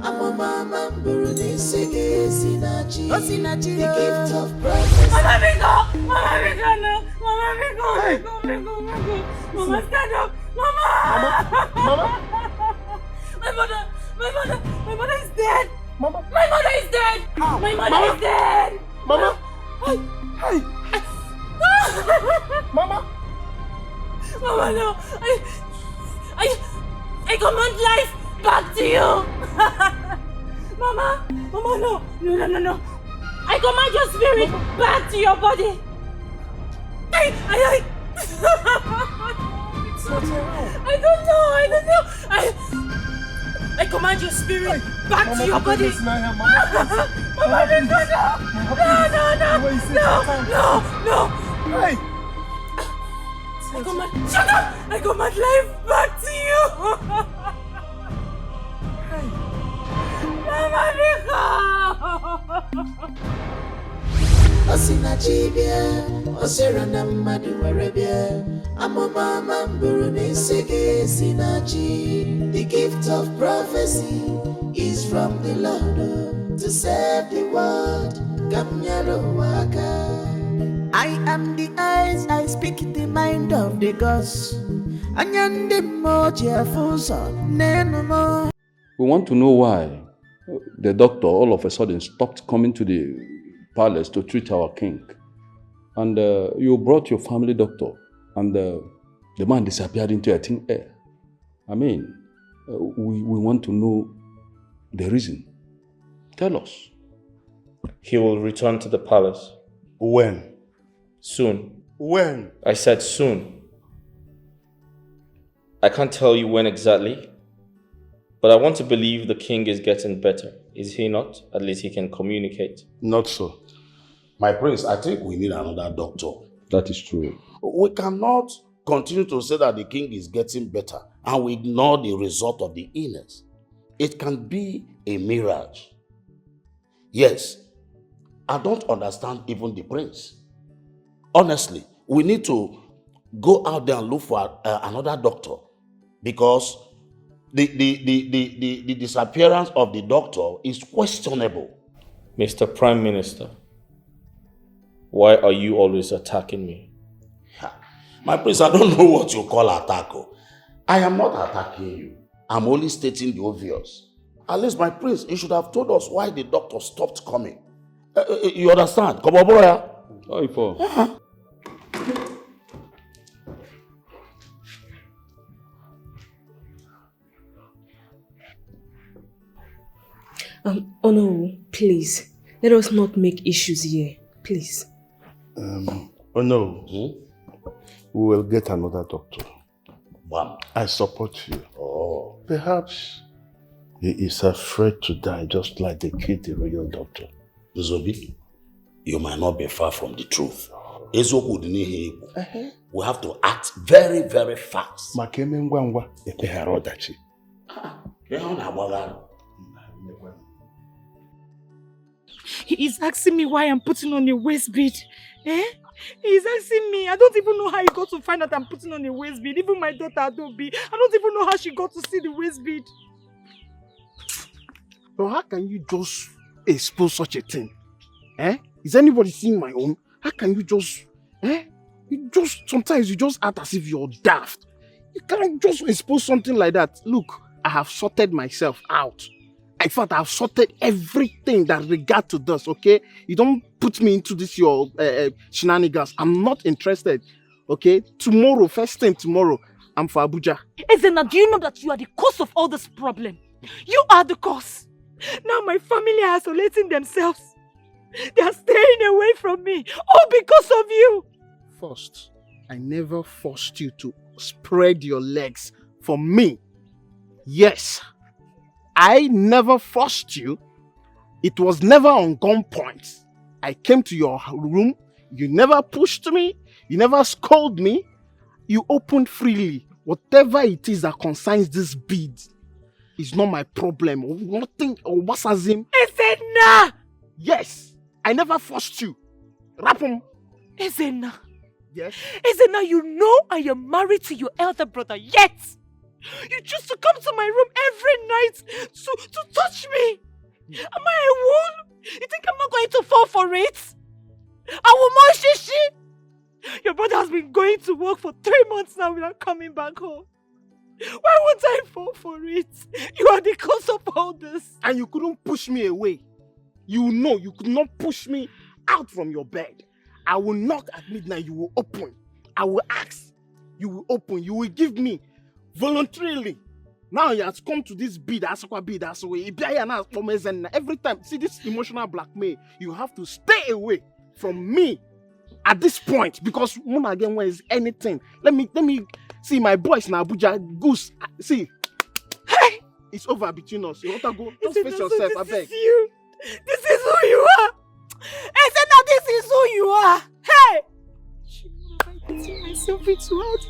Amoma mamburu nisege Osinachi. Osinachi, the gift of prophecy. Mama Biko, no. Mama Biko. Mama, stand up. Mama. My mother is dead. Mama. My mother is dead. My mother is dead. Mama. Hey. Mama. Mama, no. I command life back to you. Mama, no. I command your spirit back to your body. I don't know. I command your spirit back to your body. Mama, no. Hey. Shut up! I command life back to you. Mama, Osinachi bia, osira na mmadu were bia. Amoma mamburu nisege Osinachi. The gift of prophecy is from the Lord to save the world. Kamyaro waka. I am the eyes, I speak the mind of the gods. Anyande moji afuso, neno mo. We want to know why the doctor all of a sudden stopped coming to the palace to treat our king. And you brought your family doctor, and the man disappeared into a thin air. I mean, we want to know the reason. Tell us. He will return to the palace. When? Soon. When? I said soon. I can't tell you when exactly, but I want to believe the king is getting better. Is he not? At least he can communicate. Not so. My prince, I think we need another doctor. That is true. We cannot continue to say that the king is getting better and we ignore the result of the illness. It can be a mirage. Yes, I don't understand even the prince. Honestly, we need to go out there and look for another doctor, because the disappearance of the doctor is questionable. Mr. Prime Minister, why are you always attacking me? My prince, I don't know what you call attack. I am not attacking you. I'm only stating the obvious. At least, my prince, you should have told us why the doctor stopped coming. You understand? Come on, boy. How you for? Oh no, please. Let us not make issues here. Please. Oh no. We will get another doctor. Wow. I support you. Oh. Perhaps he is afraid to die just like they killed the real doctor. Zobi, you might not be far from the truth. We have to act very, very fast. He is asking me why I'm putting on a waist bead. He's asking me. I don't even know how he got to find out I'm putting on a waist bead. Even my daughter Adobe, I don't even know how she got to see the waist bead. But how can you just expose such a thing? Is anybody seeing my own? How can you just, sometimes you just act as if you're daft. You can't just expose something like that. Look, I have sorted myself out. In fact, I've sorted everything that regard to this, okay? You don't put me into this, your shenanigans. I'm not interested, okay? Tomorrow, first thing tomorrow, I'm for Abuja. Ezena, do you know that you are the cause of all this problem? You are the cause. Now my family are isolating themselves. They are staying away from me, all because of you. First, I never forced you to spread your legs for me. Yes, I never forced you. It was never on gunpoint. I came to your room. You never pushed me. You never scolded me. You opened freely. Whatever it is that concerns this bead is not my problem. Nothing or wasazim. Ezena! Yes, I never forced you. Rapum. Ezena. Yes? Ezena, you know I am married to your elder brother, yet you choose to come to my room every night to touch me. Am I a wound? You think I'm not going to fall for it? I will shishi. Your brother has been going to work for 3 months now without coming back home. Why would I fall for it? You are the cause of all this. And you couldn't push me away. You know you could not push me out from your bed. I will knock at midnight, you will open. I will ask, you will open. You will give me voluntarily. Now you have come to this bid, every time, see this emotional blackmail, you have to stay away from me at this point, because Muna again is anything. Let me see my boys in Abuja, Goose, see. Hey! It's over between us. You want to go? Just face yourself, I beg. This is you. This is who you are. Ezena, this is who you are. Hey! I'm putting myself into out.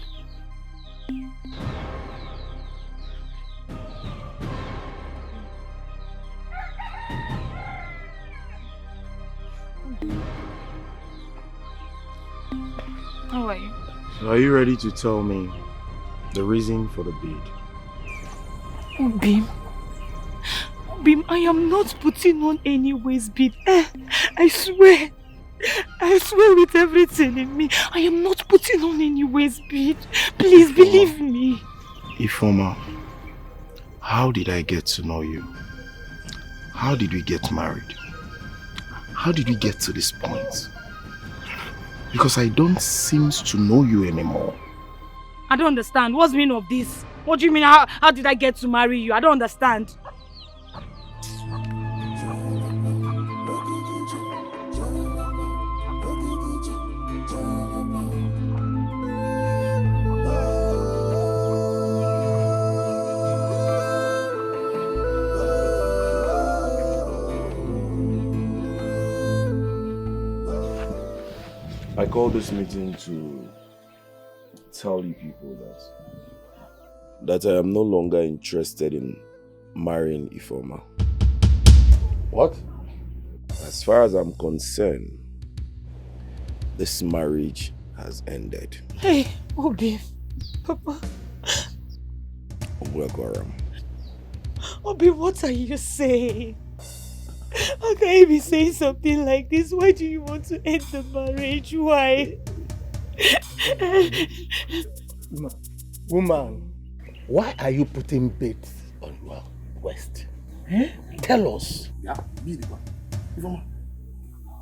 How are you? So are you ready to tell me the reason for the bid? Bim, I am not putting on any waist bead. I swear with everything in me, I am not putting on any waist bead. Please believe me. Ifoma, how did I get to know you? How did we get married? How did we get to this point? Because I don't seem to know you anymore. I don't understand. What's the meaning of this? What do you mean? How did I get to marry you? I don't understand. I called this meeting to tell you people that I am no longer interested in marrying Ifoma. What? As far as I'm concerned, this marriage has ended. Hey, Obi, Papa. Ogwagwaram. Obi, what are you saying? How can you be saying something like this? Why do you want to end the marriage? Why? Woman, why are you putting bait on your waist? Tell us. Yeah, be the one. Ifoma,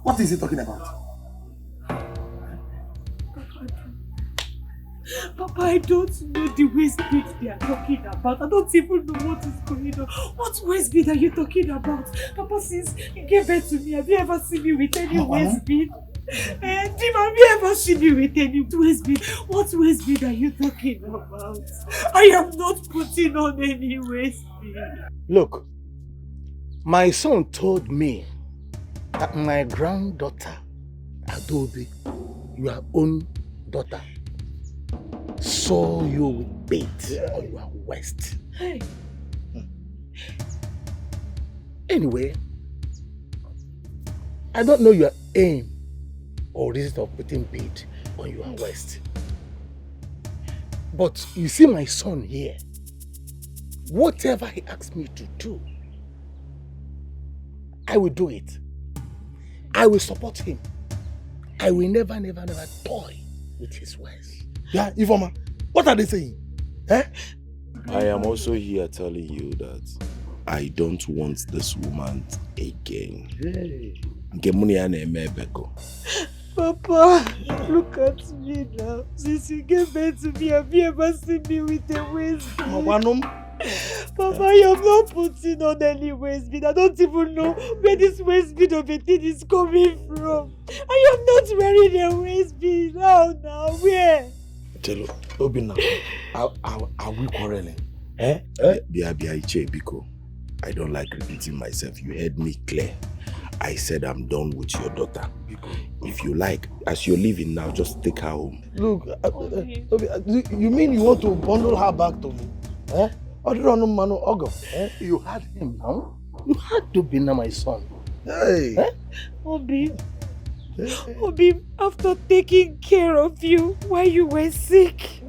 what is he talking about? Papa, I don't know the waist bead they are talking about. I don't even know what is going on. What waist bead are you talking about? Papa, since you gave birth to me, have you ever seen me with any waist bead? Tim, have you ever seen me with any waist bead? What waist bead are you talking about? I am not putting on any waist bead. Look, my son told me that my granddaughter, Adobe, your own daughter, saw you with beads on your waist. Hey. Anyway, I don't know your aim or reason of putting bead on your waist. But you see my son here, whatever he asks me to do, I will do it. I will support him. I will never toy with his ways. Yeah, Ivoma, what are they saying? Eh? I am also here telling you that I don't want this woman again. Hey. Papa, look at me now. Since you gave birth to me, have you ever seen me with a waist bead? Papa, I am not putting on any waist bead. I don't even know where this waist bead of a thing is coming from. I am not wearing a waist bead. Now, where? Tell Obina, are we quarreling? Biko, I don't like repeating myself. You heard me clear. I said I'm done with your daughter. If you like, as you're leaving now, just take her home. Look, you mean you want to bundle her back to me? Eh? You had him now? You had to be now my son. Hey. Eh? Obi, after taking care of you while you were sick,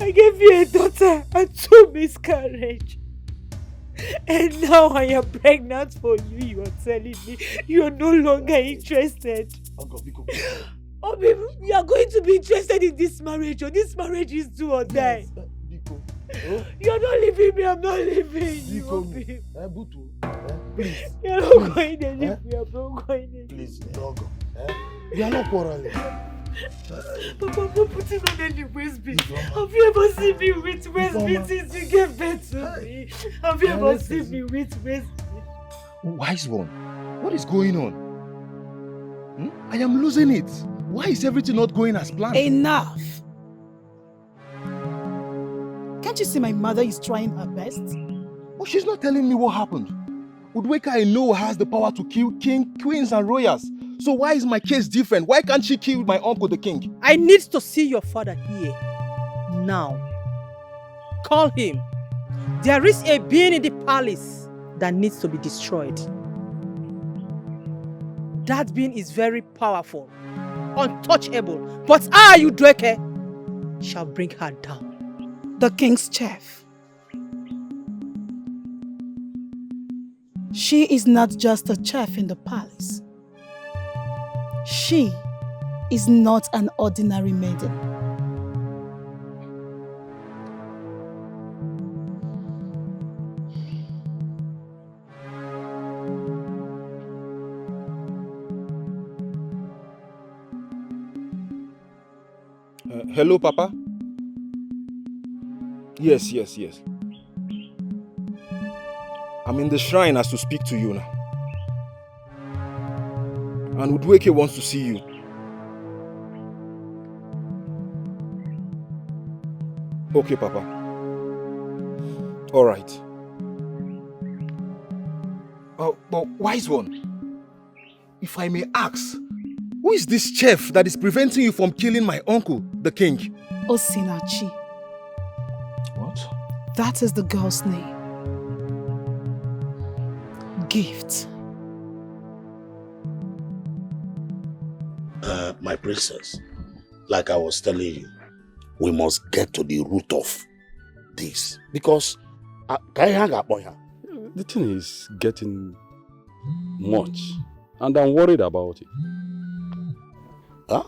I gave you a daughter and 2 miscarriages. And now I am pregnant for you. You are telling me you are no longer interested. Obi, you are going to be interested in this marriage, or this marriage is do or die. You are not leaving me, I'm not leaving you, Obi. Please. You are not going anywhere, I'm not going anywhere. Please, Dogo. You are not quarreling. Papa, I'm not putting on any waist bead. Have you ever seen me with waist bead since you gave birth to me? Have you ever seen me with waist bead? Wise one, what is going on? I am losing it. Why is everything not going as planned? Enough! Can't you see my mother is trying her best? Oh, she's not telling me what happened. Udweka, I know, has the power to kill king, queens, and royals. So why is my case different? Why can't she kill my uncle, the king? I need to see your father here. Now. Call him. There is a being in the palace that needs to be destroyed. That being is very powerful, untouchable. But I, Udweke, shall bring her down. The king's chef. She is not just a chef in the palace. She is not an ordinary maiden. Hello, Papa? Yes. I'm in the shrine as to speak to you now. And Udweke wants to see you. Okay, Papa. All right. But wise one, if I may ask, who is this chef that is preventing you from killing my uncle, the king? Osinachi. What? That is the girl's name. Gift. My princess, like I was telling you, we must get to the root of this. Because, can you hang up on her? The thing is getting much, and I'm worried about it. Huh?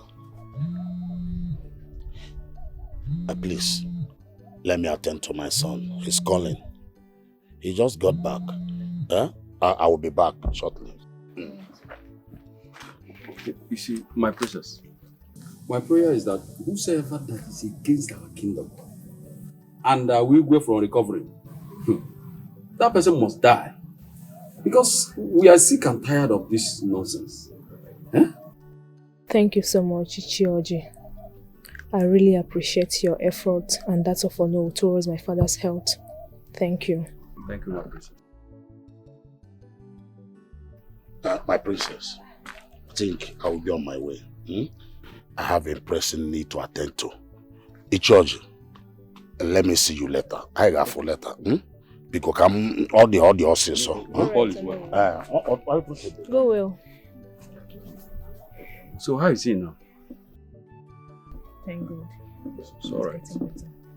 Please, let me attend to my son. He's calling. He just got back. Huh? I will be back shortly. You see, my princess, My prayer is that whosoever that is against our kingdom and we go for recovery, that person must die. Because we are sick and tired of this nonsense. Thank you so much, Ichioji. I really appreciate your effort and that of Ono towards my father's health. Thank you. Thank you, my princess. My princess, I think I will be on my way. I have a pressing need to attend to. Ichioji, let me see you later. I got for later. Because I'm all the horses. So. All is well. Go well. So how is he now? Thank God. It's all right.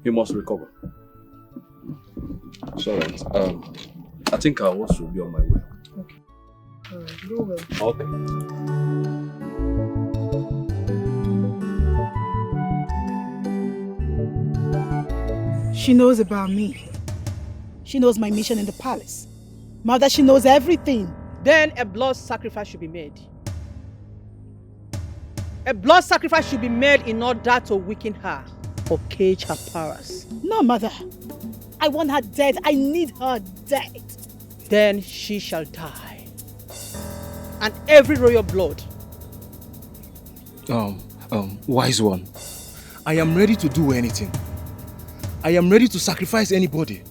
He must recover. It's all right. I think I also will be on my way. Okay. All right. Go well. Okay. She knows about me. She knows my mission in the palace. Mother, she knows everything. Then a blood sacrifice should be made. A blood sacrifice should be made in order to weaken her or cage her powers. No, Mother. I want her dead. I need her dead. Then she shall die. And every royal blood. Wise one, I am ready to do anything. I am ready to sacrifice anybody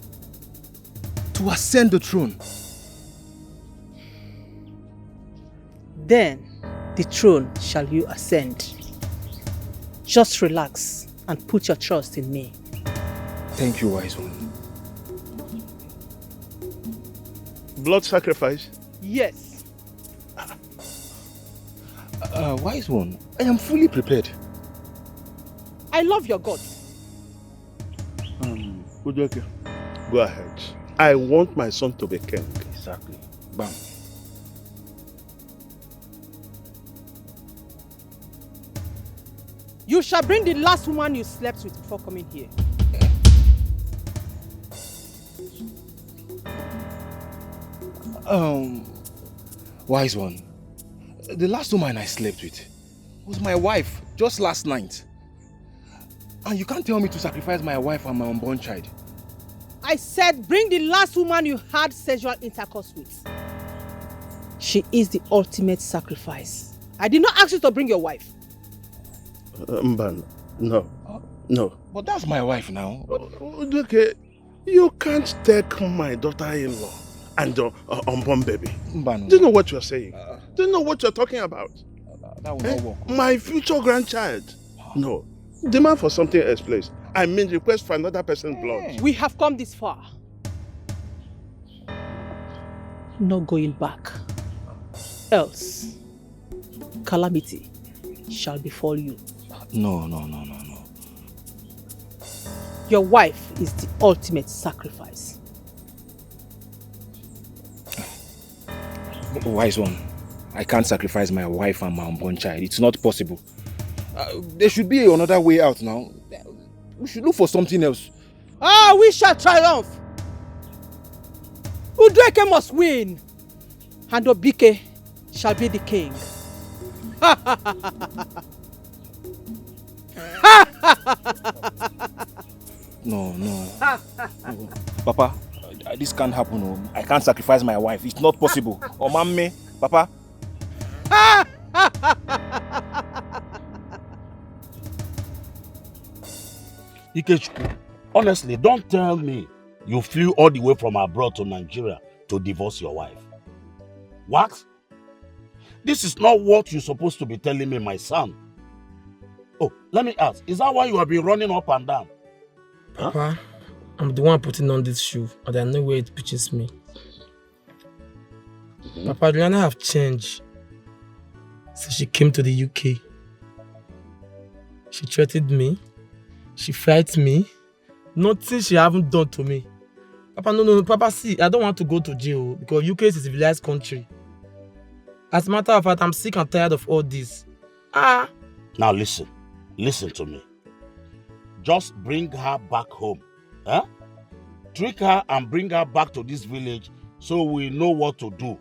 to ascend the throne. Then the throne shall you ascend. Just relax and put your trust in me. Thank you, wise one. Blood sacrifice? Yes. Wise one, I am fully prepared. I love your God. Udoke, go ahead. I want my son to be king. Exactly. Bam. You shall bring the last woman you slept with before coming here. Wise one, the last woman I slept with was my wife just last night. And you can't tell me to sacrifice my wife and my unborn child. I said bring the last woman you had sexual intercourse with. She is the ultimate sacrifice. I did not ask you to bring your wife. Mban, no. No. But that's my wife now. Okay, you can't take my daughter-in-law and unborn baby. Mban. Do you know what you're saying? Do you know what you're talking about? That will not work. My future grandchild. No. Demand for something else, please. I mean request for another person's blood. We have come this far. No going back. Else, calamity shall befall you. No. Your wife is the ultimate sacrifice. Wise one, I can't sacrifice my wife and my unborn child. It's not possible. There should be another way out now. We should look for something else. We shall triumph. Udreke must win. And Obike shall be the king. No. Papa, this can't happen. I can't sacrifice my wife. It's not possible. Oh, Mamme, Papa. Ikechukwu, honestly, don't tell me you flew all the way from abroad to Nigeria to divorce your wife. What? This is not what you're supposed to be telling me, my son. Oh, let me ask, is that why you have been running up and down? Papa, I'm the one putting on this shoe, and I know where it pitches me. Papa, Rihanna have changed since she came to the UK. She threatened me. She fights me. Nothing she haven't done to me. Papa, no. Papa, see, I don't want to go to jail because UK is a civilized country. As a matter of fact, I'm sick and tired of all this. Now listen to me. Just bring her back home. Trick her and bring her back to this village so we know what to do.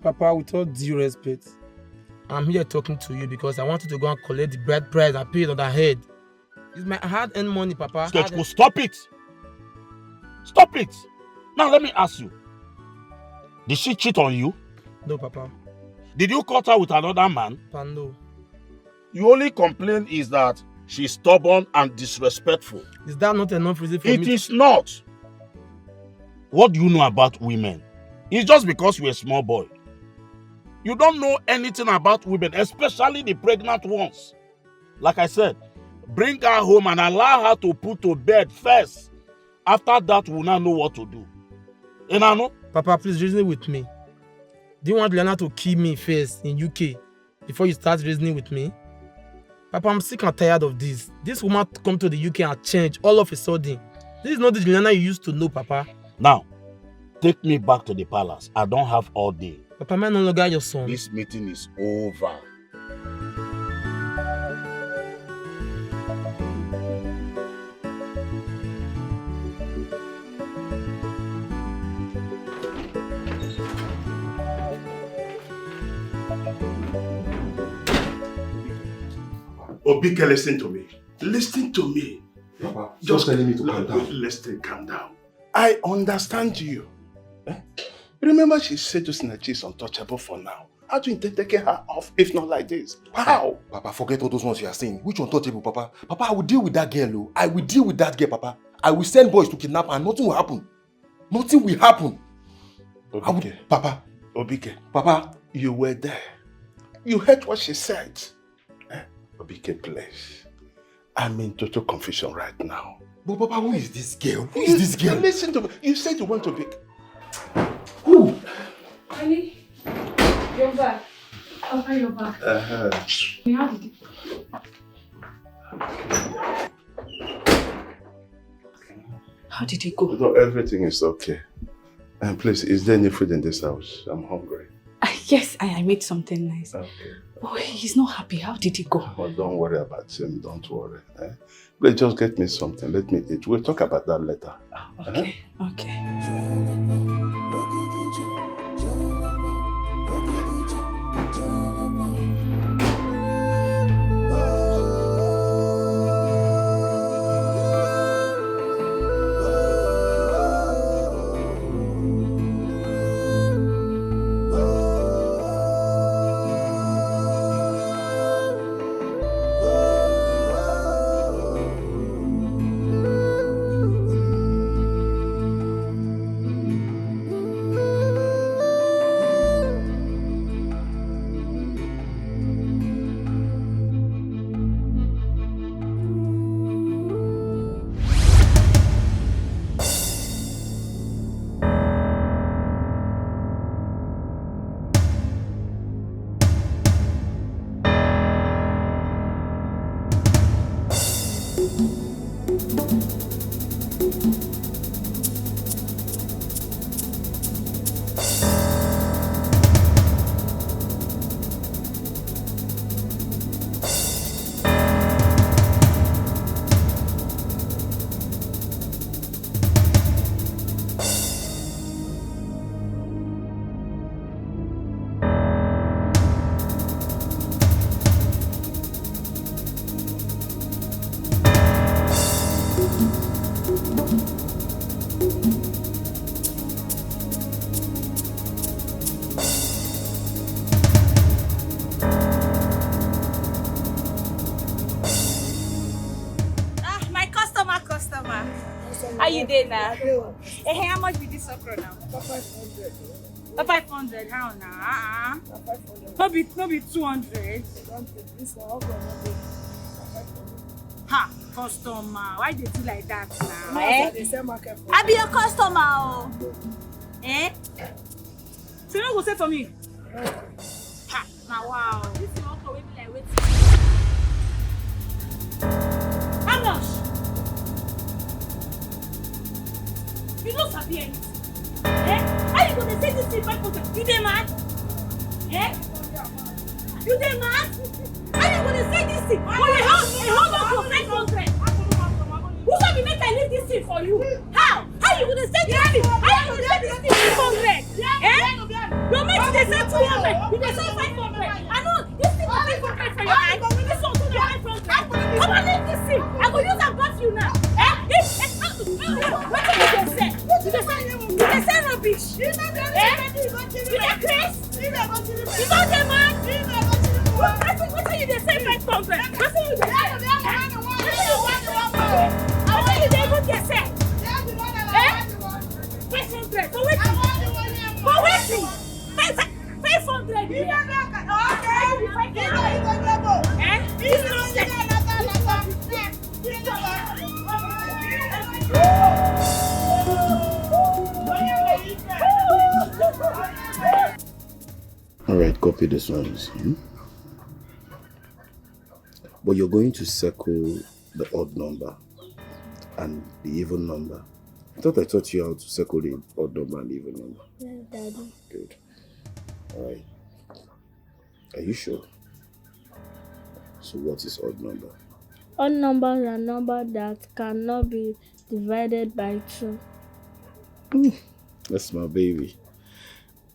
Papa, with all due respect, I'm here talking to you because I wanted to go and collect the bride price and pay it on her head. It's my hard-earned money, Papa. Sketchko, stop it! Stop it! Now let me ask you. Did she cheat on you? No, Papa. Did you caught her with another man? Papa, no. You only complain is that she's stubborn and disrespectful. Is that not enough reason for me? It is not. What do you know about women? It's just because you're a small boy. You don't know anything about women, especially the pregnant ones. Like I said, bring her home and allow her to put to bed first. After that, we'll not know what to do. Enano? Papa, please reason with me. Do you want Lena to kill me first in UK before you start reasoning with me? Papa, I'm sick and tired of this. This woman come to the UK and change all of a sudden. This is not the Lena you used to know, Papa. Now, take me back to the palace. I don't have all day. Papa, I'm no longer your son. This meeting is over. Obike, listen to me. Listen to me. Papa, just telling me to calm down. Listen, calm down. I understand you. Remember she said Osinachi is untouchable for now. How do you intend taking her off if not like this? How? Papa, forget all those ones you are saying. Which untouchable, Papa? Papa, I will deal with that girl, oh. I will deal with that girl, Papa. I will send boys to kidnap her and nothing will happen. Nothing will happen. Obike. Papa. Obike. Papa. You were there. You heard what she said. Obike, please. I'm in total confusion right now. But Papa, who is this girl? Who is this girl? Listen to me. You said you want to be... Who? Honey, you're back. Papa, you're back. How did it? How did it go? No, everything is okay. And please, is there any food in this house? I'm hungry. Yes, I made something nice. Okay. Oh, he's not happy. How did it go? Oh, don't worry about him. Don't worry. Please just get me something. Let me eat. We'll talk about that later. Okay. Okay. How you doing now? Hey, how much be this okra now? 500. 500, how now? No be 200. Ha, customer. Why they do like that now? I be your customer. Oh. Eh? So you no go say for me? Ha, now wow. This is okra wey be like waiting. How much? You don't sabi anything. Eh? How you gonna say this thing 500? You dey mad? Eh? You dey mad? How you gonna say this thing? For a whole lot of 500. Who shall be make I leave this thing for you? How? How you gonna say this thing? How you gonna say this thing 500? Eh? Your mate dey say 200. You dey say 500. I know. copy this ones. But you're going to circle the odd number and the even number. I thought I taught you how to circle the odd number and the even number. Yes, Daddy. Good. Alright. Are you sure? So what is odd number? Odd numbers are numbers that cannot be divided by 2. That's my baby.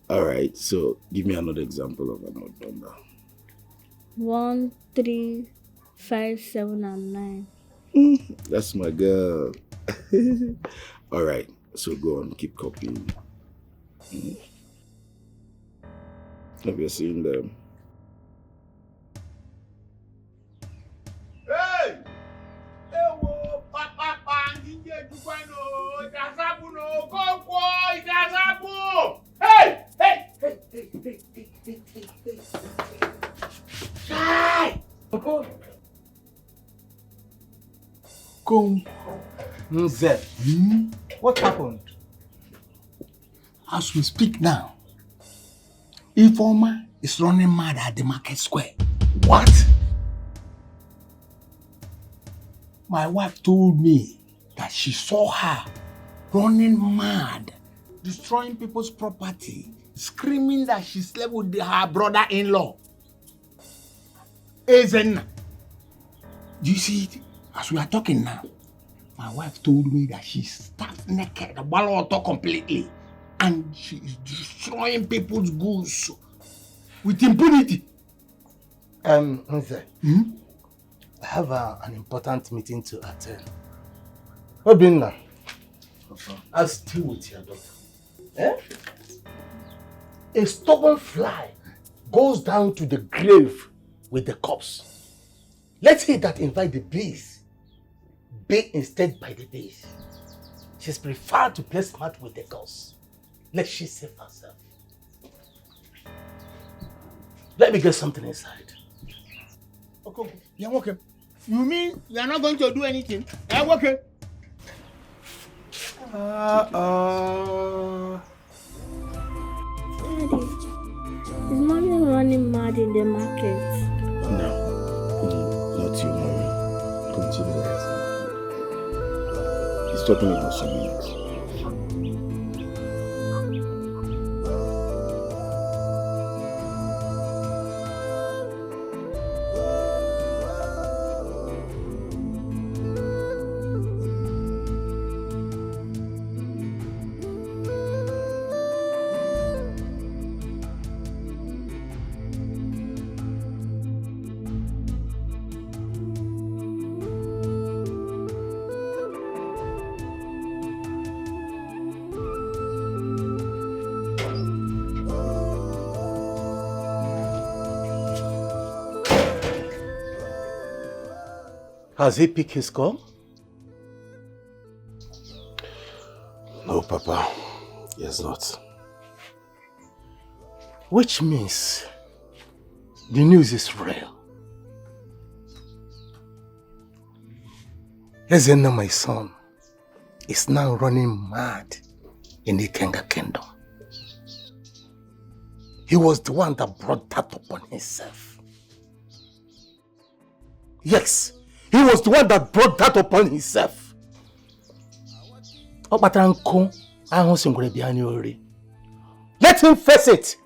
Alright, so give me another example of an odd number. 1, 3, 5, 7, and 9. That's my girl. Alright, so go on, keep copying. Have you seen them? Hey! Hey! Hey! Come. Nze. What happened? As we speak now, Informer is running mad at the market square. What? My wife told me that she saw her running mad, destroying people's property, screaming that she slept with her brother-in-law. Ezen. Do you see it? As we are talking now, my wife told me that she starved naked, the completely, and she is destroying people's goods with impunity. Nze, I have an important meeting to attend. Obinna, I'll stay with your daughter. Eh? A stubborn fly goes down to the grave with the corpse. Let's say that invite the bees, be instead by the bees. She's preferred to play smart with the girls. Let she save herself. Let me get something inside. Okay, you're okay. You mean you are not going to do anything? I'm okay. Daddy, is mommy running mad in the market? No, not you, mommy. Continue that. He's talking about something else. Has he picked his call? No, Papa. He has not. Which means the news is real. Ezenna, my son, is now running mad in the Kenga kingdom. He was the one that brought that upon himself. Yes, he was the one that brought that upon himself. Let him face it.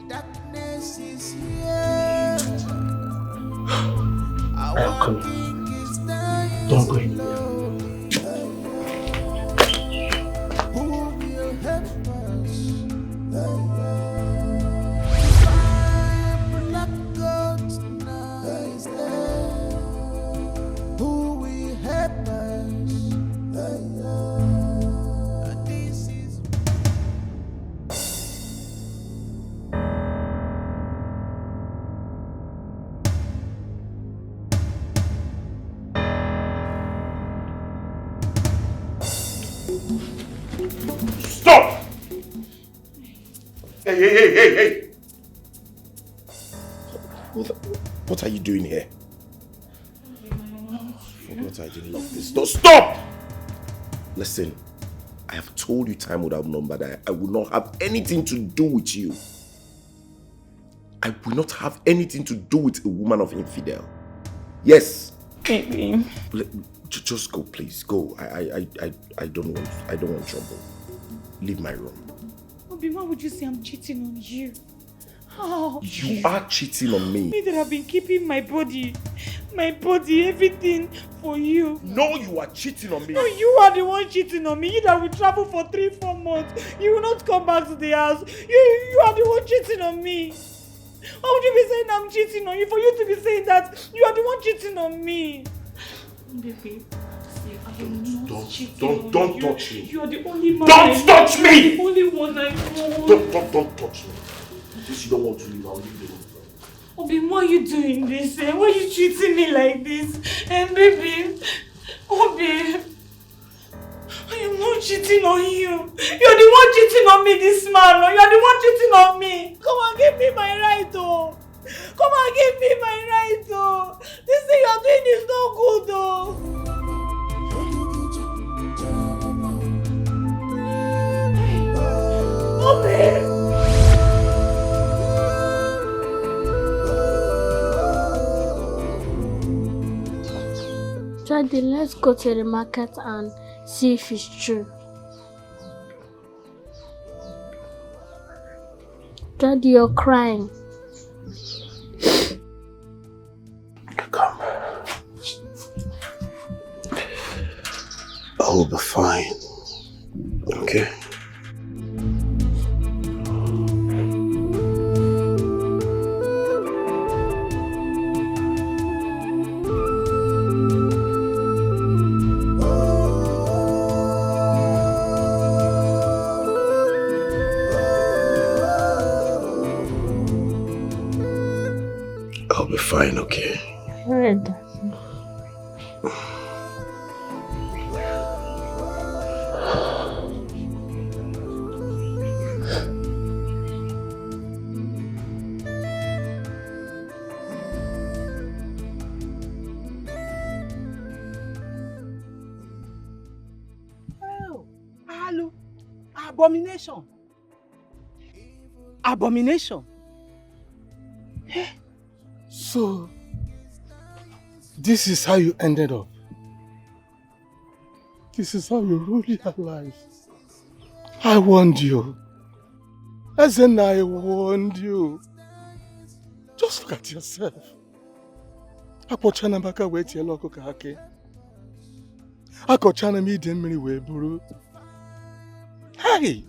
Darkness is here. I am coming. Don't go anywhere. Who will help us? Black God tonight. Who will help us? This is Stop! Hey! What are you doing here? What I didn't lock this door. Stop! Listen, I have told you time without number that I will not have anything to do with you. I will not have anything to do with a woman of infidel. Yes. Baby. Just go, please. Go. I don't want trouble. Leave my room. Obi, why would you say I'm cheating on you? How? You are cheating on me. Me that have been keeping my body, everything for you. No, you are cheating on me. No, you are the one cheating on me. You that will travel for 3-4 months. You will not come back to the house. You are the one cheating on me. Why would you be saying I'm cheating on you? For you to be saying that you are the one cheating on me. Baby, see, I am not cheating on you. Don't touch me. You are the only man. Don't touch me! The only one I know. Don't touch me. Since you don't want to leave, I'll leave the room. Obi, why are you doing this? Why are you treating me like this? Baby, Obi, I am not cheating on you. You're the one cheating on me, this man. You're the one cheating on me. Come and give me my right, oh. Come and give me my right, oh. This thing you're doing is not good, oh. Obi. Daddy, let's go to the market and see if it's true. Daddy, you're crying. Come. I will be fine. Okay? I'll be fine, okay? Good. Oh, Alo, abomination. Abomination. So, this is how you ended up. This is how you ruled your life. I warned you. As in, I warned you. Just look at yourself. Akochana baka weti eloko kahake. Akochana mi demiri we buru. Hey!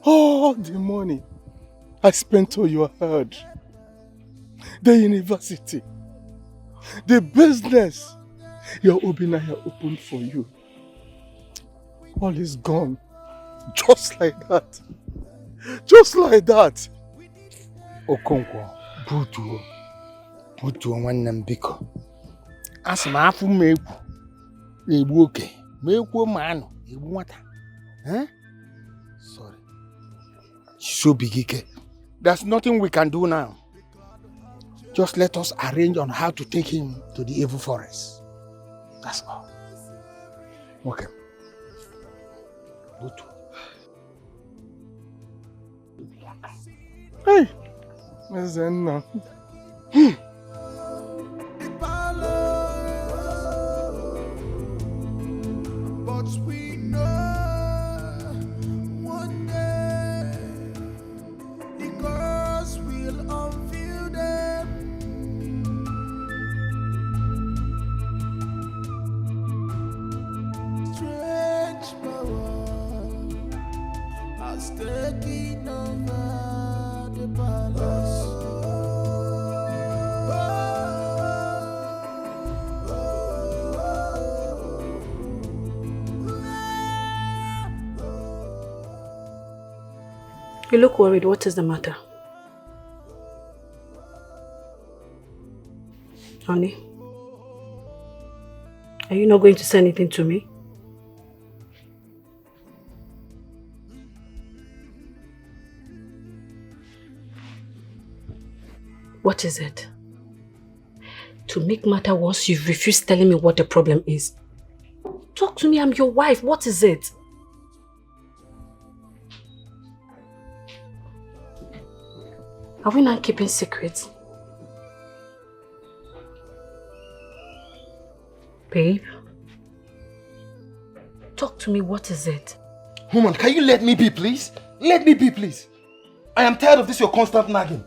All the money I spent on your head. The university, the business your Obinaya opened for you, all is gone. Just like that. Just like that. Okonkwo, butuo nwanne m biko. Asị m afụ m egwu na-egbu oke, ma ekwuo ma anụ egbu nwata. Sorry. So big ike. There's nothing we can do now. Just let us arrange on how to take him to the evil forest. That's all. Okay. Butu. Hey! Mezenna. But we know one day the gods will unveil them. Strange power has taken over the palace. You look worried. What is the matter? Honey? Are you not going to say anything to me? What is it? To make matter worse, you've refused telling me what the problem is. Talk to me, I'm your wife. What is it? Are we not keeping secrets? Babe? Talk to me, what is it? Woman, can you let me be, please? Let me be, please. I am tired of this, your constant nagging.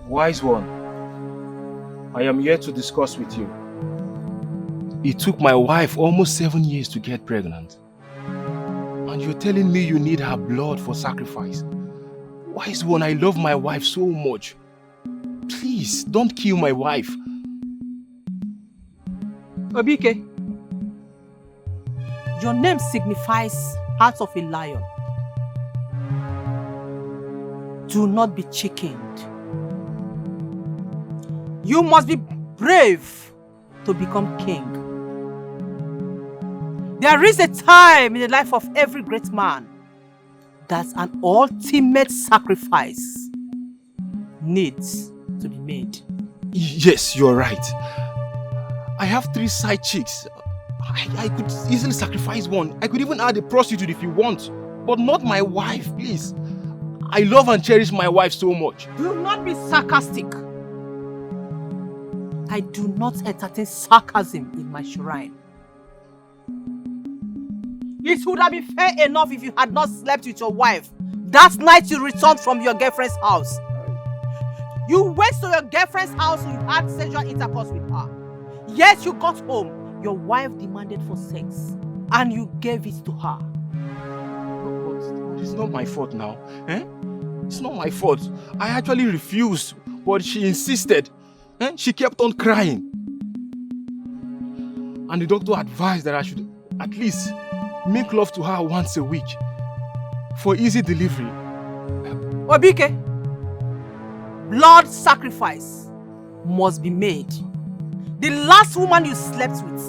Wise one, I am here to discuss with you. It took my wife almost 7 years to get pregnant. And you're telling me you need her blood for sacrifice. Wise one, I love my wife so much. Please, don't kill my wife. Obike, your name signifies heart of a lion. Do not be chickened. You must be brave to become king. There is a time in the life of every great man that an ultimate sacrifice needs to be made. Yes, you're right. I have 3 side chicks. I could easily sacrifice one. I could even add a prostitute if you want. But not my wife, please. I love and cherish my wife so much. Do not be sarcastic. I do not entertain sarcasm in my shrine. It would have been fair enough if you had not slept with your wife that night you returned from your girlfriend's house. You went to your girlfriend's house and you had sexual intercourse with her. Yes, you got home. Your wife demanded for sex and you gave it to her. But it's not my fault now. Eh? It's not my fault. I actually refused, but she insisted. She kept on crying. And the doctor advised that I should at least make love to her once a week for easy delivery. Obike, blood sacrifice must be made. The last woman you slept with,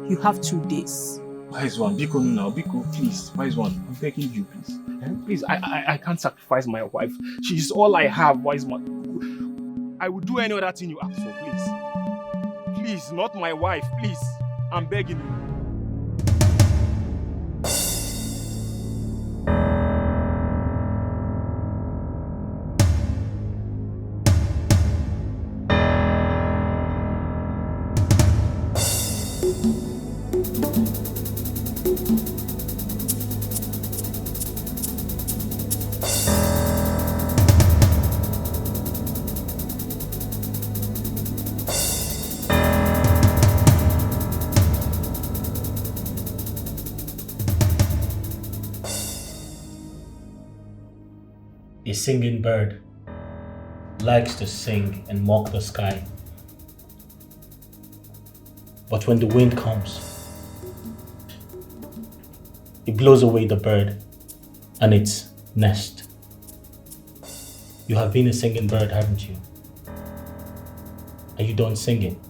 you have 2 days. Wise one, Biko now, Biko, please. Wise one, I'm begging you, please. Please, I can't sacrifice my wife. She is all I have, wise man. I will do any other thing you ask for, please. Please, not my wife, please. I'm begging you. A singing bird likes to sing and mock the sky. But when the wind comes, it blows away the bird and its nest. You have been a singing bird, haven't you? Are you done singing?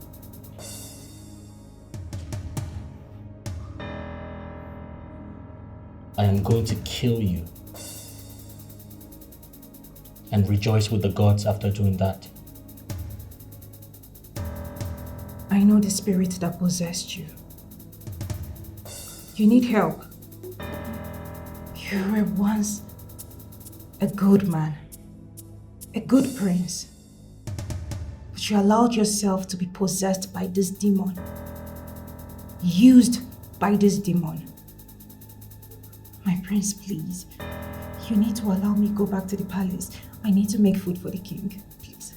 I am going to kill you and rejoice with the gods after doing that. I know the spirit that possessed you. You need help. You were once a good man, a good prince. But you allowed yourself to be possessed by this demon. Used by this demon. My prince, please. You need to allow me go back to the palace. I need to make food for the king. Please.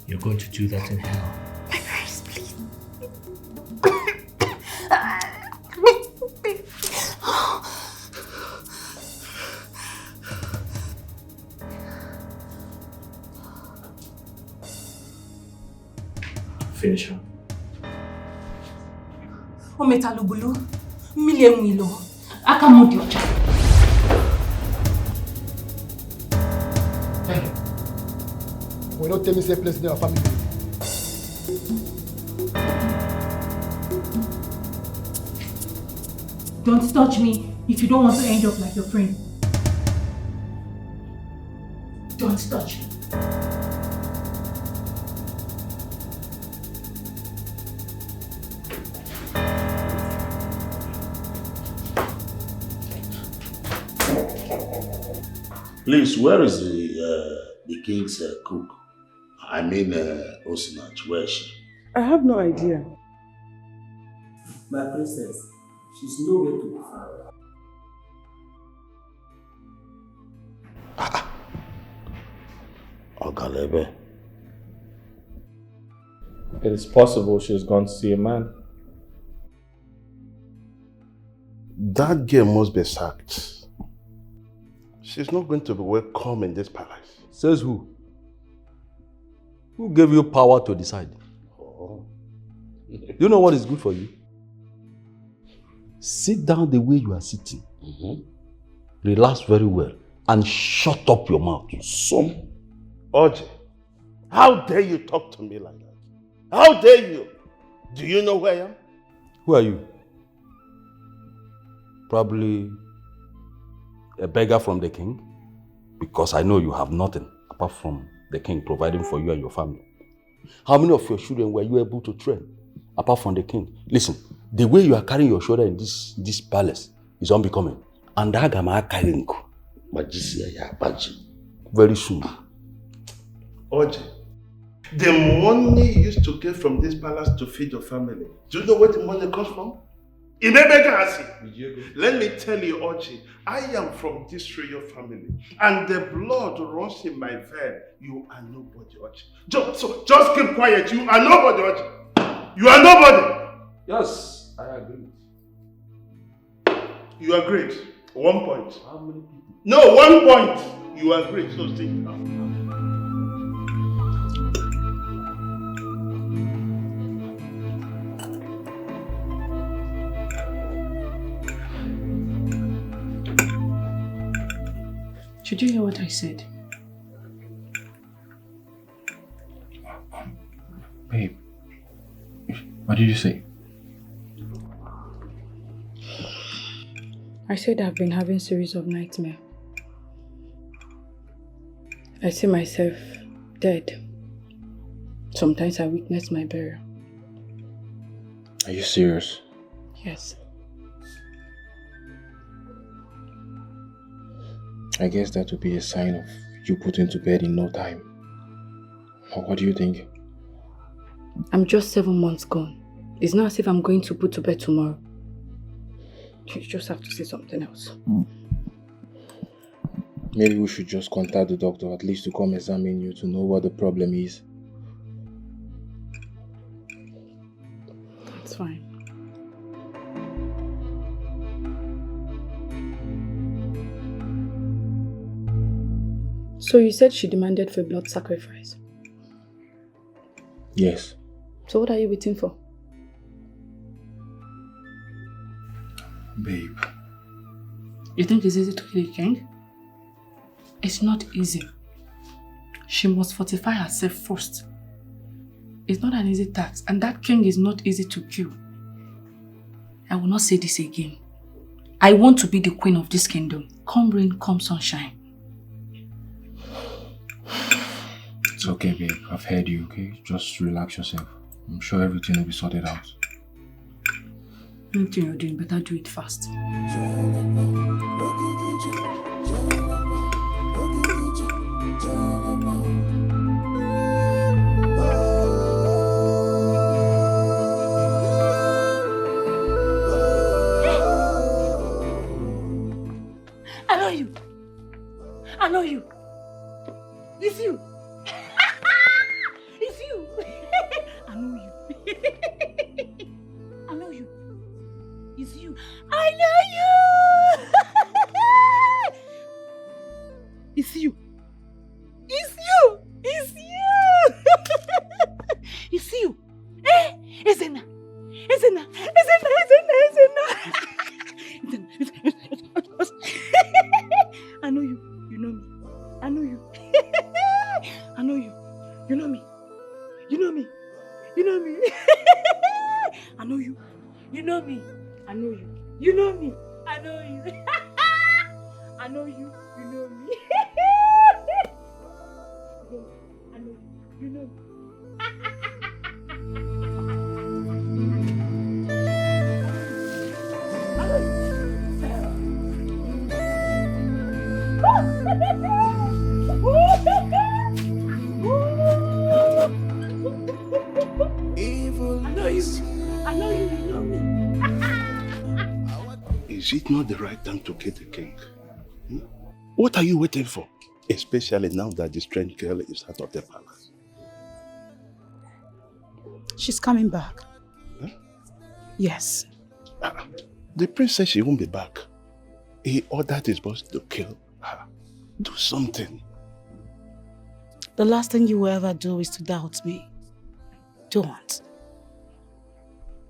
You're going to do that in hell. My prince, please. Finish her. O metalubulu, miliemwilo, akamudi ocha. Will not tell me say place in our family. Don't touch me if you don't want to end up like your friend. Don't touch me. Please, where is the king's cook? I mean, Osinachi, where is she? I have no idea. My princess, she's nowhere to be found. Ogalebe. It is possible she's gone to see a man. That girl must be sacked. She's not going to be welcome in this palace. Says who? Who gave you power to decide? Oh. You know what is good for you? Sit down the way you are sitting. Relax very well and shut up your mouth. Some Oje, how dare you talk to me like that? How dare you? Do you know who I am? Who are you? Probably a beggar from the king? Because I know you have nothing apart from the king providing for you and your family. How many of your children were you able to train apart from the king? Listen, the way you are carrying your shoulder in this palace is unbecoming. And very soon. Oje, the money you used to get from this palace to feed your family, do you know where the money comes from? Let me tell you, Oji, I am from this royal family, and the blood runs in my vein. You are nobody, Oji. Just keep quiet. You are nobody, Oji. You are nobody. Yes, I agree. You agreed. 1 point. How many people? No, 1 point. You agreed. So sit down. Did you hear what I said? Babe, what did you say? I said I've been having a series of nightmares. I see myself dead. Sometimes I witness my burial. Are you serious? Yes. I guess that would be a sign of you putting to bed in no time. What do you think? I'm just 7 months gone. It's not as if I'm going to put to bed tomorrow. You just have to say something else. Maybe we should just contact the doctor at least to come examine you to know what the problem is. It's fine. So you said she demanded for a blood sacrifice? Yes. So what are you waiting for? Babe. You think it's easy to kill a king? It's not easy. She must fortify herself first. It's not an easy task, and that king is not easy to kill. I will not say this again. I want to be the queen of this kingdom. Come rain, come sunshine. It's okay, babe. I've heard you, okay? Just relax yourself. I'm sure everything will be sorted out. Anything you're doing, better do it fast. I know you. I know you. It's you. It's you. I know you. I know you. It's you. I know you. It's you. It's you. It's you. It's you. Eh? Ezena. Ezena. Ezena. Ezena. Ezena. I know you. You know me. I know you. I know you. You know me. You know me. You know me. I know you. You know me. I know you. You know me. I know you. I know you. You know me. I know you. You know me. Evil. I know you. I know you. You know me. Is it not the right time to kill the king? What are you waiting for? Especially now that the strange girl is out of the palace. She's coming back. Huh? Yes. The prince said she won't be back. He ordered his boss to kill her. Do something. The last thing you will ever do is to doubt me. Don't.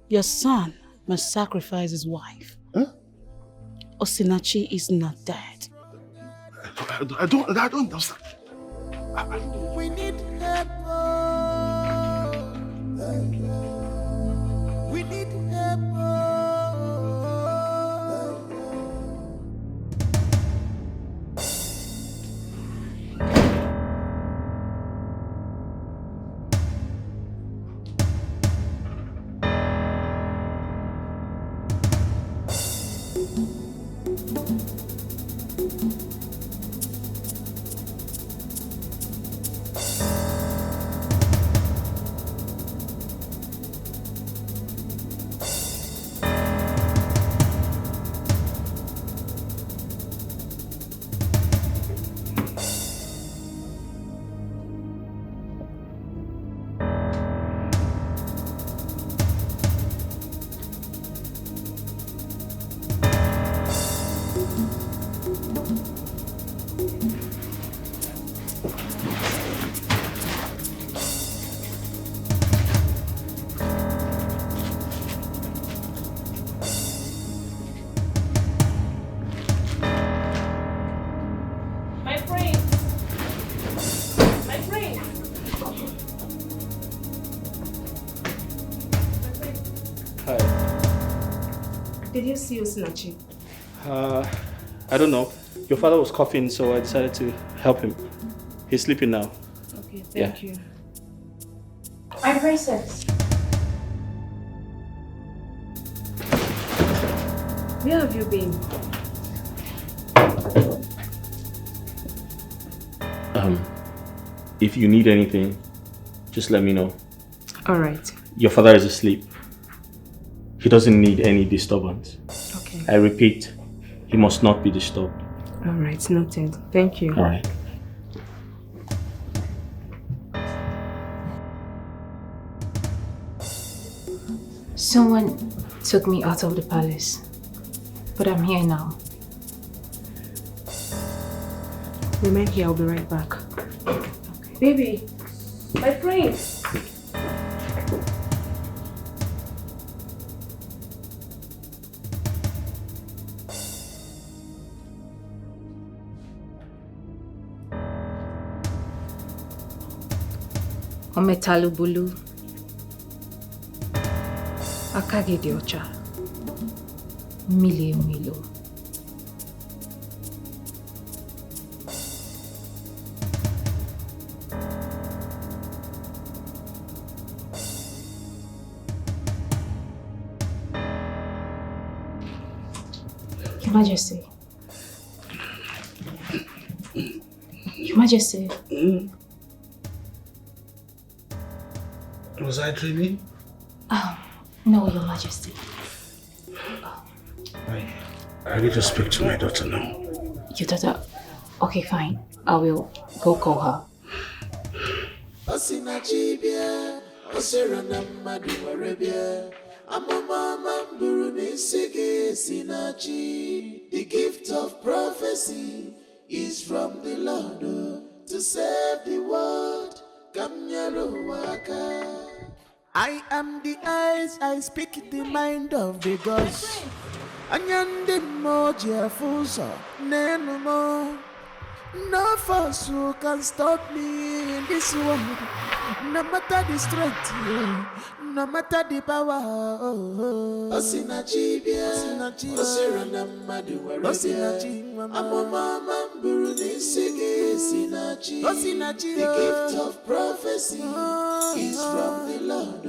Your son must sacrifice his wife. Huh? Osinachi is not dead. I don't understand. We need help. We need help. Did you see Osinachi? I don't know. Your father was coughing, so I decided to help him. He's sleeping now. Okay, thank you. My princess. Where have you been? If you need anything, just let me know. All right. Your father is asleep. He doesn't need any disturbance. Okay. I repeat, he must not be disturbed. All right, noted. Thank you. All right. Someone took me out of the palace, but I'm here now. Remain here, I'll be right back. Baby, my prince. Ometalubulu. Akage diocha. Mili milo. Your Majesty. Your Majesty. Was I dreaming? No, Your Majesty. I need to speak to my daughter now. Your daughter? Okay, fine. I will go call her. Osinachi bia, osirana madu warebia. Amama mburu nisige sinachi. The gift of prophecy is from the Lord to save the world. Kamnyaro waka. I am the eyes, I speak the mind of the gods. Anyande moja fuso, nenumo. No force who can stop me in this world. No matter the strength, no matter the power. Osinachi bia, osirana madu warebia. Amama mburu nisige sinachi. Osinachi, the gift of prophecy is from the Lord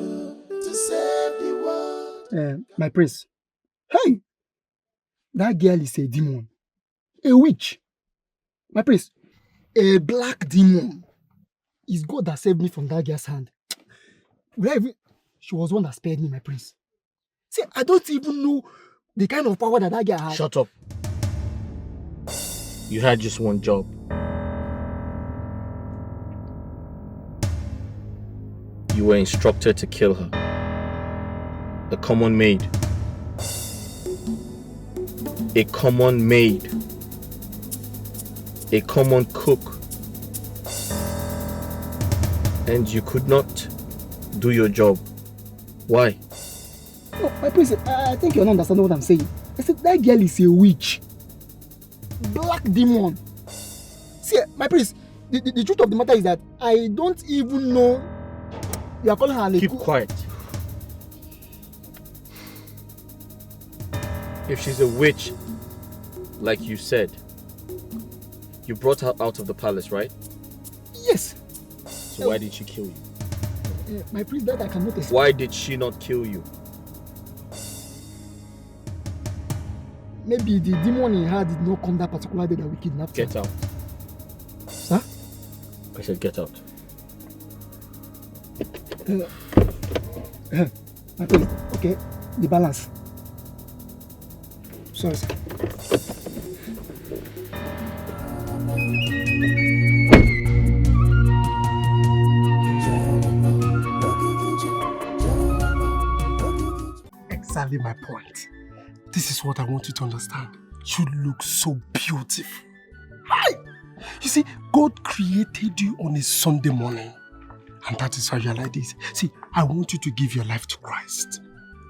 to save the world. My prince. Hey! That girl is a demon. A witch. My prince, a black demon. It's God that saved me from that girl's hand. She was one that spared me, my prince. See, I don't even know the kind of power that girl had. Shut up. You had just one job. You were instructed to kill her. A common maid. A common maid. A common cook. And you could not do your job. Why? Oh, my prince, I think you're not understanding what I'm saying. I said that girl is a witch. Black demon. See, my prince, the truth of the matter is that I don't even know you are calling her a Keep quiet. If she's a witch, like you said, you brought her out of the palace, right? Yes. So why did she kill you? My prince, that I cannot explain. Why did she not kill you? Maybe the demon in her did not come that particular day that we kidnapped her. Get out. Huh? I said get out. My prince, okay, the balance. Sorry, sir. Exactly my point. This is what I want you to understand. You look so beautiful. Hi! You see, God created you on a Sunday morning. And that is why you are like this. See, I want you to give your life to Christ.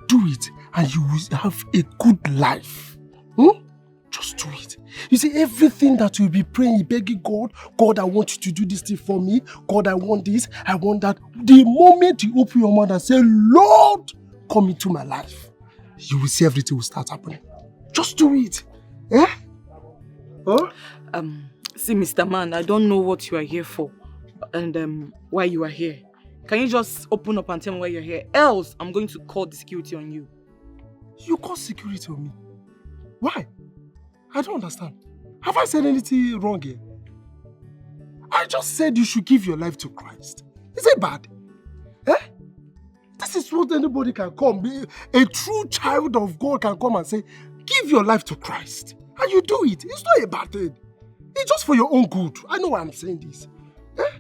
Do it and you will have a good life. Just do it. You see, everything that you'll be praying, begging God, God, I want you to do this thing for me. God, I want this, I want that. The moment you open your mouth and say, Lord, come into my life, you will see everything will start happening. Just do it. Eh? Huh? See, Mr. Man, I don't know what you are here for and why you are here. Can you just open up and tell me why you're here? Else, I'm going to call the security on you. You call security on me? Why? I don't understand. Have I said anything wrong here? I just said you should give your life to Christ. Is it bad? Eh? This is what anybody can come. A true child of God can come and say, give your life to Christ. And you do it. It's not a bad thing. It's just for your own good. I know why I'm saying this. Eh?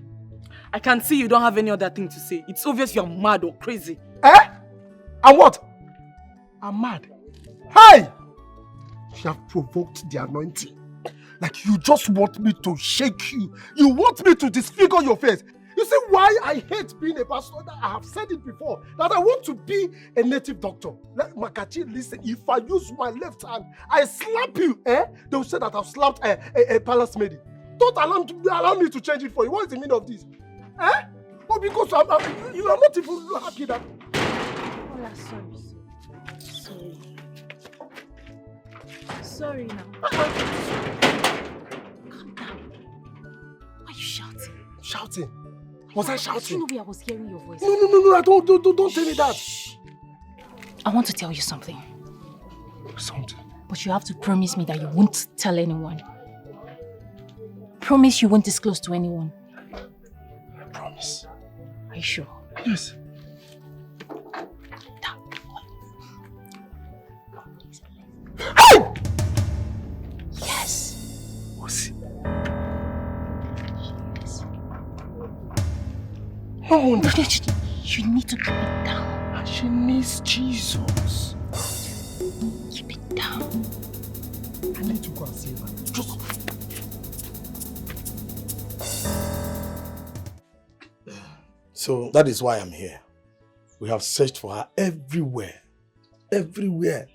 I can see you don't have any other thing to say. It's obvious you're mad or crazy. Eh? And what? I'm mad. Hey! You have provoked the anointing. Like you just want me to shake you. You want me to disfigure your face. You see why I hate being a pastor? I have said it before. That I want to be a native doctor. Like Makachi, listen, if I use my left hand, I slap you. They will say that I've slapped a palace maid. Don't allow me to change it for you. What is the meaning of this? Eh? because you are not even happy that... Ola, sorry. Sorry now. Calm down. Why are you shouting? Shouting? Was I shouting? You know I was hearing your voice. No, don't tell me that. I want to tell you something. Something? But you have to promise me that you won't tell anyone. Promise you won't disclose to anyone. I promise. Are you sure? Yes. Yes. What's it? No, you need to keep it down. She needs Jesus. Keep it down. I need to go and see her. Just... So that is why I'm here. We have searched for her everywhere. Everywhere.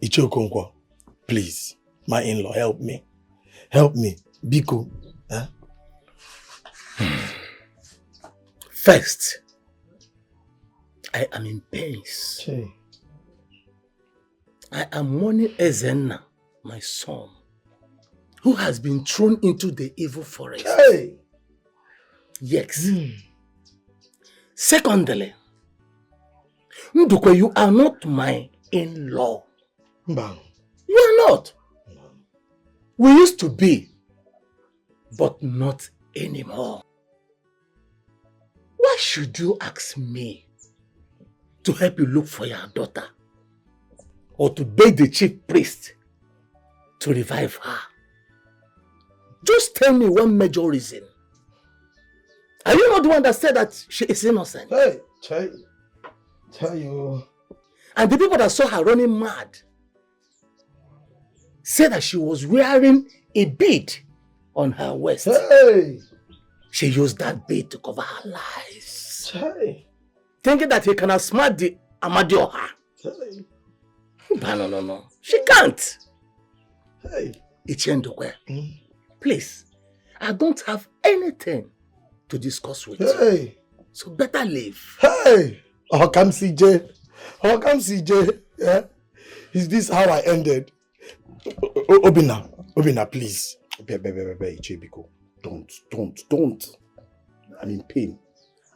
Ichokonkwo, please, my in-law, help me. Help me. Biko. Huh? First, I am in pains. Hey. I am mourning Ezenna, my son, who has been thrown into the evil forest. Hey. Yes. Secondly, Ndukwe, you are not my in-law. Bang. You are not. We used to be, but not anymore. Why should you ask me to help you look for your daughter? Or to beg the chief priest to revive her? Just tell me one major reason. Are you not the one that said that she is innocent? Hey, tell you. And the people that saw her running mad said that she was wearing a bead on her waist. Hey! She used that bead to cover her lies. Hey! Thinking that he can outsmart the Amadioha. Hey! But no. She can't. Hey! Ichendokwe, please, I don't have anything to discuss with you. Hey! So better leave. Hey! Oh, come CJ. Yeah? Is this how I ended? Obina, please. Ichebiko, don't. I'm in pain.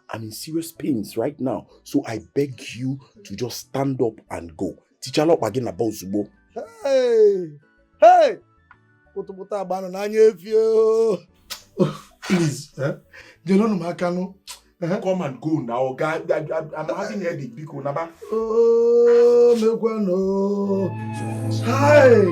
I'm in serious pains right now. So I beg you to just stand up and go. Teacher Lop again about Zubo. Hey! Please, come and go now, guy. I'm having a headache, Biko Naba. Oh, Meguano. Hi.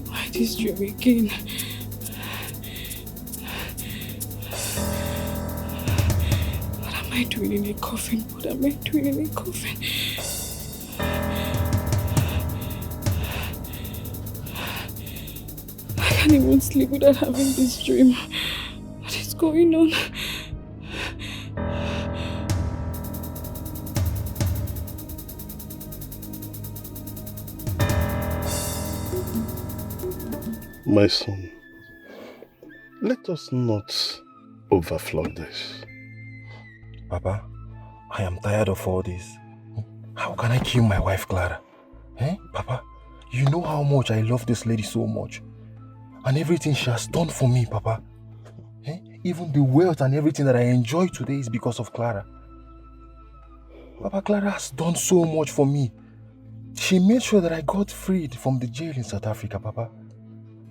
Why this dream again? What am I doing in a coffin? I can't even sleep without having this dream. What is going on? My son, let us not overflow this. Papa, I am tired of all this. How can I kill my wife, Clara? Papa, you know how much I love this lady so much. And everything she has done for me, Papa. Even the wealth and everything that I enjoy today is because of Clara. Papa, Clara has done so much for me. She made sure that I got freed from the jail in South Africa, Papa.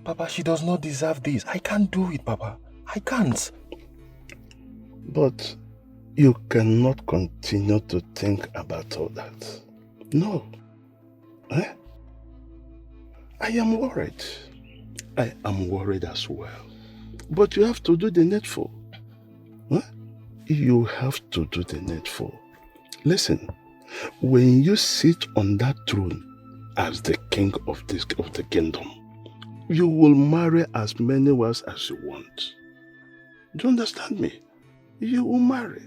Papa, she does not deserve this. I can't do it, Papa. I can't. But you cannot continue to think about all that. No. I am worried. I am worried as well. But you have to do the needful. Huh? You have to do the needful. Listen, when you sit on that throne as the king of the kingdom, you will marry as many wives as you want. Do you understand me? You will marry.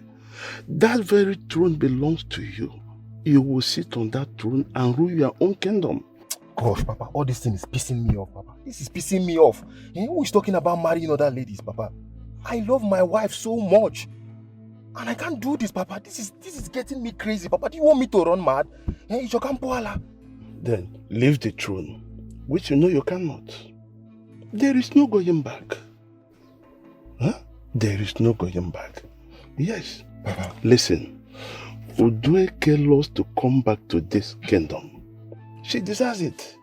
That very throne belongs to you. You will sit on that throne and rule your own kingdom. Gosh, Papa, all this thing is pissing me off, Papa. This is pissing me off. Who is talking about marrying other ladies, Papa? I love my wife so much. And I can't do this, Papa. This is getting me crazy, Papa. Do you want me to run mad? Then leave the throne, which you know you cannot. There is no going back. Huh? There is no going back. Yes. Papa. Listen, Udueke loves to come back to this kingdom. She deserves it.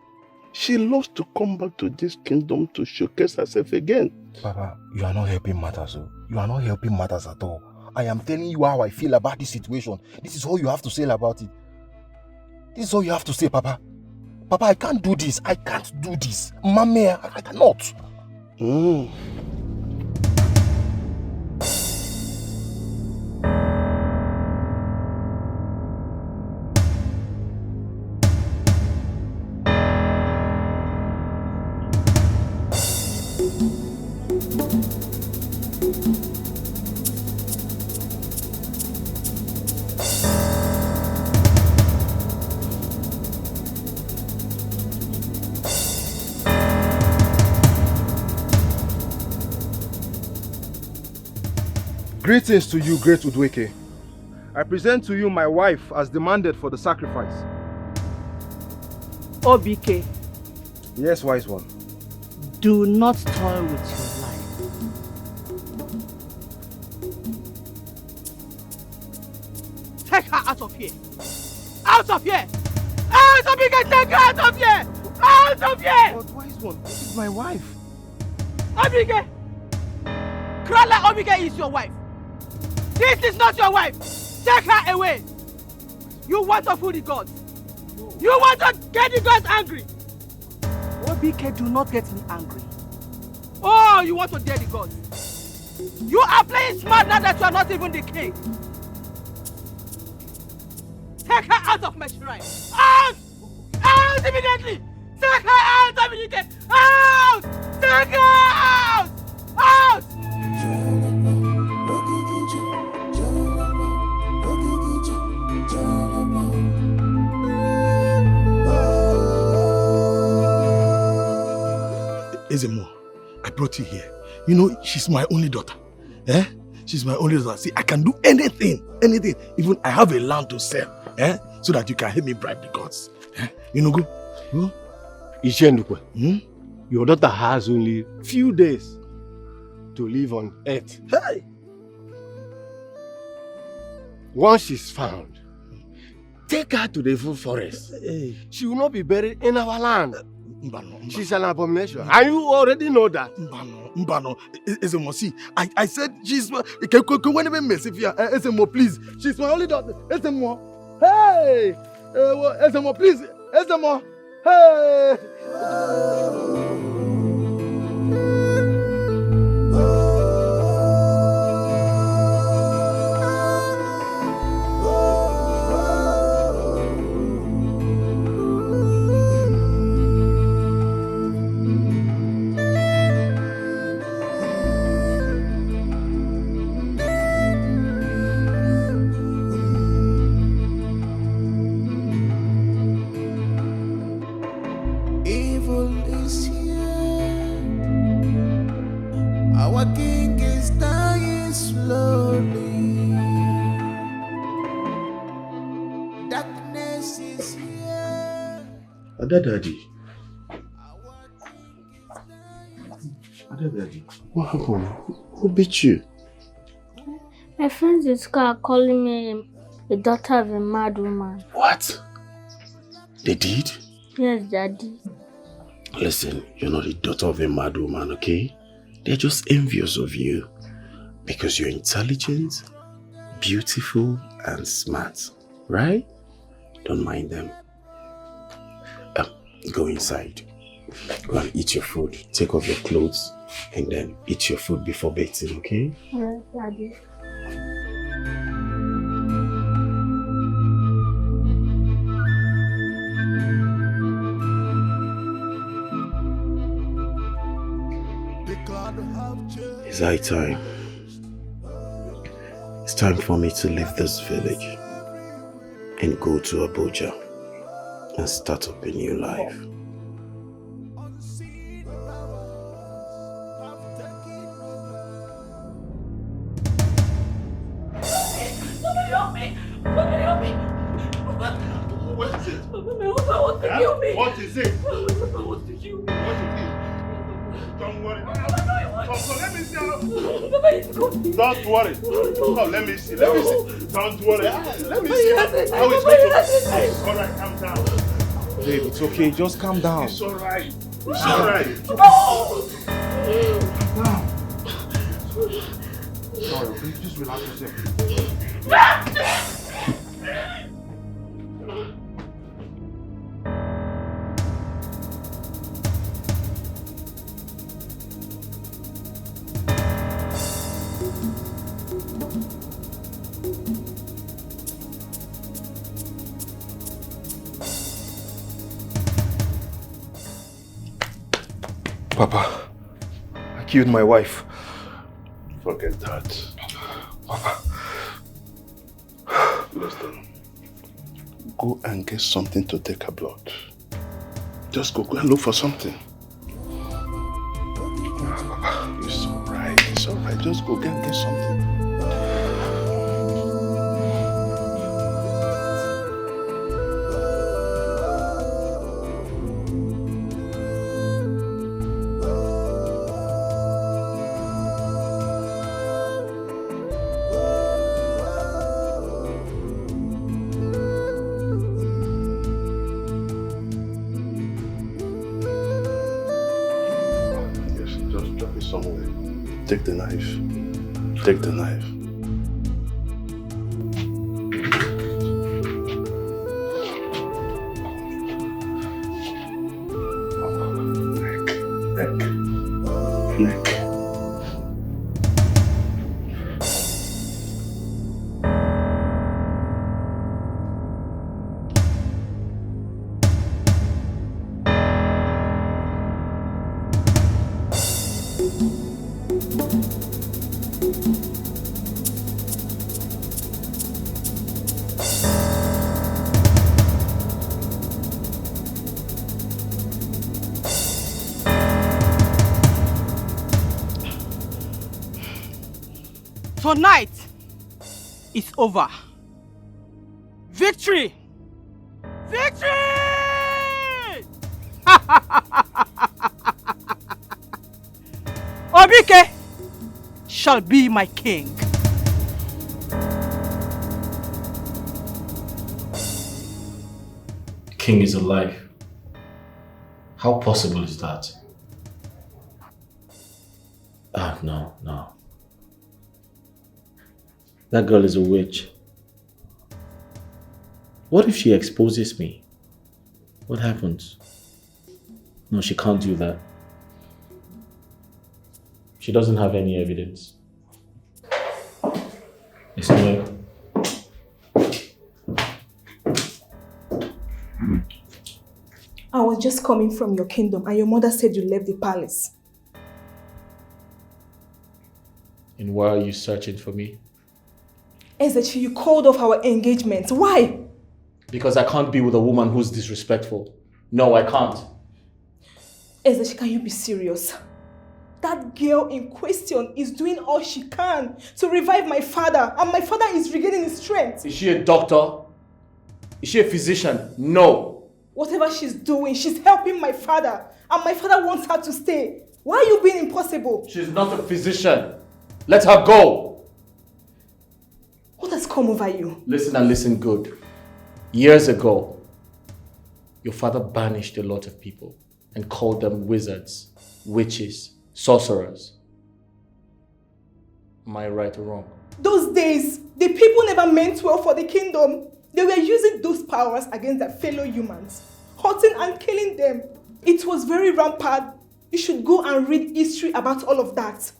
She loves to come back to this kingdom to showcase herself again. Papa, you are not helping matters. You are not helping matters at all. I am telling you how I feel about this situation. This is all you have to say about it. This is all you have to say, Papa. Papa, I can't do this. I can't do this. Mommy, I cannot. Greetings to you, great Udweke. I present to you my wife as demanded for the sacrifice. OBK. Yes, wise one. Do not toy with your life. Take her out of here. Out of here. Out of here. Take her out of here. Out of here. But wise one, this is my wife. OBK. Krala OBK is your wife. This is not your wife. Take her away. You want to fool the gods. You want to get the gods angry. OBK, do not get me angry. Oh, you want to dare the gods. You are playing smart now that you are not even the king. Take her out of my shrine. Out! Out immediately! Take her out immediately! Out! Take her out! Out! Ezemo, I brought you here. You know, she's my only daughter. Eh? She's my only daughter. See, I can do anything. Anything. Even I have a land to sell. Eh? So that you can help me bribe the gods. Eh? You know, go. Your daughter has only few days to live on earth. Hey! Once she's found, take her to the full forest. Hey. She will not be buried in our land. She's an abomination. And you already know that. Mbano, Ezemo, see, I said she's my... Ezemo, please. She's my only daughter. Ezemo. Hey! Ezemo, please. Ezemo. Hey! Daddy. Daddy. What happened? Who beat you? My friends in school are calling me the daughter of a mad woman. What? They did? Yes, Daddy. Listen, you're not the daughter of a mad woman, okay? They're just envious of you. Because you're intelligent, beautiful, and smart. Right? Don't mind them. Go inside. Go and eat your food. Take off your clothes and then eat your food before bathing, okay? Yes, Daddy. It's high time. It's time for me to leave this village and go to Abuja and start up a new life. Somebody help me! Somebody help me! What is it? Papa wants to kill me! What is it? Papa wants to kill me! What is it? Don't worry. So let me see. Don't worry. No, let me see. Let me see. Don't worry. Let me see how it's going to. Alright, calm down. Babe, it's okay. Just calm down. It's alright. It's alright. Calm down. Sorry, okay? Just relax yourself. Papa, I killed my wife. Forget that. Papa. Listen. Go and get something to take her blood. Just go and look for something. Papa, it's alright. It's alright. Just go and get something. Take the knife. Take the knife. Neck. Tonight, it's over. Victory! Victory! Obike shall be my king. The king is alive. How possible is that? Ah, no. That girl is a witch. What if she exposes me? What happens? No, she can't do that. She doesn't have any evidence. It's no. I was just coming from your kingdom and your mother said you left the palace. And why are you searching for me? Ezechi, you called off our engagement. Why? Because I can't be with a woman who's disrespectful. No, I can't. Ezechi, can you be serious? That girl in question is doing all she can to revive my father, and my father is regaining his strength. Is she a doctor? Is she a physician? No. Whatever she's doing, she's helping my father, and my father wants her to stay. Why are you being impossible? She's not a physician. Let her go. What has come over you? Listen and listen good. Years ago, your father banished a lot of people and called them wizards, witches, sorcerers. Am I right or wrong? Those days, the people never meant well for the kingdom. They were using those powers against their fellow humans, hurting and killing them. It was very rampant. You should go and read history about all of that.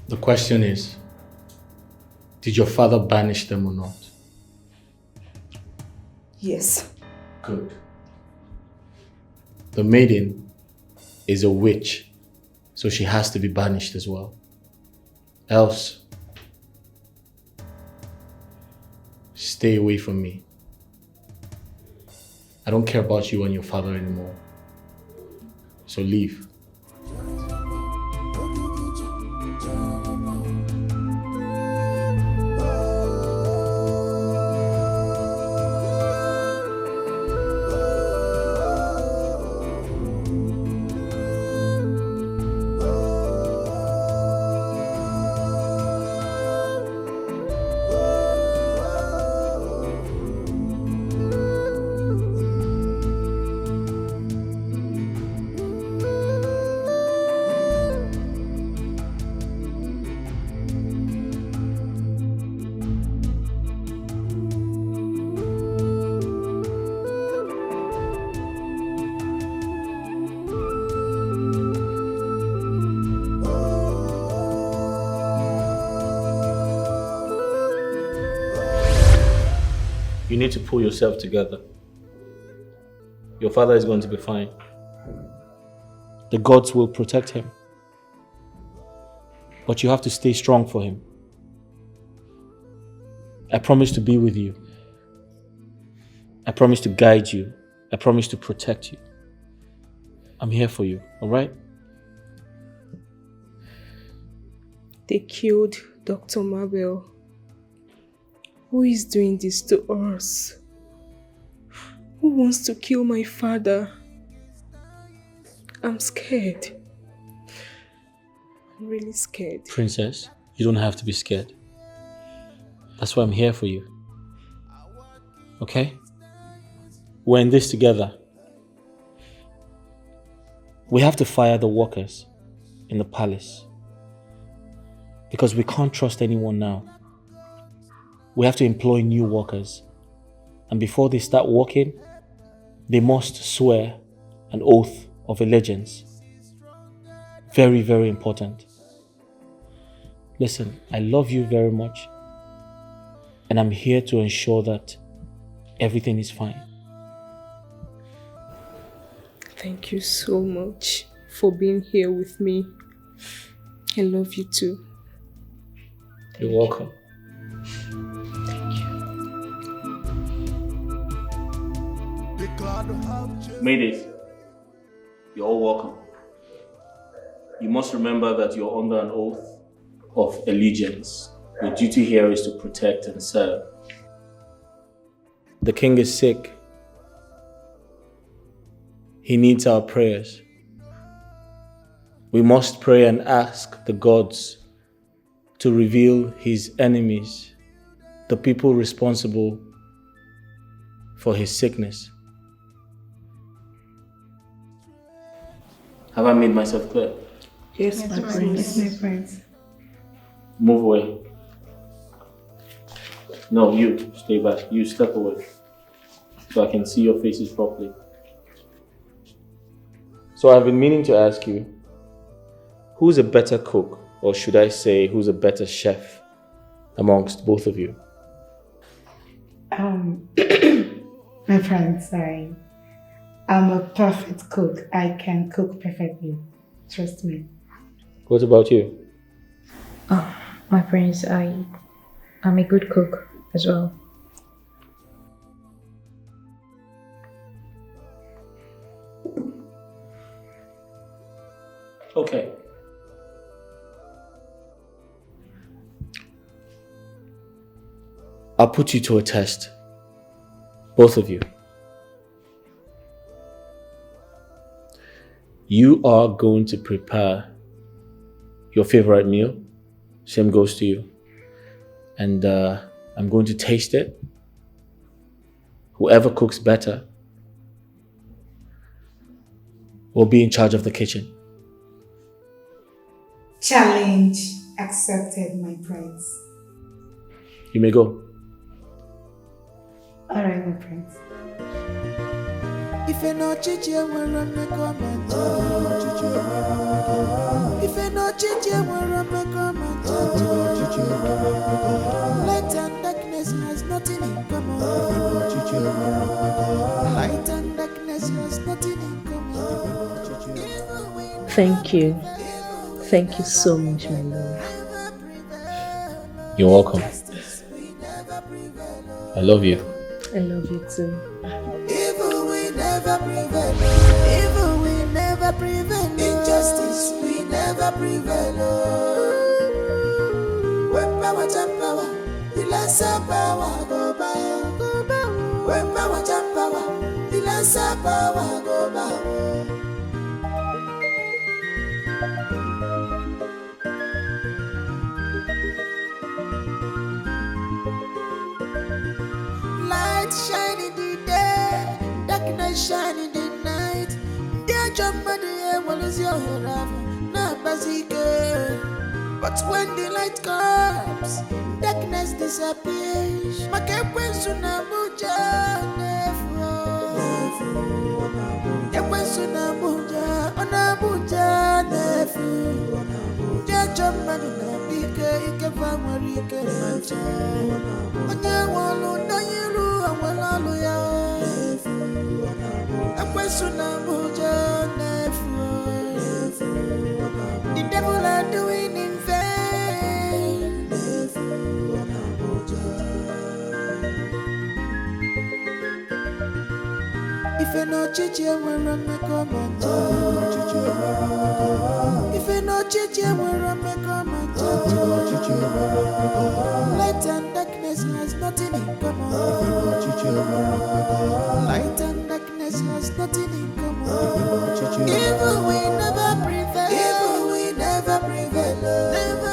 The question is, did your father banish them or not? Yes. Good. The maiden is a witch, so she has to be banished as well. Else, stay away from me. I don't care about you and your father anymore. So leave. You need to pull yourself together. Your father is going to be fine. The gods will protect him. But you have to stay strong for him. I promise to be with you. I promise to guide you. I promise to protect you. I'm here for you, all right? They killed Dr. Mabel. Who is doing this to us? Who wants to kill my father? I'm scared. I'm really scared. Princess, you don't have to be scared. That's why I'm here for you. Okay? We're in this together. We have to fire the workers in the palace. Because we can't trust anyone now. We have to employ new workers. And before they start working, they must swear an oath of allegiance. Very, very important. Listen, I love you very much. And I'm here to ensure that everything is fine. Thank you so much for being here with me. I love you too. You're welcome. Maydays, you're all welcome. You must remember that you're under an oath of allegiance. Your duty here is to protect and serve. The king is sick. He needs our prayers. We must pray and ask the gods to reveal his enemies, the people responsible for his sickness. Have I made myself clear? Yes, my prince. Yes, my prince. Move away. No, you stay back. You step away so I can see your faces properly. So I've been meaning to ask you, who's a better cook, or should I say, who's a better chef amongst both of you? My friend, sorry. I'm a perfect cook. I can cook perfectly. Trust me. What about you? Oh, my prince, I'm a good cook as well. Okay. I'll put you to a test. Both of you. You are going to prepare your favorite meal. Same goes to you. And I'm going to taste it. Whoever cooks better will be in charge of the kitchen. Challenge accepted, my prince. You may go. Alright, my prince. If you no chichi, we're running comment. If you no chichi, we're running comment. Light and darkness has nothing in common. Light and darkness has nothing in common. Thank you. Thank you so much, my love. You're welcome. I love you. I love you too. Evil we never prevail. Evil we never prevail. Injustice we never prevail. When power jump power, the lesser power go by. When power jump power, the lesser power go by. Light shine in the day, darkness shine in the night. Dear jump on the air, what is your love? Not Wazico. But when the light comes, darkness disappears. Makepwensuna buja nefo. Ekwensuna buja, ona buja nefo. Dear jump on the air, ikefa marike mancha. Onye walu na yiru awalalu ya. Ekwensuna buja nefo. The devil are doing in vain. If you no chichi, we're running comment. If you no chichi, we're running comment. Light and darkness has nothing in common. Light and darkness has nothing in common. Evil we never prevail. Evil we never prevail. Never.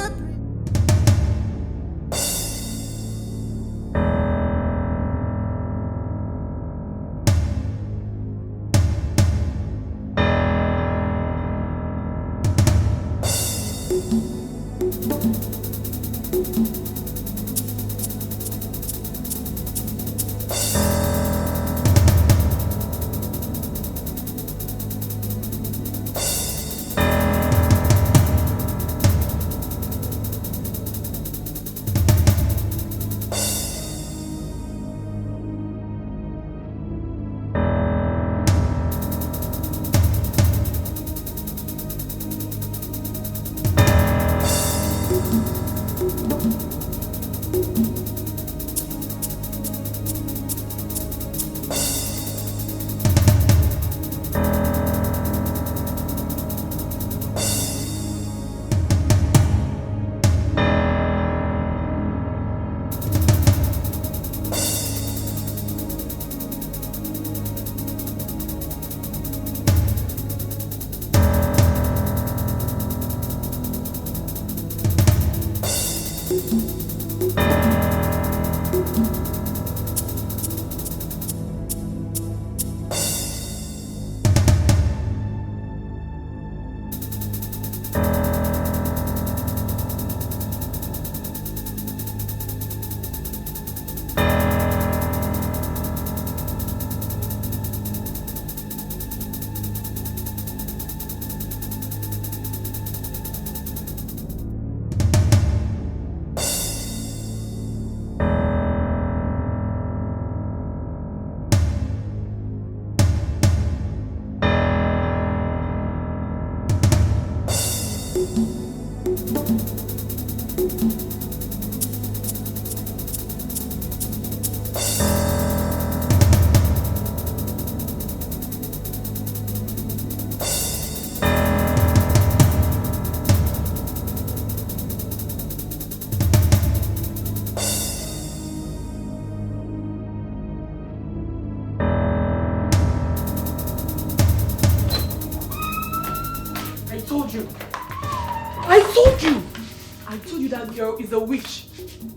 That girl is a witch.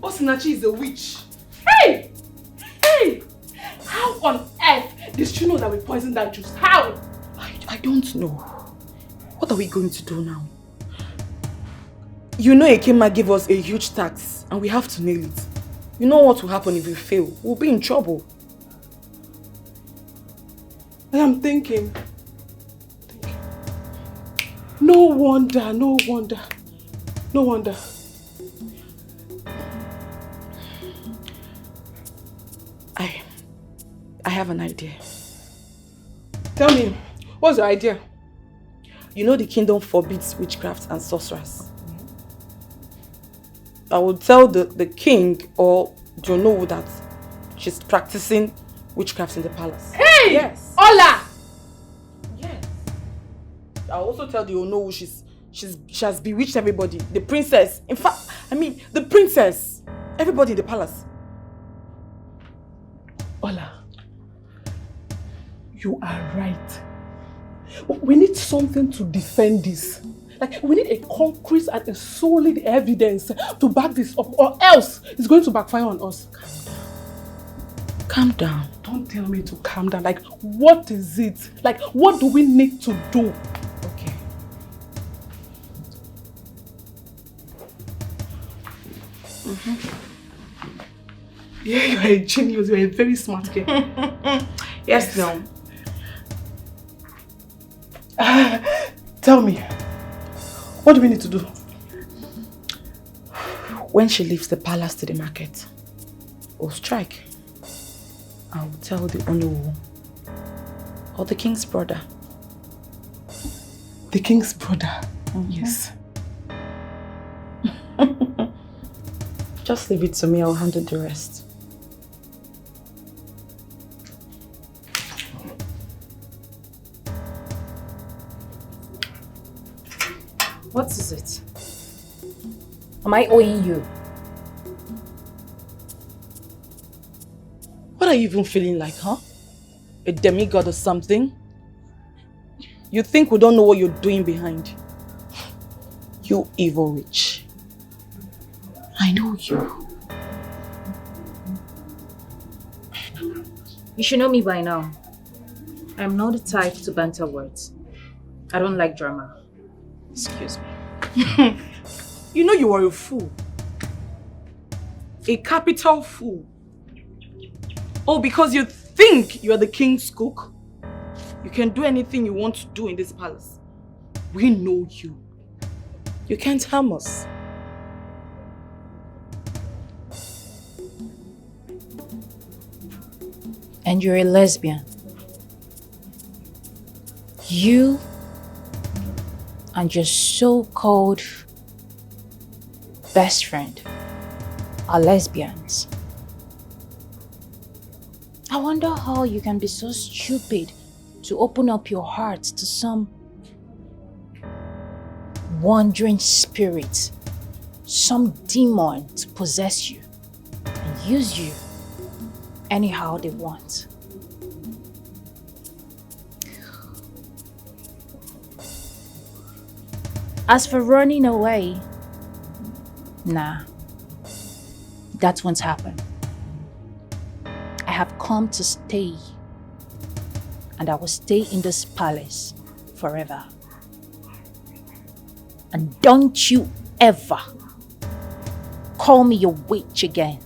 Osinachi is a witch. Hey! Hey! How on earth did she know that we poisoned that juice? How? I don't know. What are we going to do now? You know Ekema gave us a huge tax and we have to nail it. You know what will happen if we fail? We'll be in trouble. I am thinking. No wonder. I have an idea. Tell me, what's your idea? You know the kingdom forbids witchcraft and sorcerers. I will tell the king or Jono that she's practicing witchcraft in the palace. Hey! Yes. Ola! Yes. I'll also tell the Ono she has bewitched everybody. The princess. In fact, the princess. Everybody in the palace. Ola, you are right. We need something to defend this. Like, we need a concrete and a solid evidence to back this up, or else it's going to backfire on us. Calm down. Don't tell me to calm down. Like, what is it? Like, what do we need to do? Okay. Yeah, you are a genius. You are a very smart kid. Yes, no. Tell me, what do we need to do? When she leaves the palace to the market, we'll strike. I'll tell the Ono or the king's brother. The king's brother? Yes. Just leave it to me, I'll handle the rest. What is it? Am I owing you? What are you even feeling like, huh? A demigod or something? You think we don't know what you're doing behind? You evil witch. I know you. You should know me by now. I'm not the type to banter words. I don't like drama. Excuse me. You know you are a fool. A capital fool. Oh, because you think you are the king's cook? You can do anything you want to do in this palace. We know you. You can't harm us. And you're a lesbian. You and your so-called best friend are lesbians. I wonder how you can be so stupid to open up your heart to some wandering spirit, some demon to possess you and use you anyhow they want. As for running away, nah, that won't happen. I have come to stay, and I will stay in this palace forever. And don't you ever call me your witch again,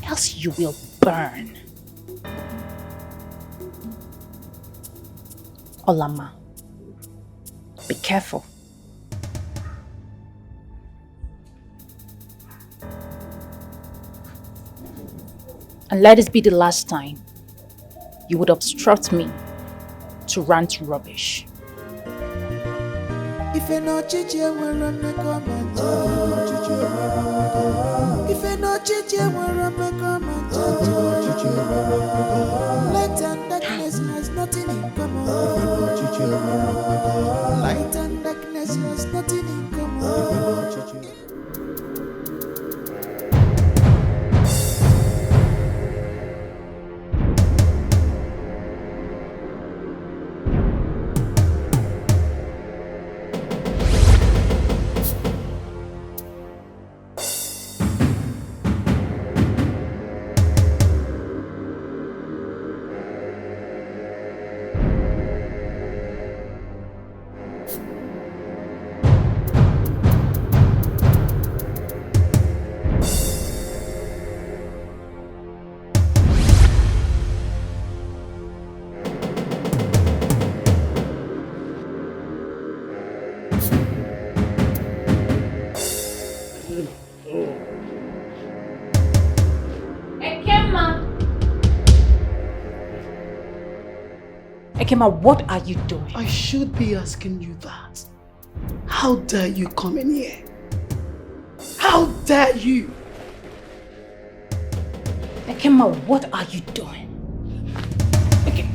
else you will burn. Olama, be careful. And let this be the last time you would obstruct me to rant rubbish. If you're not chichi, we're on the comment. If you're not chichi, we're on the comment. Light and darkness has nothing in common. Light and darkness has nothing in common. Ekema, what are you doing? I should be asking you that. How dare you come in here? How dare you? Ekema, what are you doing? Okay.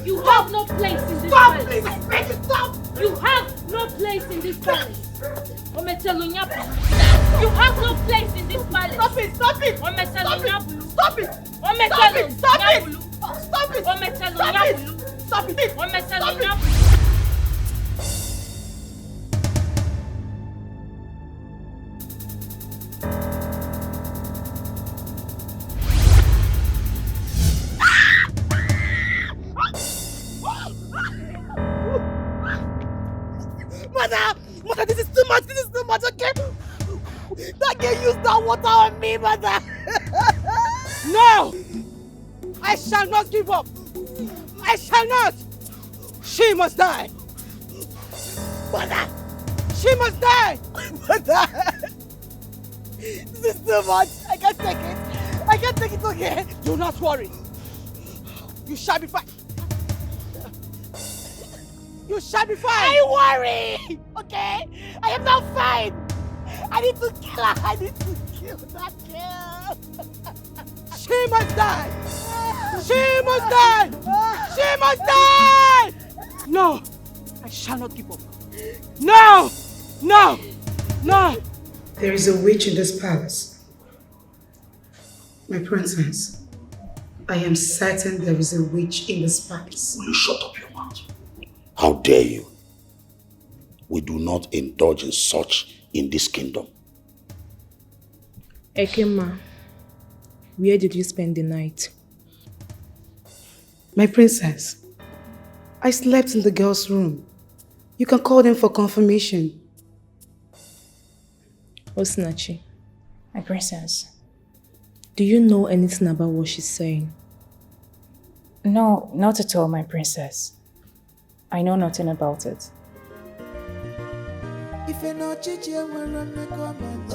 You have no place in this palace. Stop! You have no place in this palace. You have no place in this palace. Stop it! Stop it! Stop it! Stop it! Stop it! Stop it! Stop it! Stop it! Stop it! Mother, this is too much, okay? That girl used that water on me, mother. No! I shall not give up. I shall not. She must die. Mother, she must die. Mother, this is too much. I can't take it. I can't take it, okay? Do not worry. You shall be fine. You shall be fine. I worry. Okay? I am not fine. I need to kill her. I need to kill that girl. She must die. She must die. She must die. No. I shall not give up. No. No. No. There is a witch in this palace. My princess, I am certain there is a witch in this palace. Will you shut up your mouth? How dare you? We do not indulge in such in this kingdom. Ekema, where did you spend the night? My princess, I slept in the girls' room. You can call them for confirmation. Osinachi. My princess. Do you know anything about what she's saying? No, not at all, my princess. I know nothing about it. If you're not chichi, I'm gonna comment.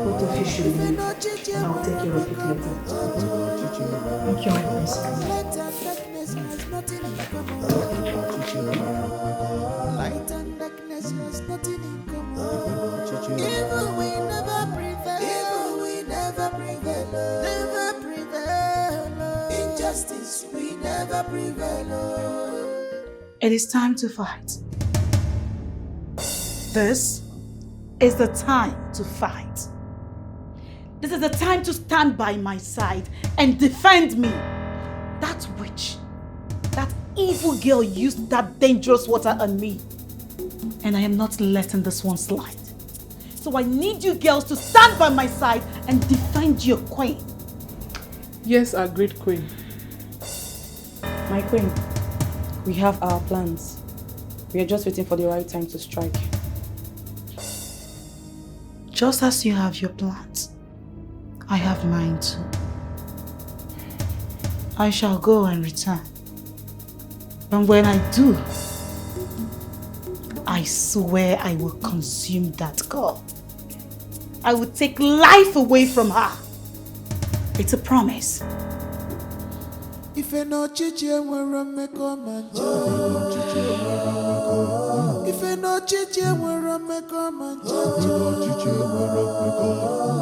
Both of you should leave. I'll take care of it later. Thank you, my princess. Light and darkness has nothing in common. Evil we never prevail. Evil we never prevail. Never prevail. Injustice we never prevail. It is time to fight. This is the time to fight. This is the time to stand by my side and defend me. That witch, that evil girl used that dangerous water on me. And I am not letting this one slide. So I need you girls to stand by my side and defend your queen. Yes, our great queen. My queen, we have our plans. We are just waiting for the right time to strike. Just as you have your plans, I have mine too. I shall go and return. And when I do, I swear I will consume that girl. I will take life away from her. It's a promise. If I know chichi nwere mmekọ manja. If I know chichi nwere mmekọ manja.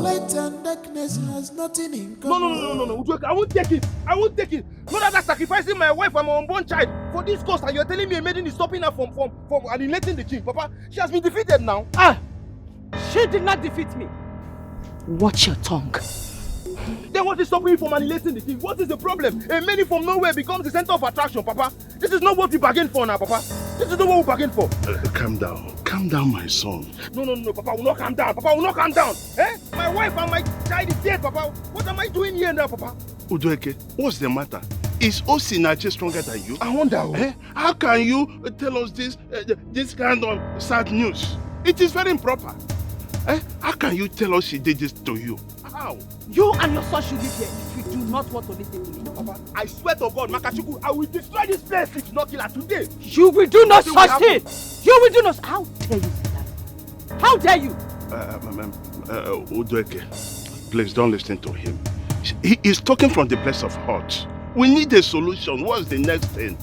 Light and darkness has nothing in common. No. Udoka, I won't take it. I won't take it. Not after sacrificing my wife and my unborn child for this cause, and you're telling me a maiden is stopping her from annihilating the king. Papa, she has been defeated now. She did not defeat me. Watch your tongue. Then what is stopping you from annihilating the king? What is the problem? A maiden from nowhere becomes the center of attraction, Papa. This is not what we bargained for now, Papa. This is not what we bargained for. Calm down. Calm down, my son. No, Papa, will not calm down. Papa, will not calm down. Eh? My wife and my child is dead, Papa. What am I doing here now, Papa? Udoeke, what's the matter? Is Osinachi stronger than you? I wonder. How can you tell us this kind of sad news? It is very improper. How can you tell us she did this to you? How? You and your son should live here if you do not want to listen to me. Papa, I swear to God, Makachuku, I will destroy this place if you not kill her today. You will do no such thing. You will do no. How dare you say that? How dare you? Udoeke, please don't listen to him. He is talking from the place of hurt. We need a solution. What's the next thing?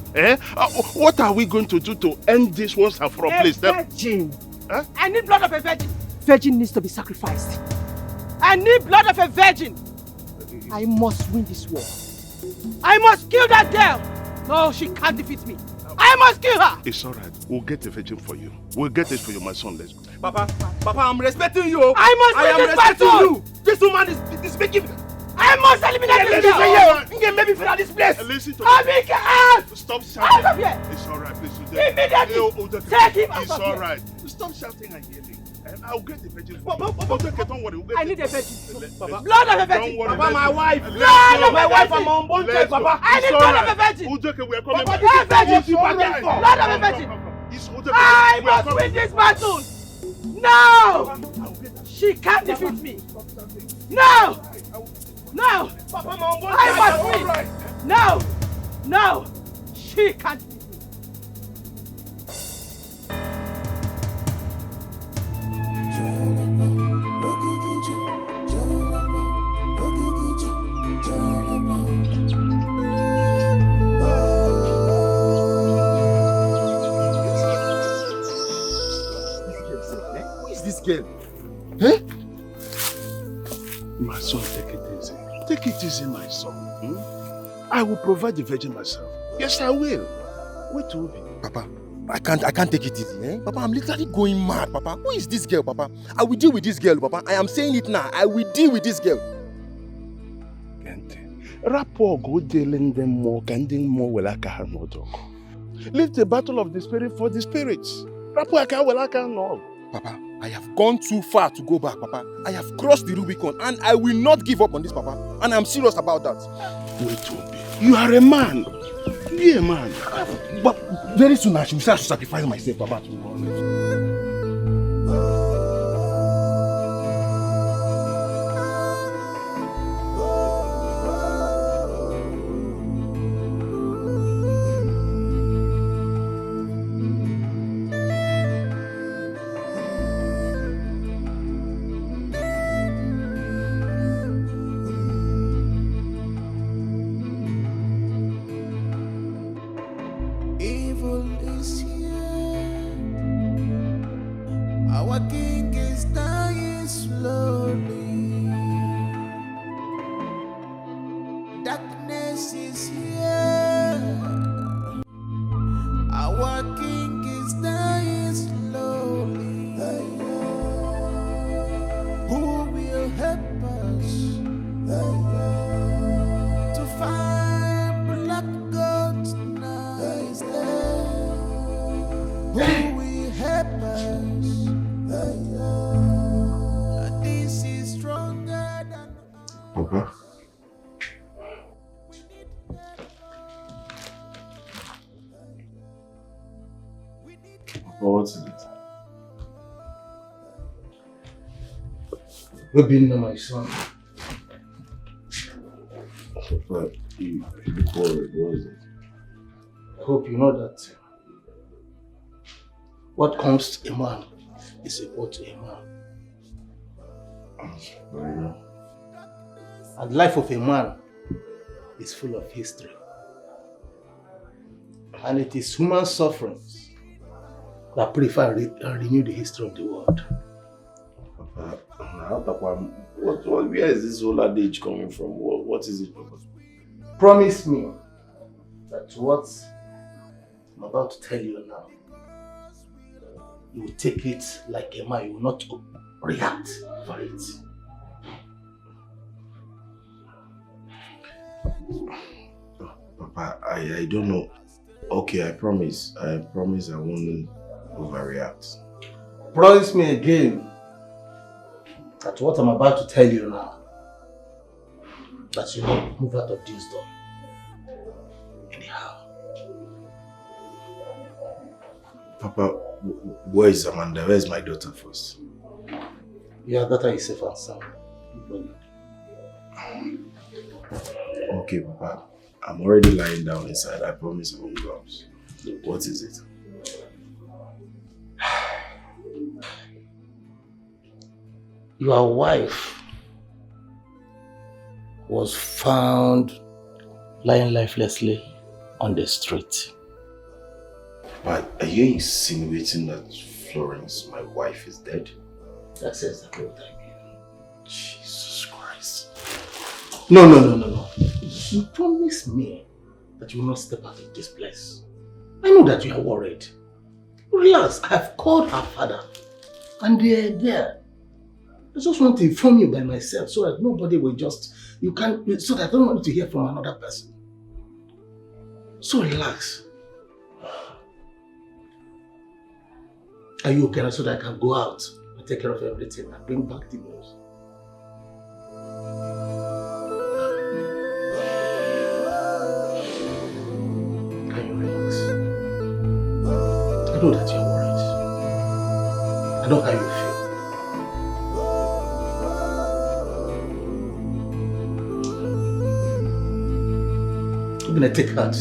What are we going to do to end this once and for all, please? Virgin. I need blood of a virgin. Virgin needs to be sacrificed. I need blood of a virgin. I must win this war. I must kill that girl. No, she can't defeat me. I must kill her. It's all right. We'll get the virgin for you. We'll get it for you, my son. Let's go. Papa, I'm respecting you. I must win this battle. This woman is making... I must eliminate this girl. You can maybe fill out this place. Listen to me. Stop shouting. Out of here. It's all right, please. Immediately. Take him out It's of all here. right. Stop shouting and yelling. I'll get the virgin. Papa, don't worry. I need a virgin. Papa, blood of a virgin. Don't worry. Papa, my wife. Blood of my a wife virgin. and my unborn child, Papa. I need blood of a virgin. Udoeke, we are coming Papa, back. this is what you bargained for. Blood of a virgin. I must win this battle. No. She can't defeat me. No. Papa, my unborn I child. must win. No. She can't defeat me. Who is this girl? My son, take it easy. Take it easy, my son. I will provide the virgin myself. Yes, I will. Wait till be. Papa, I can't take it easy, Papa, I'm literally going mad, Papa. Who is this girl, Papa? I will deal with this girl, Papa. I am saying it now. I will deal with this girl. Rapport go dealing them more, getting more welaka no dog. Leave the battle of the spirit for the spirits. Rapport welaka no. Papa, I have gone too far to go back, Papa. I have crossed the Rubicon and I will not give up on this, Papa. And I'm serious about that. Wait, Obi. You are a man. Be a man. But very soon I should start to sacrifice myself, Papa. Evil is here. Our king is dying slowly. Darkness is here. Our king is dying slowly. Who will help us to find black goats now? Is there? Who will help us? This is stronger than Papa. What is it? Baby, no, my son. Papa, you look worried. What is it? Hope you know that What comes to a man is equal to a man. And the life of a man is full of history. And it is human sufferings that purify and renew the history of the world. Where is this whole adage coming from? What is it? Promise me that what I'm about to tell you now, you will take it like a man, you will not react for it. Papa, I don't know. Okay, I promise. I promise I won't overreact. Promise me again that what I'm about to tell you now, that you don't move out of this door. Anyhow. Papa, where is Amanda? Where is my daughter first? Your daughter is safe and sound. Okay, Papa. I'm already lying down inside. I promise I won't go out. What is it? Your wife was found lying lifelessly on the street. But are you insinuating that Florence, my wife, is dead? That's exactly what I mean. Jesus Christ. No. You promised me that you will not step out of this place. I know that you are worried. Relax, I have called her father and they are there. I just want to inform you by myself so that nobody will so that I don't want you to hear from another person. So relax. Are you okay so that I can go out and take care of everything and bring back the news? Can you relax? I know that you're worried. I know how you feel. I'm gonna take heart.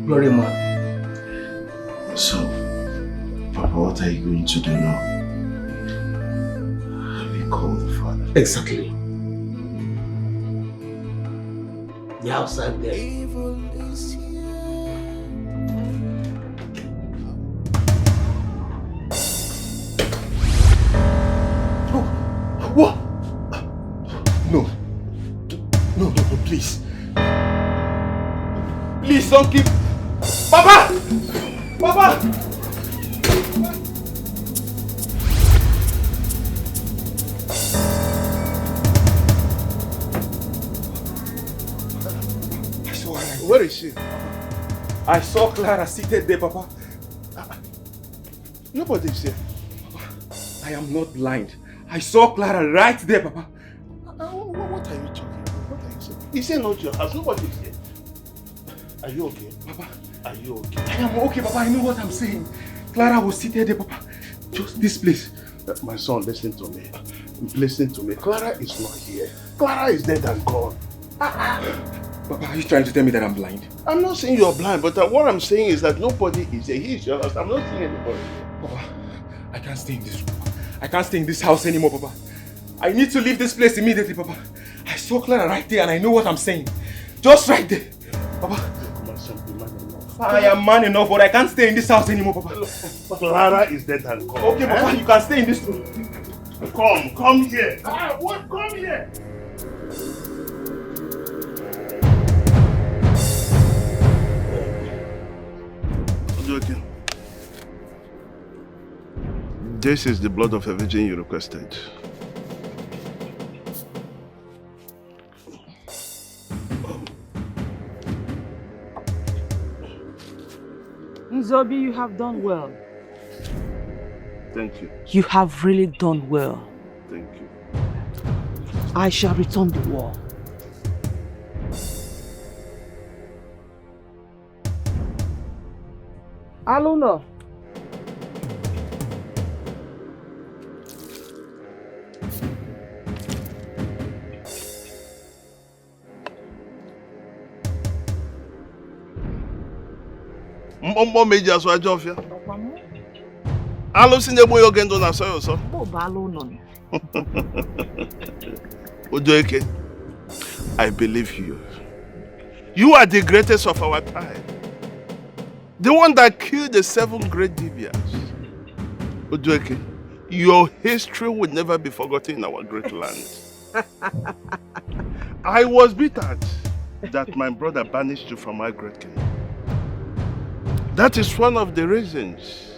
You're a man. So, Papa, what are you going to do now? We call the father. Exactly. The outside there. What? No, please. Please don't keep... Papa! Papa! Where is she? I saw Clara seated there, Papa. Nobody is here. I am not blind. I saw Clara right there, Papa. What are you talking about? What are you saying? Is it not your house? Nobody is here. Are you okay? Papa. Are you okay? I am okay, Papa. I know what I'm saying. Clara was seated there, Papa. Just this place. My son, listen to me. Listen to me. Clara is not here. Clara is dead and gone. Papa, are you trying to tell me that I'm blind? I'm not saying you're blind, but what I'm saying is that nobody is here. He is your house. I'm not seeing anybody. Papa, I can't stay in this room. I can't stay in this house anymore, Papa. I need to leave this place immediately, Papa. I saw Clara right there and I know what I'm saying. Just right there. Papa. I am man enough, but I can't stay in this house anymore, Papa. Clara is dead and gone. Okay, Papa, you can stay in this room. Come here. What? Come here. Okay. This is the blood of a virgin you requested. Nzobi, you have done well. Thank you. You have really done well. Thank you. I shall return the war. Alono. Mbombo meji aso ajofia. Alosinye boyo gendo na soyo so. Ojoeke, I believe you. You are the greatest of our time. The one that killed the 7 great Divyas. Ojoeke, your history will never be forgotten in our great land. I was bitter that my brother banished you from our great kingdom. That is one of the reasons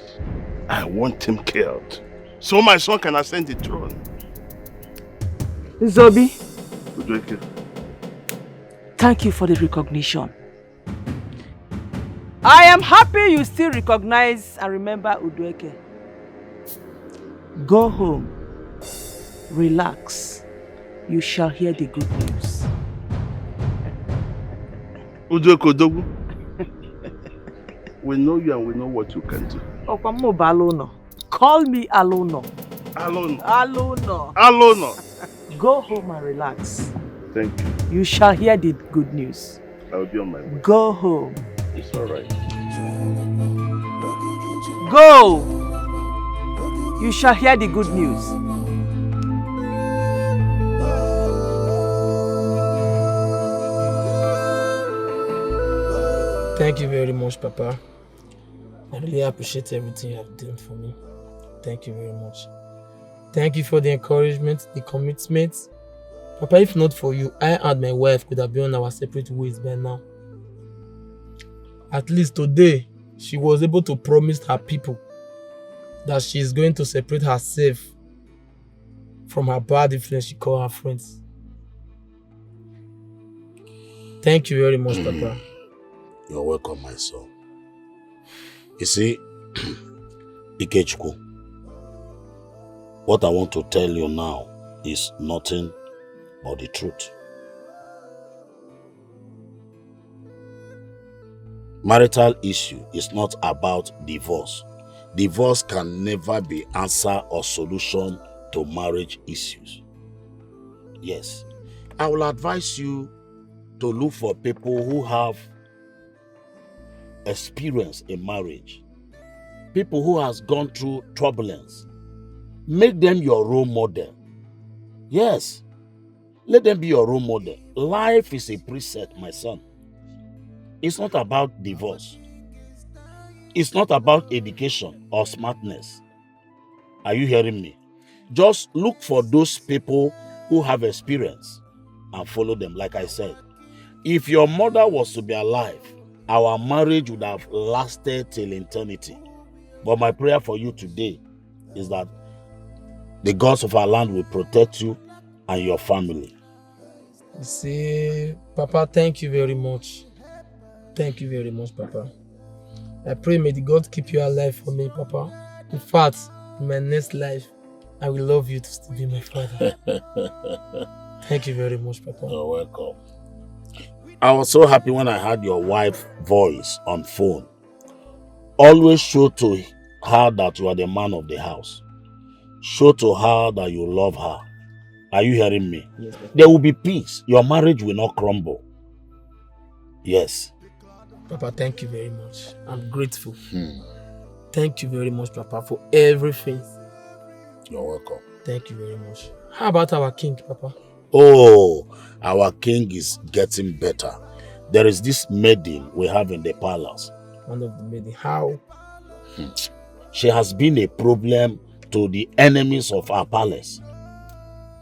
I want him killed, so my son can ascend the throne. Zobi, Ojoeke, thank you for the recognition. I am happy you still recognize and remember Udueke. Go home, relax. You shall hear the good news. Udueke Odogu, we know you and we know what you can do. Alono. Call me Alono. Alono. Alono. Alono. Go home and relax. Thank you. You shall hear the good news. I will be on my way. Go home. It's all right. Go! You shall hear the good news. Thank you very much, Papa. I really appreciate everything you have done for me. Thank you very much. Thank you for the encouragement, the commitment. Papa, if not for you, I and my wife could have been on our separate ways by now. At least today, she was able to promise her people that she is going to separate herself from her bad influence she called her friends. Thank you very much, Papa. You're welcome, my son. You see, Ikechukwu, what I want to tell you now is nothing but the truth. Marital issue is not about divorce. Divorce can never be answer or solution to marriage issues. Yes, I will advise you to look for people who have experience in marriage, people who has gone through turbulence. Make them your role model. Yes, let them be your role model. Life is a preset, my son. It's not about divorce. It's not about education or smartness. Are you hearing me? Just look for those people who have experience and follow them. Like I said, if your mother was to be alive, our marriage would have lasted till eternity. But my prayer for you today is that the gods of our land will protect you and your family. You see, Papa, thank you very much. Thank you very much, Papa. I pray may the God keep you alive for me, Papa. In fact, in my next life, I will love you to still be my father. Thank you very much, Papa. You're welcome. I was so happy when I heard your wife's voice on phone. Always show to her that you are the man of the house. Show to her that you love her. Are you hearing me? Yes, Papa. There will be peace. Your marriage will not crumble. Yes. Papa, thank you very much. I'm grateful. Thank you very much, Papa, for everything. You're welcome. Thank you very much. How about our king, Papa? Oh, our king is getting better. There is this maiden we have in the palace. One of the maiden. How? She has been a problem to the enemies of our palace.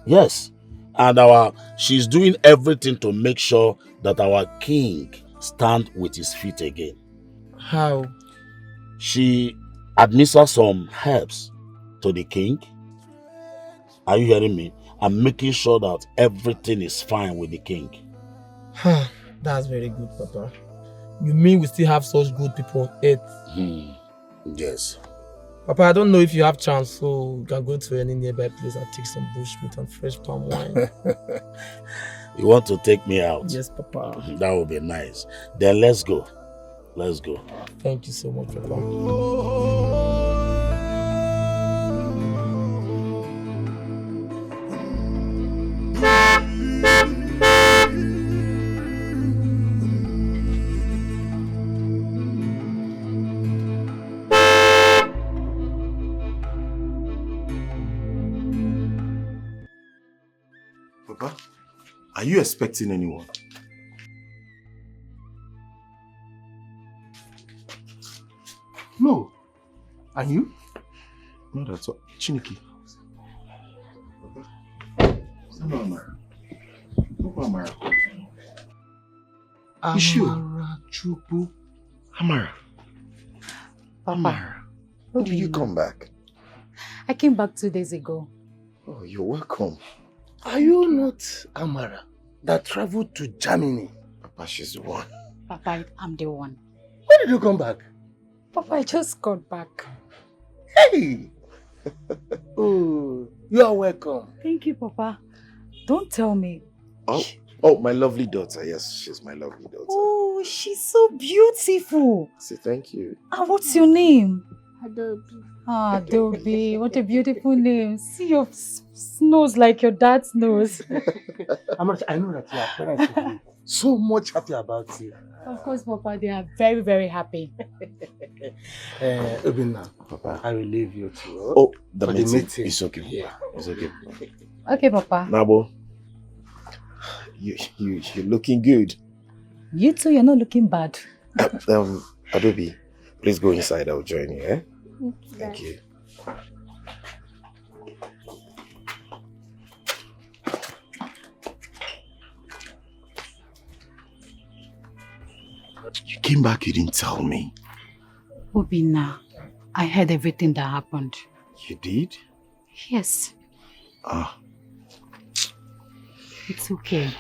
Yes. And she's doing everything to make sure that our king stand with his feet again. How? She administers some herbs to the king. Are you hearing me? I'm making sure that everything is fine with the king. That's very good, Papa. You mean we still have such good people on earth? Yes. Papa, I don't know if you have chance, so you can go to any nearby place and take some bushmeat and fresh palm wine. You want to take me out? Yes, Papa. That would be nice. Then let's go. Let's go. Thank you so much, Papa. Papa, are you expecting anyone? No. And you? Not at all. Chiniki. No, Amara. No, Amara. You sure? Amara Chubu. Amara. Papa. Amara. When did you come back? I came back 2 days ago. Oh, you're welcome. Are you not Amara that traveled to Germany? Papa, she's the one. Papa, I'm the one. When did you come back? Papa, I just got back. Hey! Oh, you are welcome. Thank you, Papa. Don't tell me. Oh, my lovely daughter. Yes, she's my lovely daughter. Oh, she's so beautiful. Say thank you. What's your name? Adobe. Adobe, what a beautiful name. See your nose like your dad's nose. Amara, I know that your parents will be so much happy about you. Of course, Papa, they are very, very happy. Obinna, Papa, I will leave you to. Oh, the meeting. It's okay. Yeah, it's okay. Okay, Papa. Nabo, you're looking good. You too, you're not looking bad. Adobe, please go inside. I'll join you. Eh? Thank you. You came back, you didn't tell me. Obinna, I heard everything that happened. You did? Yes. It's okay.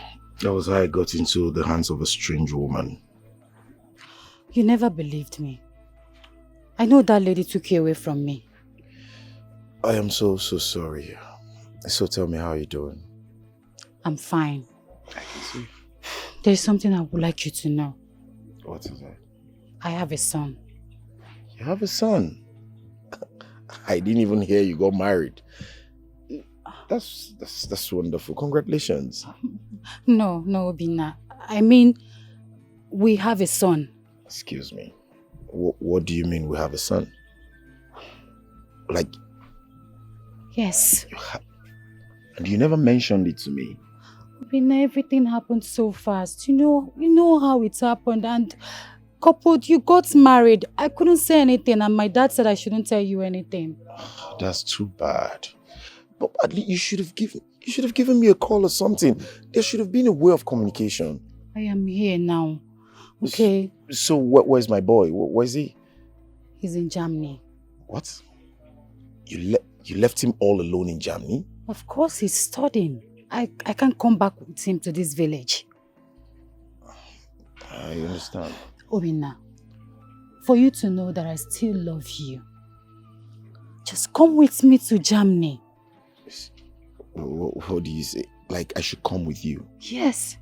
That was how I got into the hands of a strange woman. You never believed me. I know that lady took you away from me. I am so sorry. So tell me, how are you doing? I'm fine. I can see. There's something I would like you to know. What is that? I have a son. You have a son? I didn't even hear you got married. That's wonderful. Congratulations. No, Obinna. I mean, we have a son. Excuse me. What do you mean we have a son? Like... Yes. And you never mentioned it to me. Obinna, everything happened so fast. You know how it happened, and coupled, you got married. I couldn't say anything, and my dad said I shouldn't tell you anything. That's too bad. But at least you should have given me a call or something. There should have been a way of communication. I am here now. Okay. So where's my boy? Where's he? He's in Germany. What? You left him all alone in Germany? Of course, he's studying. I can't come back with him to this village. I understand. Obinna, for you to know that I still love you, just come with me to Germany. What do you say? Like I should come with you? Yes.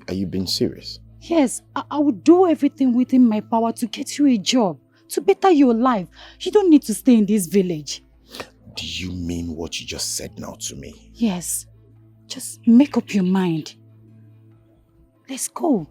Are you being serious? Yes, I will do everything within my power to get you a job, to better your life. You don't need to stay in this village. Do you mean what you just said now to me? Yes. Just make up your mind. Let's go.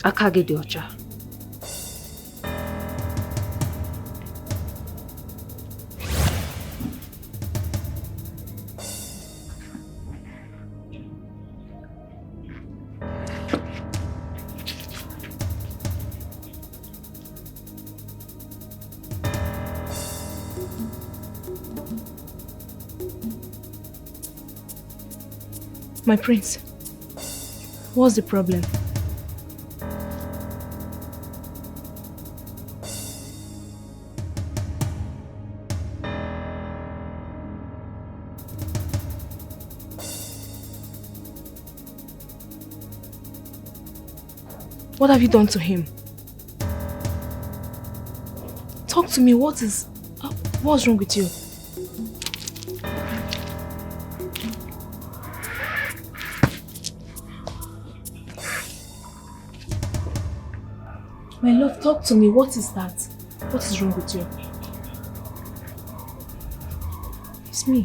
Akage dị ọcha. My prince, what's the problem? What have you done to him? Talk to me. What's wrong with you? My love, talk to me. What is that? What is wrong with you? It's me.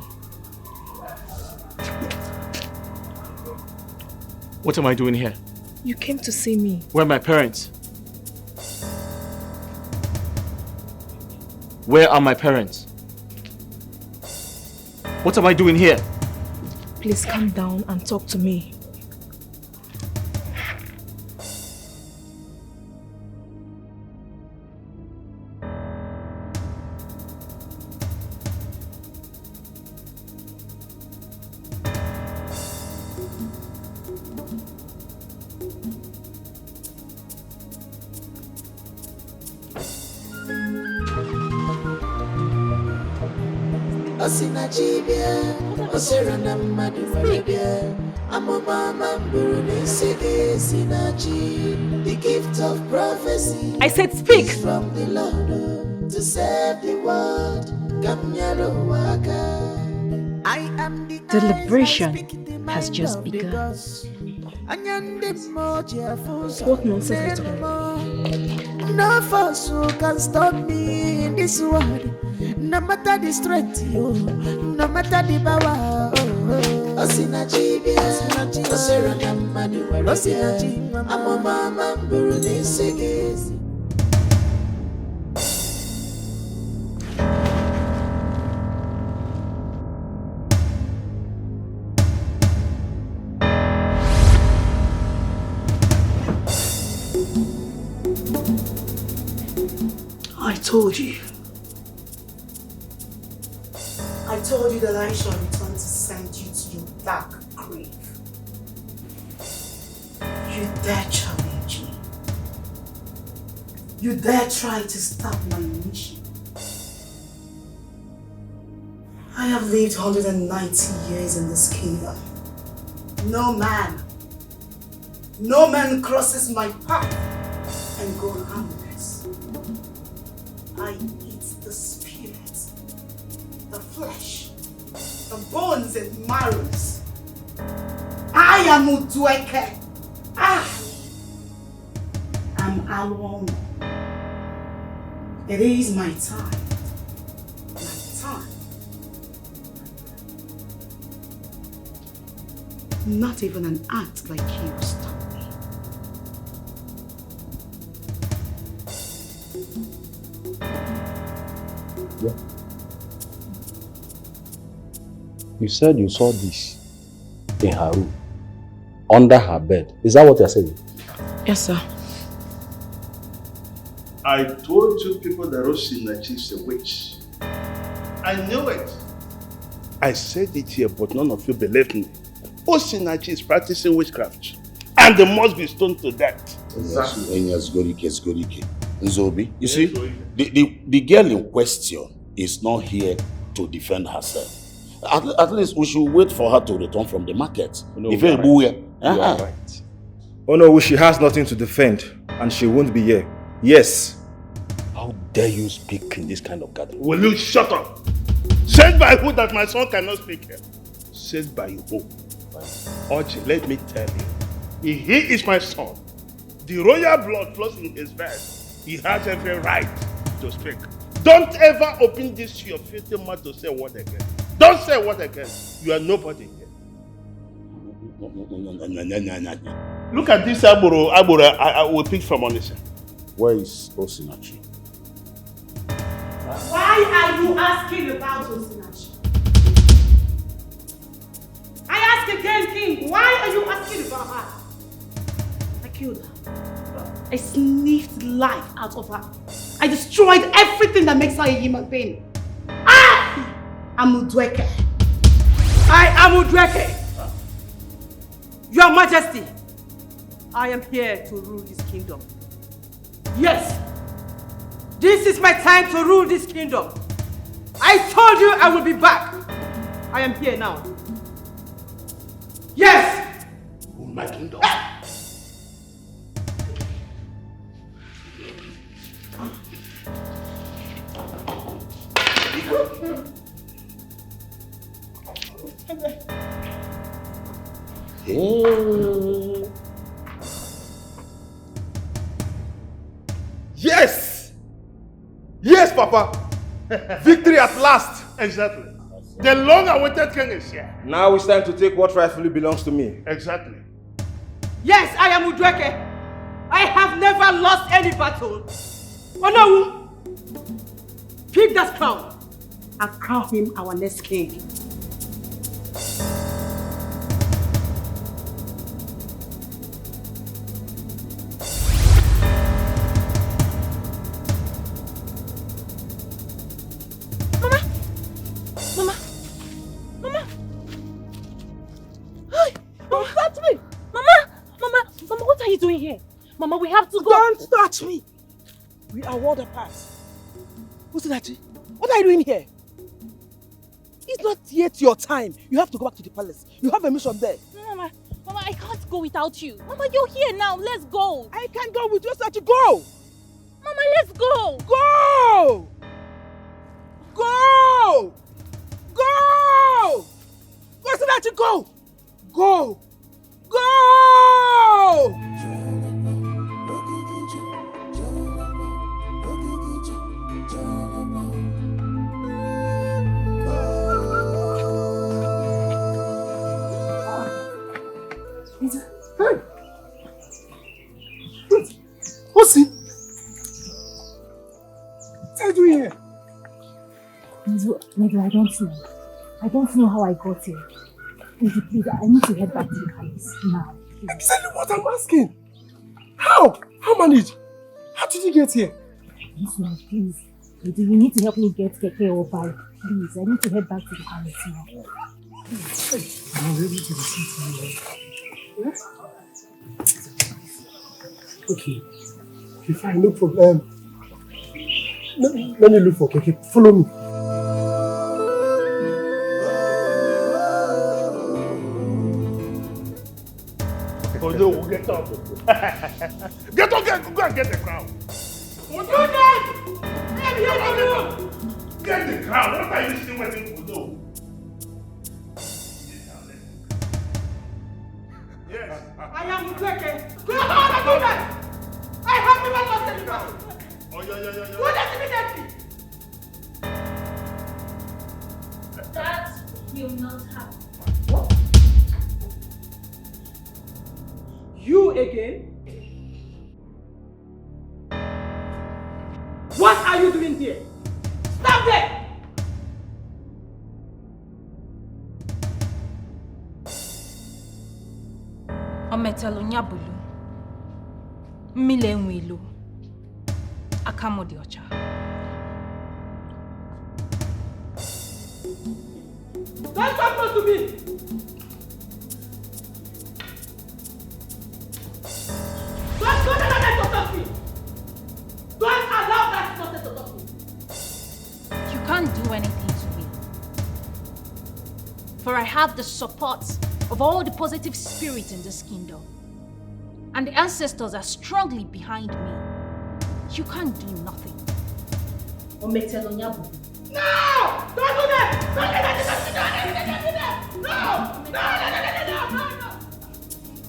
What am I doing here? You came to see me. Where are my parents? Where are my parents? What am I doing here? Please calm down and talk to me. Osinachi bia, Osirana madu bia. Amoma mamburu nisigi Osinachi. The gift of prophecy. I said speak. Is from the Lord to save the world. Kamyaro waka. I am the The liberation has just begun. What nonsense are you talking about? No force can stop me in this world. No matter the strength, no matter the power. Osinachi bia, Osirana madu Osinachi, Amoma mamburu nisigi. I told you. I told you that I shall return to send you to your dark grave. You dare challenge me. You dare try to stop my mission. I have lived 190 years in this kingdom. No man crosses my path and go harmless. I eat the spirit, the flesh, the bones and marrows. I am Udweke. I am Alono. It is my time. My time. Not even an act like you stop me. Yeah. You said you saw this in her room, under her bed. Is that what you're saying? Yes, sir. I told you people that Osinachi is a witch. I knew it. I said it here, but none of you believed me. Osinachi is practicing witchcraft, and they must be stoned to death. Exactly. Nzobi, you see, the girl in question is not here to defend herself. At least we should wait for her to return from the market. No, If you are you right. Oh no, she has nothing to defend, and she won't be here. Yes. How dare you speak in this kind of gathering? Will you shut up? Said by who that my son cannot speak here? Said by who? Oji, let me tell you, if he is my son, the royal blood flows in his veins. He has every right to speak. Don't ever open this your filthy mouth to say what again. Don't say what again. You are nobody here. Look at this Aburo. I will pick from Onisha. Where is Osinachi? Why are you asking about Osinachi? I ask again, King, why are you asking about her? I killed her. I sniffed life out of her. I destroyed everything that makes her a human being. I am Udweke. I am Udweke. Your Majesty, I am here to rule this kingdom. Yes, this is my time to rule this kingdom. I told you I will be back. I am here now. Yes! Rule my kingdom. Papa. Victory at last. Exactly. The long-awaited king is here. Now it's time to take what rightfully belongs to me. Exactly. Yes, I am Udweke. I have never lost any battle. Onowu, pick that crown and crown him our next king. Mama, we have to go. Don't touch me. We are world apart. Osinachi, what are you doing here? It's not yet your time. You have to go back to the palace. You have a mission there. No, Mama, I can't go without you. Mama, you're here now. Let's go. I can't go with you, Osinachi. Go. Mama, let's go. Go. Go. Go. Osinachi, go. Go. Go. Hey! What's it? What are you doing here? Maybe I don't know. I don't know how I got here. Please, I need to head back to the palace now. Exactly what I'm asking. How? How managed? How did you get here? Please. You need to help me get Keke or bike. Please, I need to head back to the palace now. Please. I'm ready to receive you. Yes? Okay, fine, no problem. Let me look for Keke. Follow me. Oh no, get up. Get up, go and get the crown. Get the crown. What are you still waiting for? No. Yes. I am Udweke. Go on and do that. I have never lost any battle. Oh, yeah. Do that immediately. That will not happen. You again? What are you doing here? Stop there! Ometelo nyabulu. Mmile nwilu. Akamo di ocha. Don't talk close to me! Don't go to to talk to me! Don't allow that nonsense to talk to me! You can't do anything to me. For I have the support of all the positive spirits in this kingdom. And the ancestors are strongly behind me. You can't do nothing. Ometelo nyabu. No! Don't do that! Don't do that! No!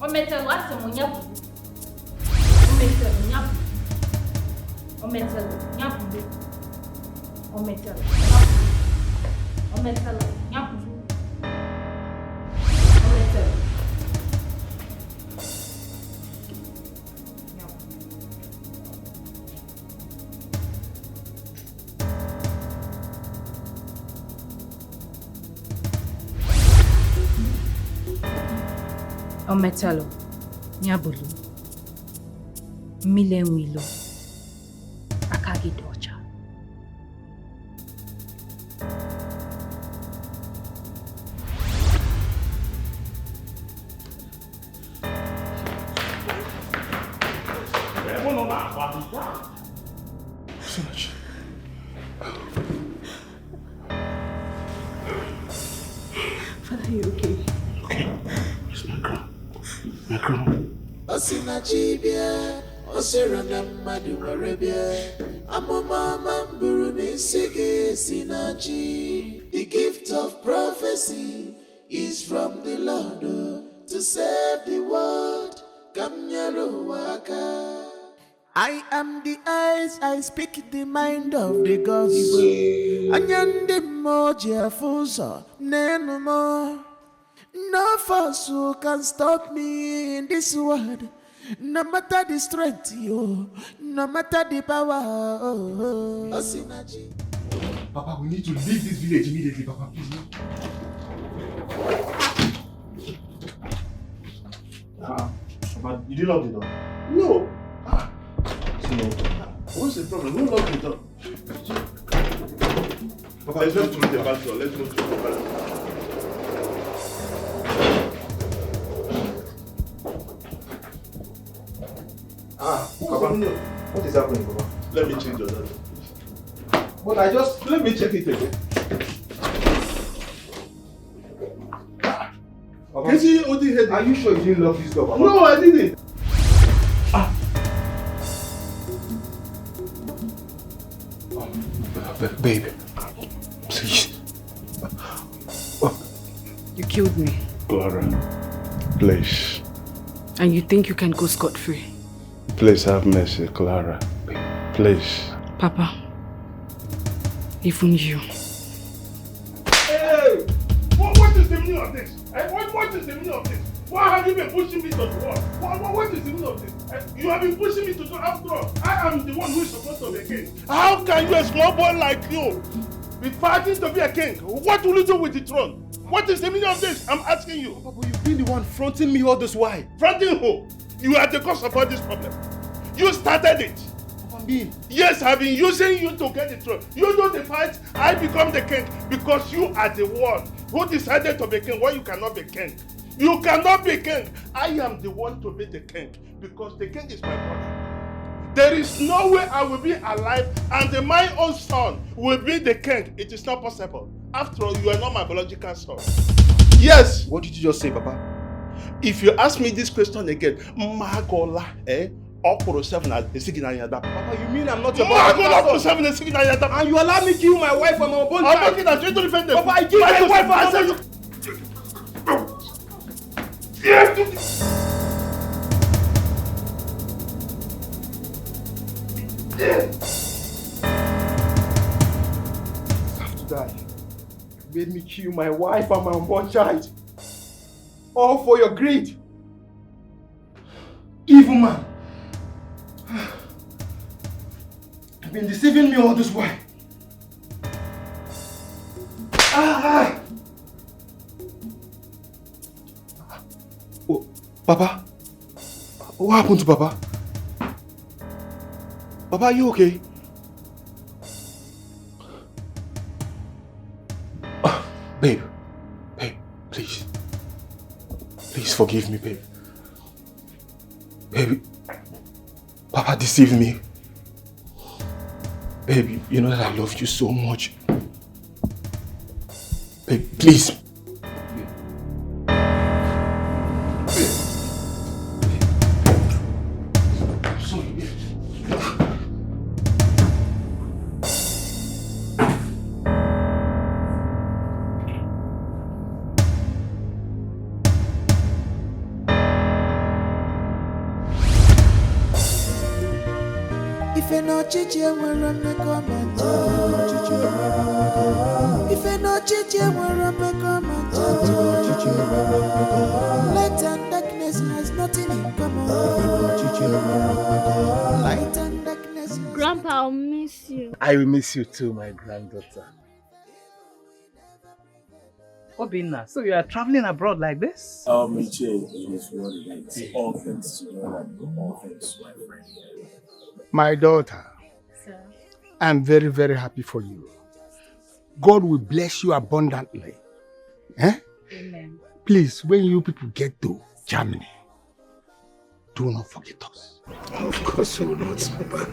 Ometelo asemo nyabu. Ometelo nyabu. Ometelo nyabu. Ometelo. Ometelo nyabu. Ometelo. Ometelo nyabulu. Mmile nwilu. Akagi docha. Osinachi. Father, are you okay? Okay. It's my crown. My crown. Osinachi bia, osirana madu warebia. Amoma mamburu nisige Osinachi. The gift of prophecy is from the Lord to save the world. Kamnyaru waka. I am the eyes, I speak the mind of the gods. Anyande moja fuso, neno more. No force who can stop me in this world. No matter the strength, no matter the power. Osinachi. Papa, we need to leave this village immediately, Papa, please. Papa, you did lock the door? No. No. What's the problem? Who locked the door? Papa, let's go to the back door. Let's go to the back door. Papa, what is happening, Papa? Let me change your door. But let me check it again. Papa, are you sure you didn't lock this door, Papa? No, I didn't. Babe, please. You killed me. Clara, please. And you think you can go scot-free? Please have mercy, Clara. Please. Papa, even you. Hey! What is the meaning of this? What is the meaning of this? Why have you been pushing me to the wall? What is the meaning of this? You have been pushing me to the after all. I am the one who is supposed to be a king. How can you, a small boy like you, be fighting to be a king? What will you do with the throne? What is the meaning of this? I'm asking you. Papa, you've been the one fronting me all this while. Fronting who? You are the cause of all this problem. You started it. Papa, me? Yes, I've been using you to get the throne. You do the fight, I become the king because you are the one who decided to be king when you cannot be king. You cannot be king. I am the one to be the king because the king is my brother. There is no way I will be alive and my own son will be the king. It is not possible. After all, you are not my biological son. Yes. What did you just say, Papa? If you ask me this question again, Magola, Papa, you mean I'm not your biological son? And you allow me to kill my wife and my unborn child? I'm making a to defend them. Papa, I give my wife and my son. I have to die. You made me kill my wife and my unborn child. All for your greed. Evil man. You've been deceiving me all this while. Oh, Papa? What happened to Papa? Papa, are you okay? Babe, please. Please forgive me, babe. Baby, Papa deceived me. Baby, you know that I love you so much. Babe, please. If you no chichi, we're on the comment. If you no chichi, we're on the comment. Light and darkness has nothing in common. Light and darkness. Grandpa, I'll miss you. I will miss you too, my granddaughter. Obinna, so you are traveling abroad like this? Miche is what it is. All things to God and all things to my friend. My daughter, Sir. I'm very, very happy for you. God will bless you abundantly. Amen. Please, when you people get to Germany, do not forget us. Of course we will not, Papa.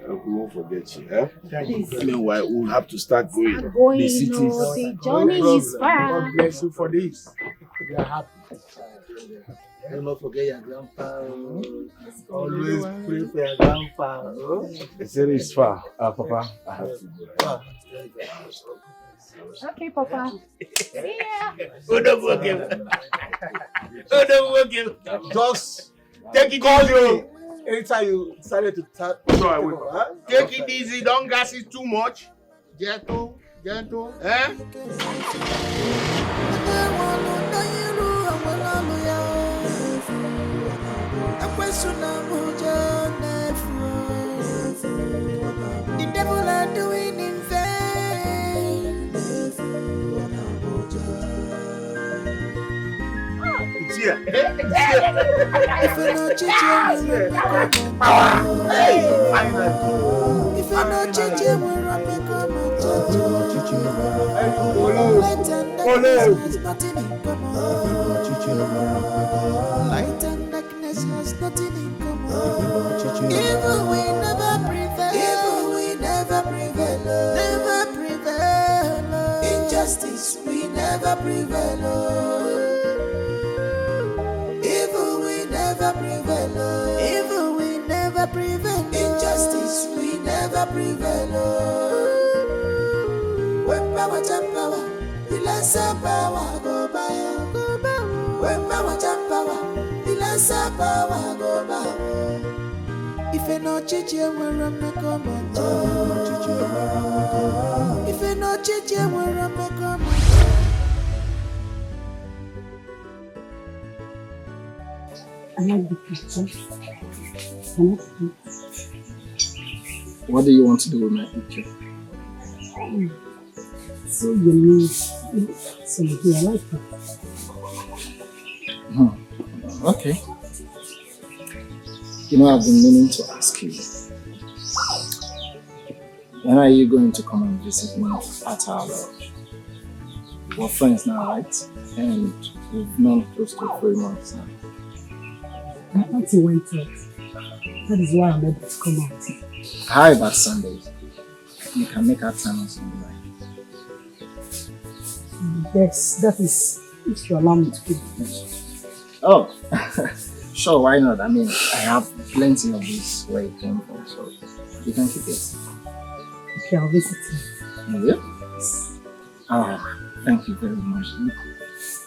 We won't forget you, Meanwhile, we'll have to start going. The cities. The journey is far. God bless you for this. We are happy. Do not forget your grandpa. Always pray for your grandpa. The city is far, Papa. I have to go. Okay, Papa. See ya. Don't forget. Just take it easy. Anytime you decided to take it easy, don't gas it too much. Gentle, eh? The devil are doing in vain. It's here. If you're not changing, we're If you're not changing, we're up and come on. Light and darkness has nothing in common. Light and darkness has nothing in common. Evil we never prevail. Evil we never prevail. Never prevail. Injustice we never prevail. Evil we never prevail. Evil we never prevail. Injustice we never prevail. When power jump power, the lesser power go by. When power jump power, the lesser power go by. If you're not changing, we're on the command. If you're not changing, we're on the command. I like the picture. What do you want to do with my picture? So unique. So I like it. Okay. You know, I've been meaning to ask you. When are you going to come and visit me at our lodge? We're friends now, right? And we've known close to 3 months now. My auntie went out. That is why I'm able to come out. How about Sundays? You can make our time on Sunday. Yes, that is if you allow me to keep it. Oh, sure, why not? I mean, I have plenty of this where it came from, so you can keep it. Okay, I'll visit you. You will? Oh, thank you very much.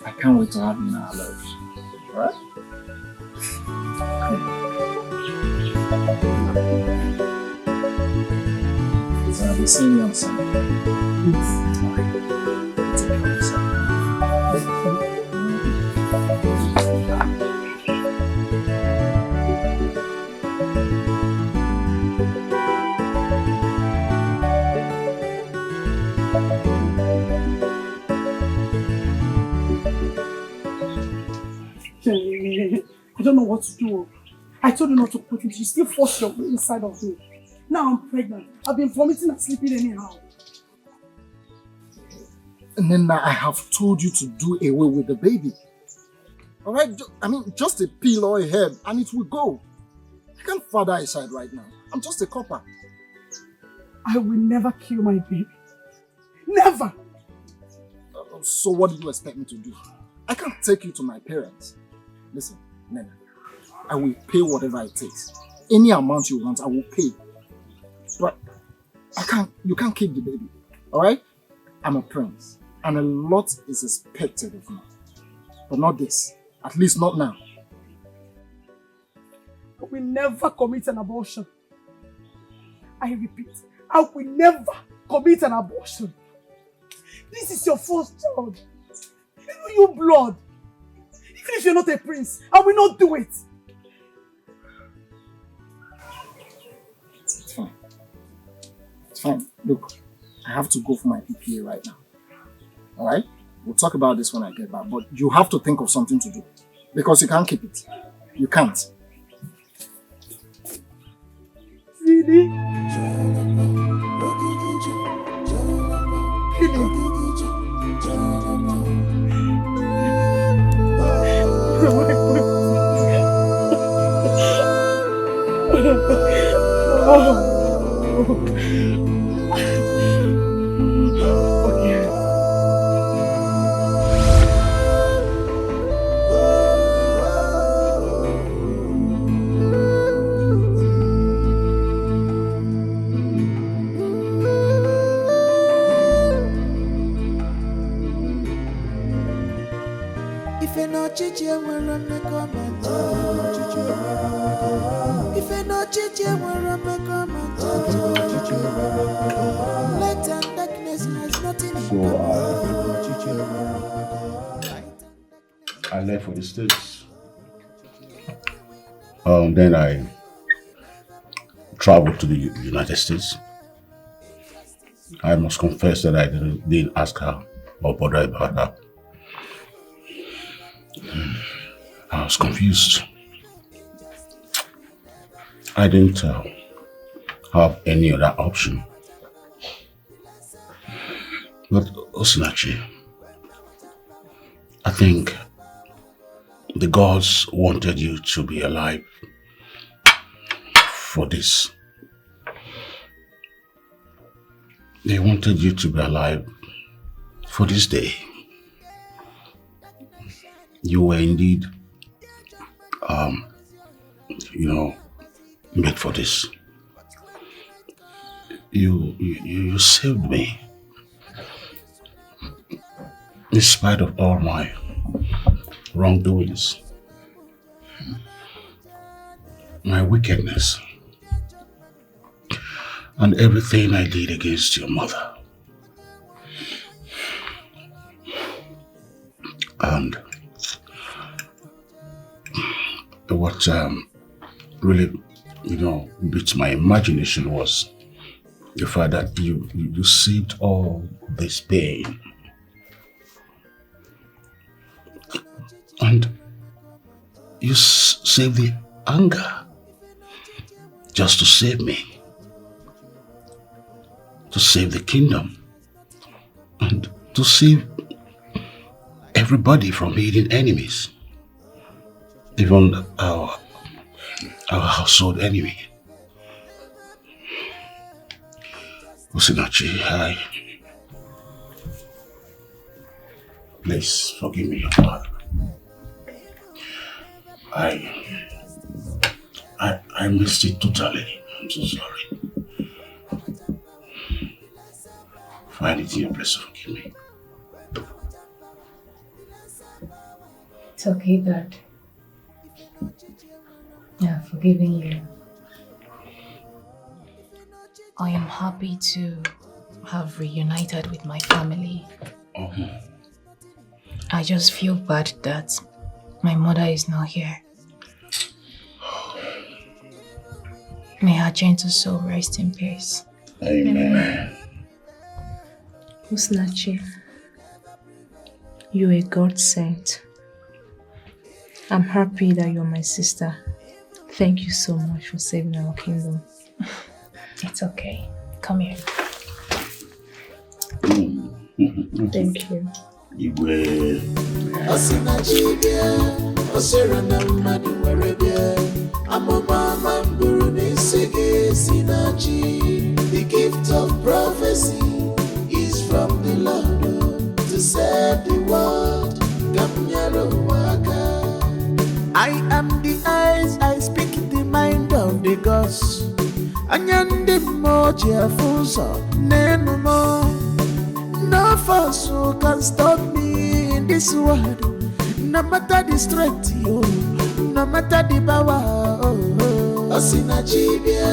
I can't wait to have you in our lodge. Alright? So I'll be seeing you on Sunday. Yes. Alright. Take care of yourself. I don't know what to do. I told you not to put it. You still force your way inside of me. Now I'm pregnant. I've been vomiting and sleeping anyhow. And then I have told you to do away with the baby. Alright? I mean, just a pill or a herb and it will go. I can't father a child right now. I'm just a copper. I will never kill my baby. Never! So what do you expect me to do? I can't take you to my parents. Listen, Nena, I will pay whatever it takes. Any amount you want, I will pay. But you can't keep the baby. Alright? I'm a prince. And a lot is expected of me. But not this. At least not now. I will never commit an abortion. I repeat, I will never commit an abortion. This is your first child. You know your blood. Even if you're not a prince, I will not do it. It's fine. It's fine. Look, I have to go for my PPA right now. Alright? We'll talk about this when I get back. But you have to think of something to do. Because you can't keep it. You can't. Really? If you're not chichi, we're on the comment. If you're not chichi, we're on the comment. Light and darkness has nothing in I left for the States. Then I traveled to the United States. I must confess that I didn't ask her or bother about her. I was confused. I didn't have any other option. But Osinachi, I think the gods wanted you to be alive for this. They wanted you to be alive for this day. You were indeed, made for this. You saved me. In spite of all my wrongdoings, my wickedness, and everything I did against your mother. And what really, beat my imagination was the fact that you saved all this pain. And you saved the anger just to save me, to save the kingdom, and to save everybody from hidden enemies, even our household enemy. Osinachi, please forgive me, your father. I missed it totally. I'm so sorry. Find it in your place to forgive me. It's okay, Dad. Yeah, forgiving you. I am happy to have reunited with my family. I just feel bad that my mother is not here. May her gentle soul rest in peace. Amen. Osinachi, you're a God sent. I'm happy that you're my sister. Thank you so much for saving our kingdom. It's okay. Come here. Thank you. Osinachi bia, osira na mmadụ nwere bia. Amụma mburu n'isigi Osinachi. The gift of prophecy is from the Lord to save the world. Gamnyaro waka. I am the eyes, I speak the mind of the gods. Anyandi moji afuso nenumo. No force can stop me in this world. No matter the strength, no matter the power. Osinachi bia,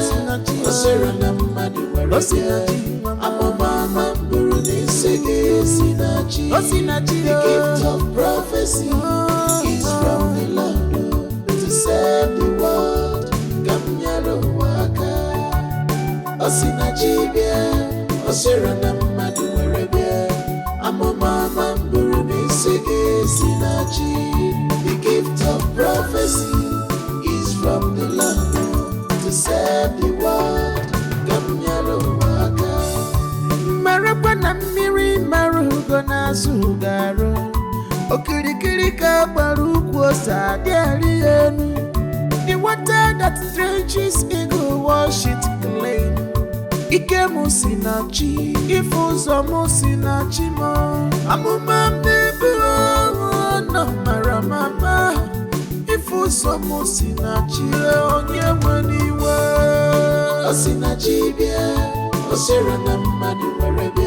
osira na mmadụ nwere Osinachi. Amụma mburu n'isigi Osinachi. The gift of prophecy is from the Lord to save the world. Gamnyaro waka. Osinachi bia, osira na mmadụ nwere bia. Amụma mburu n'isigi Osinachi. The gift of prophecy is from the Lord to save the world. Gamnyaro waka. Marapa na mmiri marugo na sugaro. Okirikiri ka baruku osadi arienu. The water that drenches eagle wash it clean. Ike Osinachi, ifuzo Osinachi mo. Amụma mbebu no maramama. Ifuzo Osinachi onye nwere iwe. Osinachi bia, osira na mmadụ nwere bia.